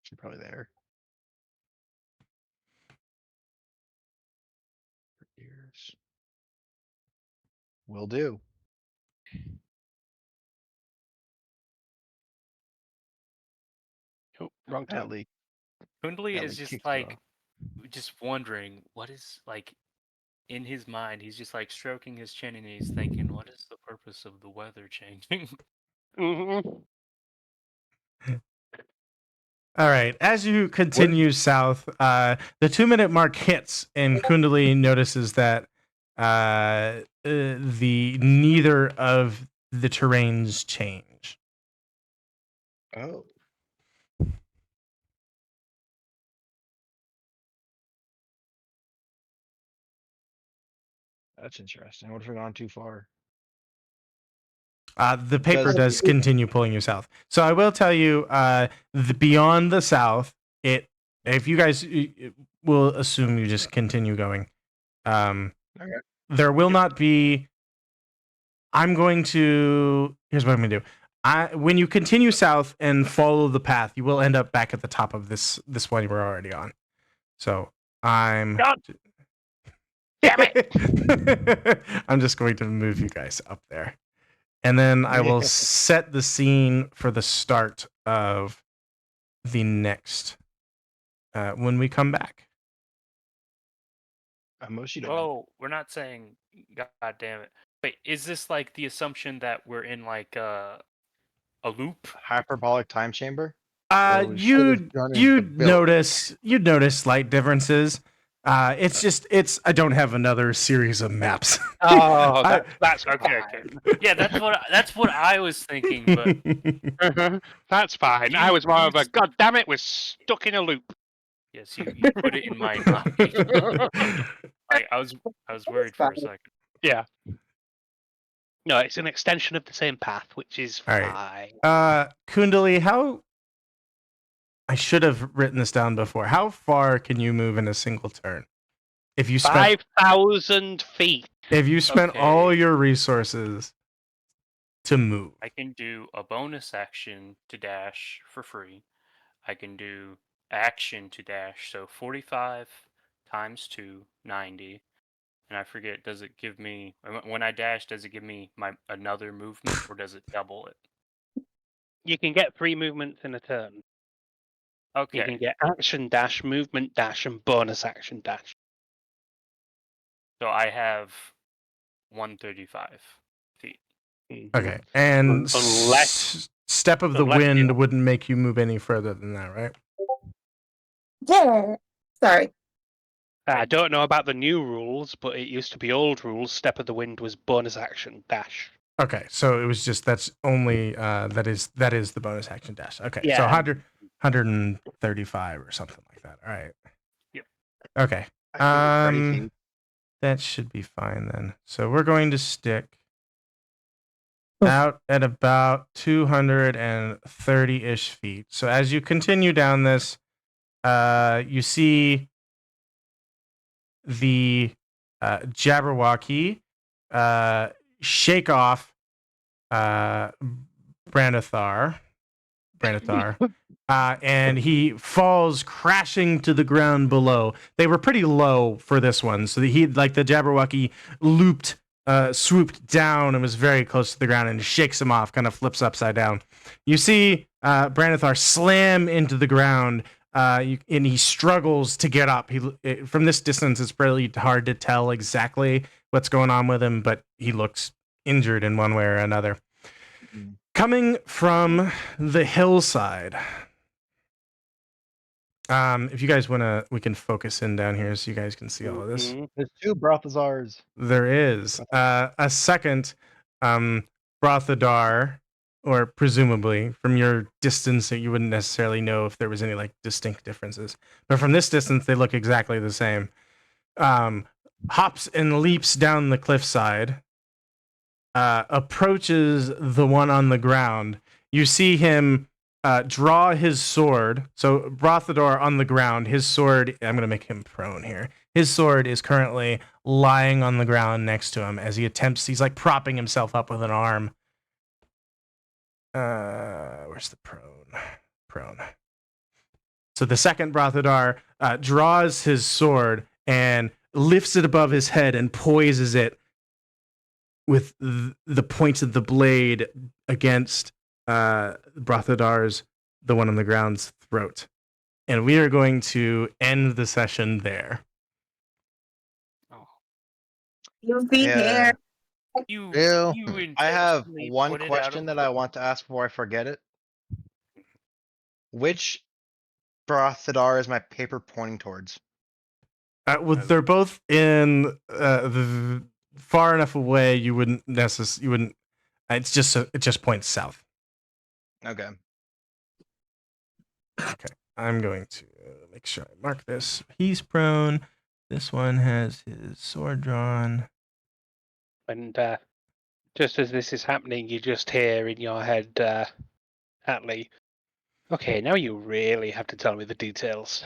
She's probably there. Ears. Will do. Oh, wrong turn. Atlee. Kundli Atlee is just kicks like, off. just wondering what is like in his mind. He's just like stroking his chin and he's thinking, what is the purpose of the weather changing? hmm All right. As you continue south, the 2-minute mark hits, and Kundali notices that the neither of the terrains change. Oh. That's interesting. What if we're gone too far? The paper Does- does continue pulling you south. So I will tell you, beyond the south, if you guys will assume you just continue going, Okay. there will not be. I'm going to. Here's what I'm going to do. When you continue south and follow the path, you will end up back at the top of this one you were already on. So I'm. God damn it! I'm just going to move you guys up there. And then I will set the scene for the start of the next when we come back. Moshi don't. Oh, we're not saying God damn it. Wait, is this like the assumption that we're in like a loop? Hyperbolic time chamber. Well, we should have gone into You'd the building. notice slight differences. It's I don't have another series of maps. Oh, I- that's Okay, fine. okay. Yeah, that's what I was thinking, but That's fine. I You- was more you of a s- God damn it, we're stuck in a loop. yes, you put it in my mind. I was worried for a second. Yeah. No, it's an extension of the same path, which is All fine. right. Kundali, how I should have written this down before. How far can you move in a single turn? If you spent 5,000 feet. Okay. all your resources to move. I can do a bonus action to dash for free. I can do action to dash, so 45 times 2, 90. And I forget, does it give me when I dash? Does it give me my another movement, or does it double it? You can get 3 movements in a turn. You Okay. can get action dash, movement dash, and bonus action dash. So I have 135 feet. Okay, and Unless- step of the unless you- wind wouldn't make you move any further than that, right? Yeah. Sorry. I don't know about the new rules, but it used to be old rules. Step of the Wind was bonus action dash. Okay, so it was just that's only that is the bonus action dash. Okay, so Yeah. 135 or something like that. All right. Yep. Okay. 130 feet. That should be fine then. So we're going to stick out at about 230-ish feet. So as you continue down this, you see the Jabberwocky shake off Branithar, and he falls crashing to the ground below. They were pretty low for this one, so the Jabberwocky swooped down and was very close to the ground and shakes him off, kind of flips upside down. You see Branithar slam into the ground, and he struggles to get up. From this distance, it's really hard to tell exactly what's going on with him, but he looks injured in one way or another. Coming from the hillside. If you guys want to, we can focus in down here so you guys can see all of this. There's 2 Brothazars. There is a second Brothadar, or presumably from your distance, you wouldn't necessarily know if there was any like distinct differences. But from this distance, they look exactly the same. Hops and leaps down the cliffside. Approaches the one on the ground. You see him draw his sword. So Brothador on the ground, his sword, I'm going to make him prone here. His sword is currently lying on the ground next to him as he's like propping himself up with an arm. Where's the prone? So the second Brothadar draws his sword and lifts it above his head and poises it with the point of the blade against Brothadar's, the one on the ground's, throat. And we are going to end the session there. You be Yeah. here. Bill, I have intentionally one put it out question of that I want to ask before I forget it. Which Brothadar is my paper pointing towards? They're both in far enough away you wouldn't. It just points south. Okay. Okay, I'm going to make sure I mark this. He's prone. This one has his sword drawn. And just as this is happening, you just hear in your head, Atlee, okay, now you really have to tell me the details.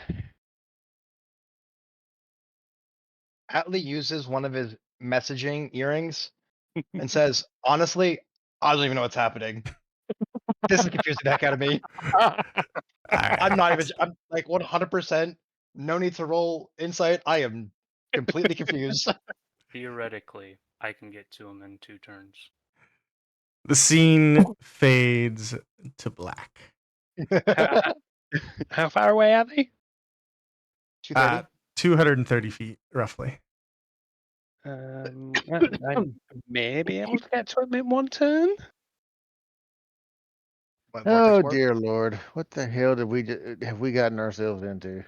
Atlee uses one of his messaging earrings and says, honestly, I don't even know what's happening. This is confusing the heck out of me. All right. I'm not even, I'm like 100%. No need to roll insight. I am completely confused. Theoretically, I can get to him in 2 turns. The scene fades to black. How far away are they? 230? 230 feet, roughly. I may be able to get to him in 1 turn. What, vortex oh warp? dear Lord, what the hell have we gotten ourselves into?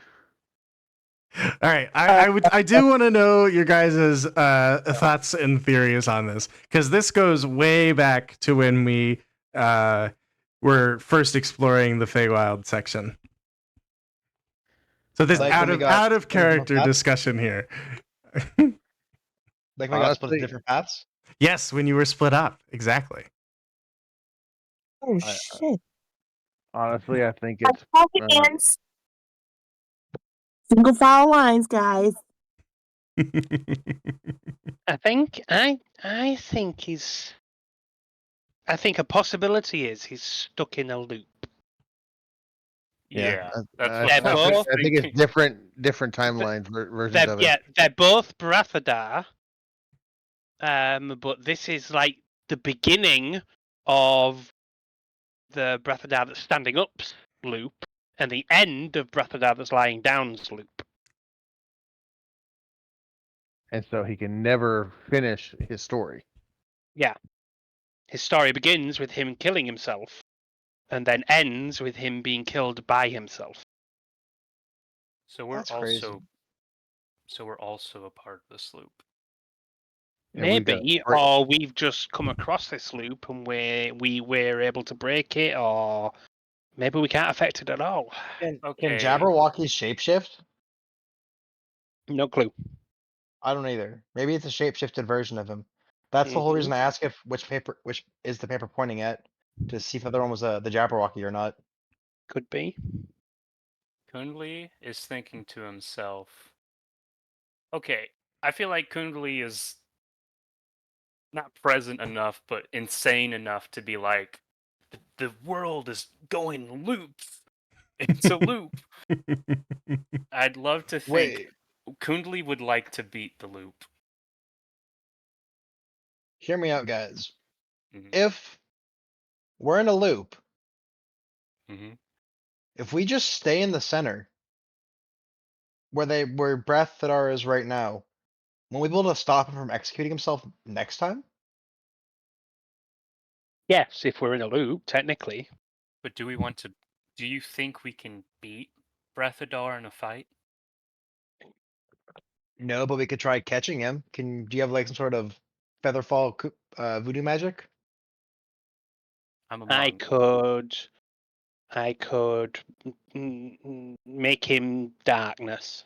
All right, I do want to know your guys' thoughts and theories on this, because this goes way back to when we were first exploring the Feywild section. So this Like when we got out of split into character paths? discussion here. Like we got split Honestly- into different paths? Yes, when you were split up, exactly. Oh I- shit. Honestly, I think it's Hands. Single file lines, guys. I think a possibility is he's stuck in a loop. Yeah, that's I, what They're I was both I think it's thinking. different timelines versions of it. They're both Brathadar, But this is like the beginning of the Breath of Down that's standing up's loop, and the end of Breath of Down that's lying down's loop. And so he can never finish his story. Yeah. His story begins with him killing himself, and then ends with him being killed by himself. So we're That's crazy. also a part of this loop. And we've got Maybe, break- or we've just come across this loop and we're able to break it, or maybe we can't affect it at all. Can Okay. Jabberwocky shapeshift? No clue. I don't either. Maybe it's a shapeshifted version of him. That's the whole reason I ask if which is the paper pointing at, to see if the other one was the Jabberwocky or not. Could be. Kundli is thinking to himself, okay, I feel like Kundli is not present enough, but insane enough to be like, the world is going loops. It's a loop. I'd love to think Wait, Kundli would like to beat the loop. hear me out, guys. Mhm. If we're in a loop, Mhm. if we just stay in the center, where Breath Thadar is right now, will we be able to stop him from executing himself next time? Yes, if we're in a loop, technically. But do you think we can beat Breathadar in a fight? No, but we could try catching him. Do you have like some sort of featherfall voodoo magic? I'm a I monk. could make him darkness.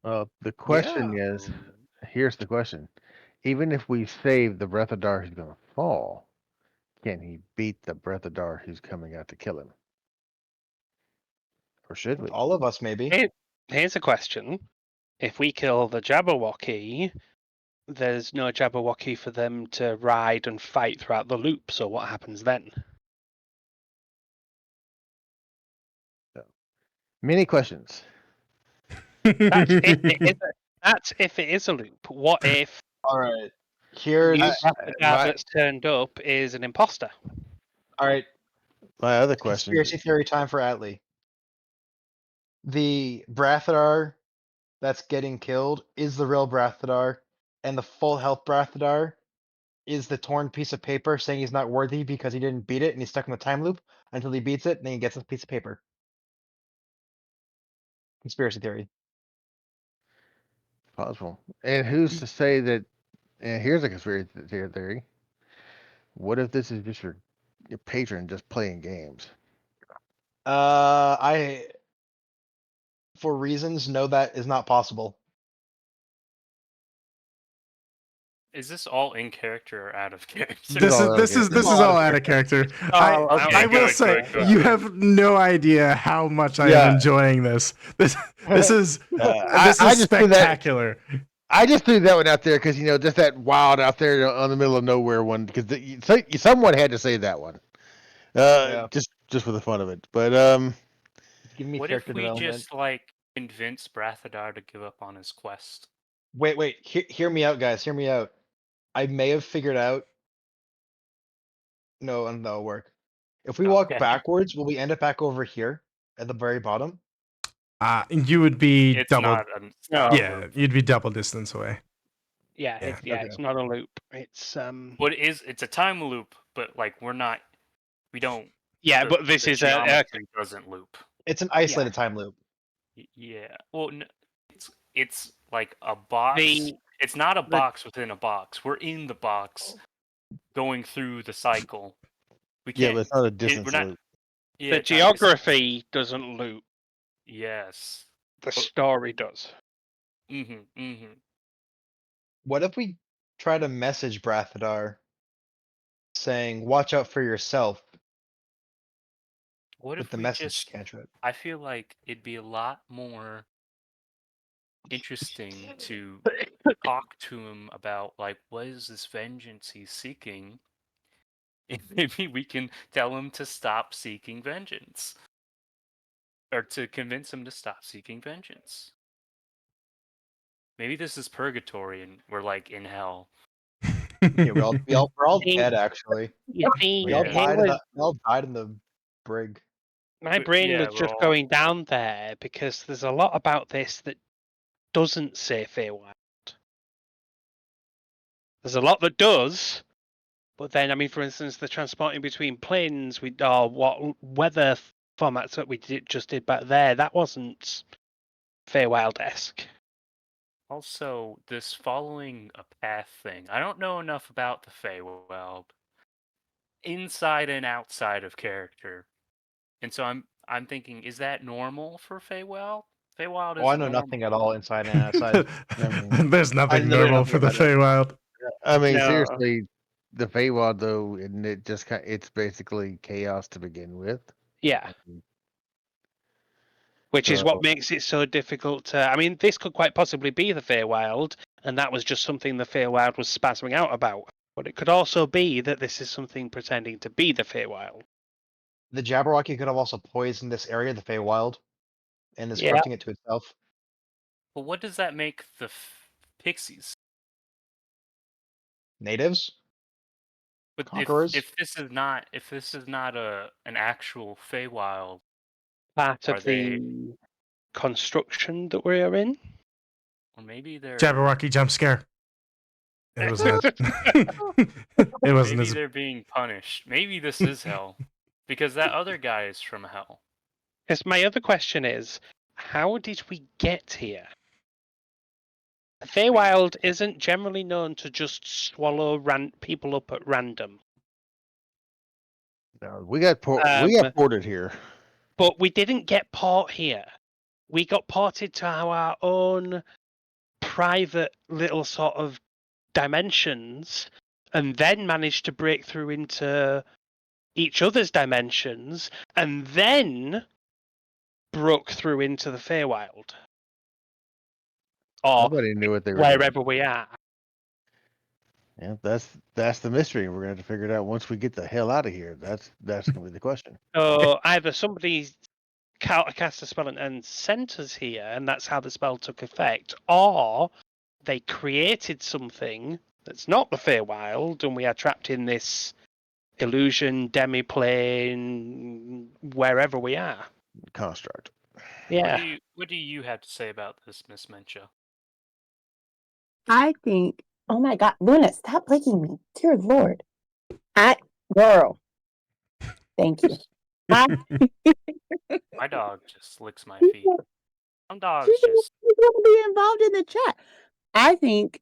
the question is, here's the question. Even if we save the Breath of Dar who's going to fall, can he beat the Breath of Dar who's coming out to kill him? Or should we? All of us, maybe. Here's a question. If we kill the Jabberwocky, there's no Jabberwocky for them to ride and fight throughout the loop, so what happens then? Many questions. That's if it is a loop. What if All right. the Here's new Breath that's turned up is an imposter? all right. My other question. Conspiracy theory time for Atlee. The Brathadar that's getting killed is the real Brathadar, and the full health Brathadar is the torn piece of paper saying he's not worthy because he didn't beat it and he's stuck in the time loop until he beats it and then he gets a piece of paper. Conspiracy theory. Possible. And who's to say that? And here's a conspiracy theory. What if this is just your patron just playing games? I, for reasons, know that is not possible. Is this all in character or out of character? This is all out of character. I will good, say good. you have no idea how much I am enjoying this. This is spectacular. I just threw that one out there because just that wild out there on the middle of nowhere one because someone had to say that one. Just for the fun of it. But Give me What if character we development. just convince Brathadar to give up on his quest? Wait. Hear me out, guys. Hear me out. I may have figured out. No, and that'll work. If we walk Okay. backwards, will we end up back over here at the very bottom? You would be It's double. not a Yeah, you'd be double distance away. Yeah, Yeah. it's not a loop. It's What it's a time loop, but we don't. Yeah, the- but this the is a geometry doesn't loop. It's an isolated time loop. Yeah. Well, it's like a box. The- It's not a box within a box. We're in the box, going through the cycle. We Yeah, can't. but it's not a distance we're not. loop. Yeah, the it's not distance. geography doesn't loop. Yes. The story does. Mm-hmm. What if we try to message Brathadar saying, "Watch out for yourself"? What with if the we message just? cantrip. I feel like it'd be a lot more interesting to talk to him about what is this vengeance he's seeking. And maybe we can tell him to stop seeking vengeance, or to convince him to stop seeking vengeance. Maybe this is purgatory and we're in hell. Yeah, we're all Hey. dead actually. You see, We all Yeah. died. Taylor, We all died in the brig. my brain Yeah, was we're just all- going down there because there's a lot about this that doesn't say Feywild. There's a lot that does, but then, I mean, for instance, the transporting between planes, or what weather formats that we just did back there, that wasn't Feywild-esque. Also, this following a path thing. I don't know enough about the Feywild, inside and outside of character, and so I'm thinking, is that normal for Feywild? Feywild Oh, I is know normal. nothing at all inside and outside. There's nothing literally normal nothing for the about it. Feywild. I mean, No. seriously, the Feywild though, and it just it's basically chaos to begin with. Yeah. Which is So- what makes it so difficult to. I mean, this could quite possibly be the Feywild, and that was just something the Feywild was spasming out about. But it could also be that this is something pretending to be the Feywild. The Jabberwocky could have also poisoned this area, the Feywild, and is Yeah. corrupting it to itself. But what does that make the pixies? Natives? But Conquerors? if this is not an actual Feywild, Part Are of the construction that we're in. or maybe they're Jabberwocky jump scare. It wasn't. It wasn't maybe as. they're being punished. Maybe this is hell, because that other guy is from hell. Because my other question is, how did we get here? The Feywild isn't generally known to just swallow people up at random. No, we got ported here. But we didn't get port here. We got ported to our own private little sort of dimensions and then managed to break through into each other's dimensions and then broke through into the Feywild. Or Nobody knew what they were doing. wherever we are. Yeah, that's the mystery. We're gonna have to figure it out once we get the hell out of here. That's gonna be the question. So either somebody cast a spell and sent us here, and that's how the spell took effect, or they created something that's not the Feywild, and we are trapped in this illusion demi-plane wherever we are. Construct. Yeah. What do you have to say about this, Miss Mencha? I think, oh my God, Luna, stop licking me. Dear Lord. Girl. Thank you. I My dog just licks my feet. Some dogs She's just going to be involved in the chat. I think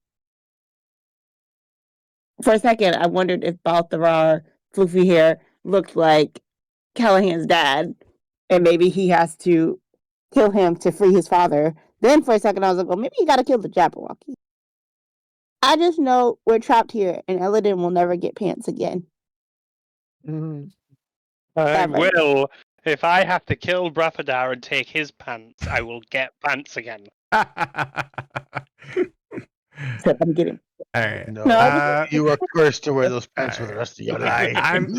for a second, I wondered if Baltharar, floofy hair, looked like Callahan's dad, and maybe he has to kill him to free his father. Then for a second, I was like, well, maybe you got to kill the Jabberwocky. I just know we're trapped here, and Elodin will never get pants again. I Ever. will. If I have to kill Brathadar and take his pants, I will get pants again. So I'm getting. All right. No, you are cursed to wear those pants for the rest of your life. I'm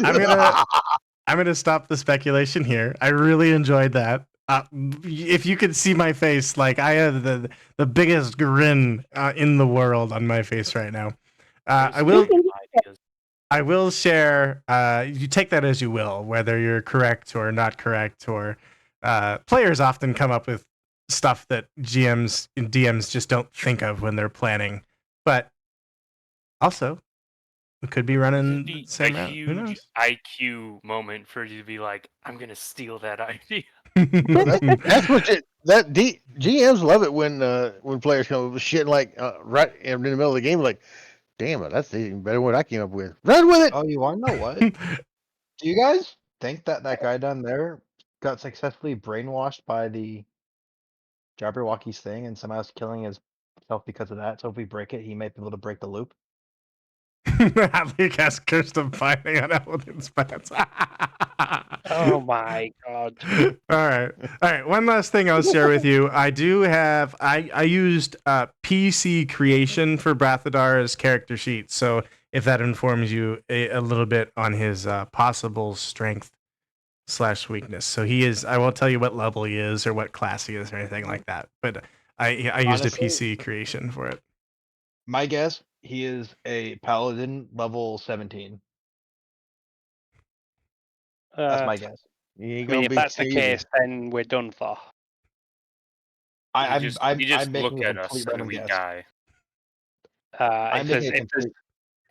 gonna stop the speculation here. I really enjoyed that. If you could see my face, like I have the biggest grin in the world on my face right now. I will share. You take that as you will, whether you're correct or not correct, or players often come up with stuff that GMs and DMs just don't think of when they're planning. But also, we could be running the same route. Who knows? huge IQ moment for you to be like, I'm gonna steal that idea. That's what GMs love it when players come up with shit like right in the middle of the game, like, damn it, that's even better than what I came up with. Run with it. Oh, you want to know what? Do you guys think that guy down there got successfully brainwashed by the Jabberwocky's thing and somehow is killing himself because of that? So if we break it, he might be able to break the loop. Hadley cast Curse of Binding on Elodin's pants. Oh my god. All right. One last thing I'll share with you. I do have. I used PC creation for Brathadar's character sheet. So if that informs you a little bit on his possible strength / weakness, so he is. I won't tell you what level he is or what class he is or anything like that. But I used a Honestly, PC creation for it. My guess, He is a paladin level 17. That's my guess. You ain't I mean, gonna if be that's the easy. case, then we're done for. I'm you just making look a at us complete and random we guess. die. I'm If making there's a complete.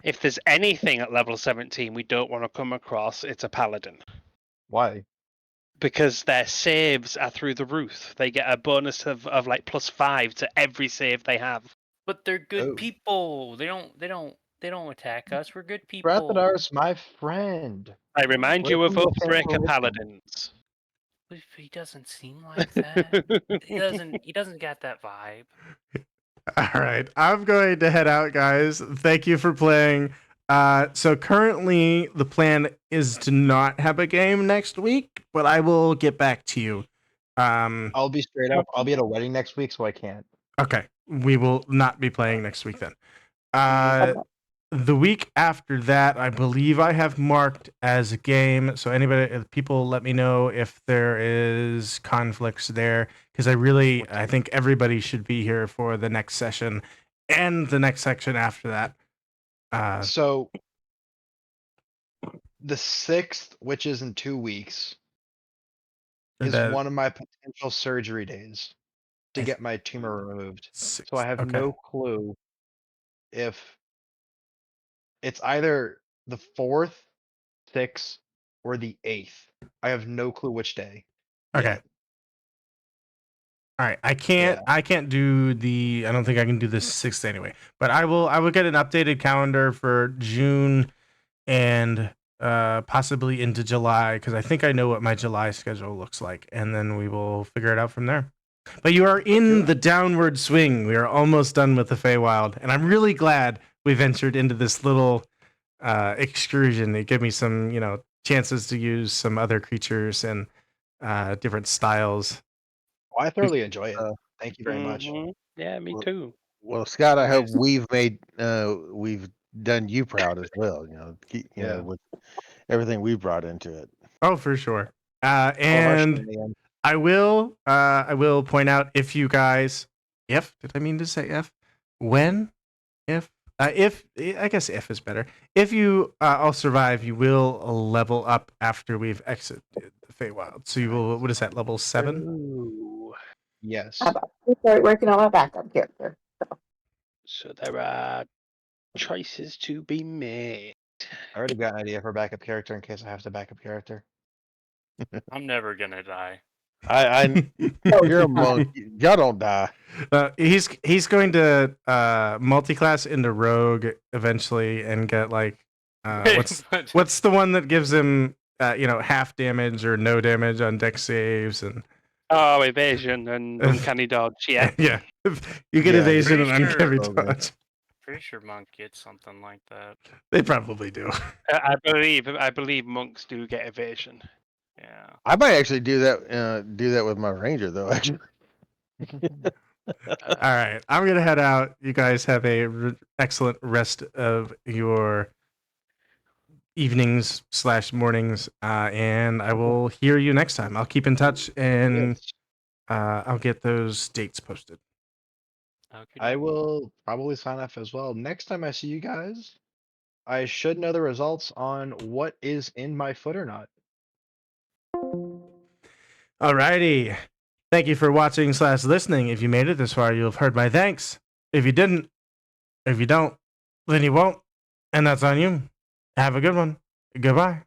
if there's anything at level 17 we don't want to come across, it's a paladin. Why? Because their saves are through the roof. They get a bonus of like +5 to every save they have. But they're good Oh. people. They don't attack us. We're good people. Rathadar's my friend. I remind We're you of from the same Oathbreaker religion. paladins. He doesn't seem like that. He doesn't got that vibe. All right, I'm going to head out, guys. Thank you for playing. So currently, the plan is to not have a game next week, but I will get back to you. I'll be straight up. I'll be at a wedding next week, so I can't. Okay, we will not be playing next week then. Okay. The week after that, I believe I have marked as a game. So people, let me know if there is conflicts there, because I think everybody should be here for the next session and the next section after that. So the 6th, which is in 2 weeks, is The one of my potential surgery days to I get my tumor removed. sixth, So I have okay. no clue if it's either the 4th, 6th, or the 8th. I have no clue which day. Okay. yet. All right, I can't do I don't think I can do the 6th anyway, but I will get an updated calendar for June and possibly into July, because I think I know what my July schedule looks like, and then we will figure it out from there. But you are in the downward swing. We are almost done with the Feywild, and I'm really glad we ventured into this little excursion. It gave me some, chances to use some other creatures and different styles. Oh, I thoroughly enjoy it. Uh, Thank you very much. Mhm. Yeah, me Well- too. Well, Scott, I hope Nice. we've done you proud as well. Yeah. With everything we brought into it. Oh, for sure. All of our And shenanigans. I will point out, if you guys, if did I mean to say if, when, if I guess if is better. If you all survive, you will level up after we've exited the Feywild. So you will. What is that? Level 7? Ooh. Yes. I'm about to start working on my backup character. So there are choices to be made. I already got an idea for backup character in case I have to backup character. I'm never gonna die. You're a monk. Y'all don't die. He's going to multi-class into rogue eventually and get like what's the one that gives him half damage or no damage on dex saves and Oh, evasion and uncanny dodge. Yeah. yeah, you get Yeah, evasion and pretty sure- uncanny Okay. dodge. Pretty sure Monk gets something like that. They probably do. I believe monks do get evasion. Yeah. I might actually do that with my ranger though. Actually, All right, I'm gonna head out. You guys have a excellent rest of your evenings / mornings, and I will hear you next time. I'll keep in touch, and Yes. I'll get those dates posted. Okay. I will probably sign off as well. Next time I see you guys, I should know the results on what is in my foot or not. Alrighty. Thank you for watching / listening. If you made it this far, you'll have heard my thanks. If you didn't, if you don't, then you won't. And that's on you. Have a good one. Goodbye.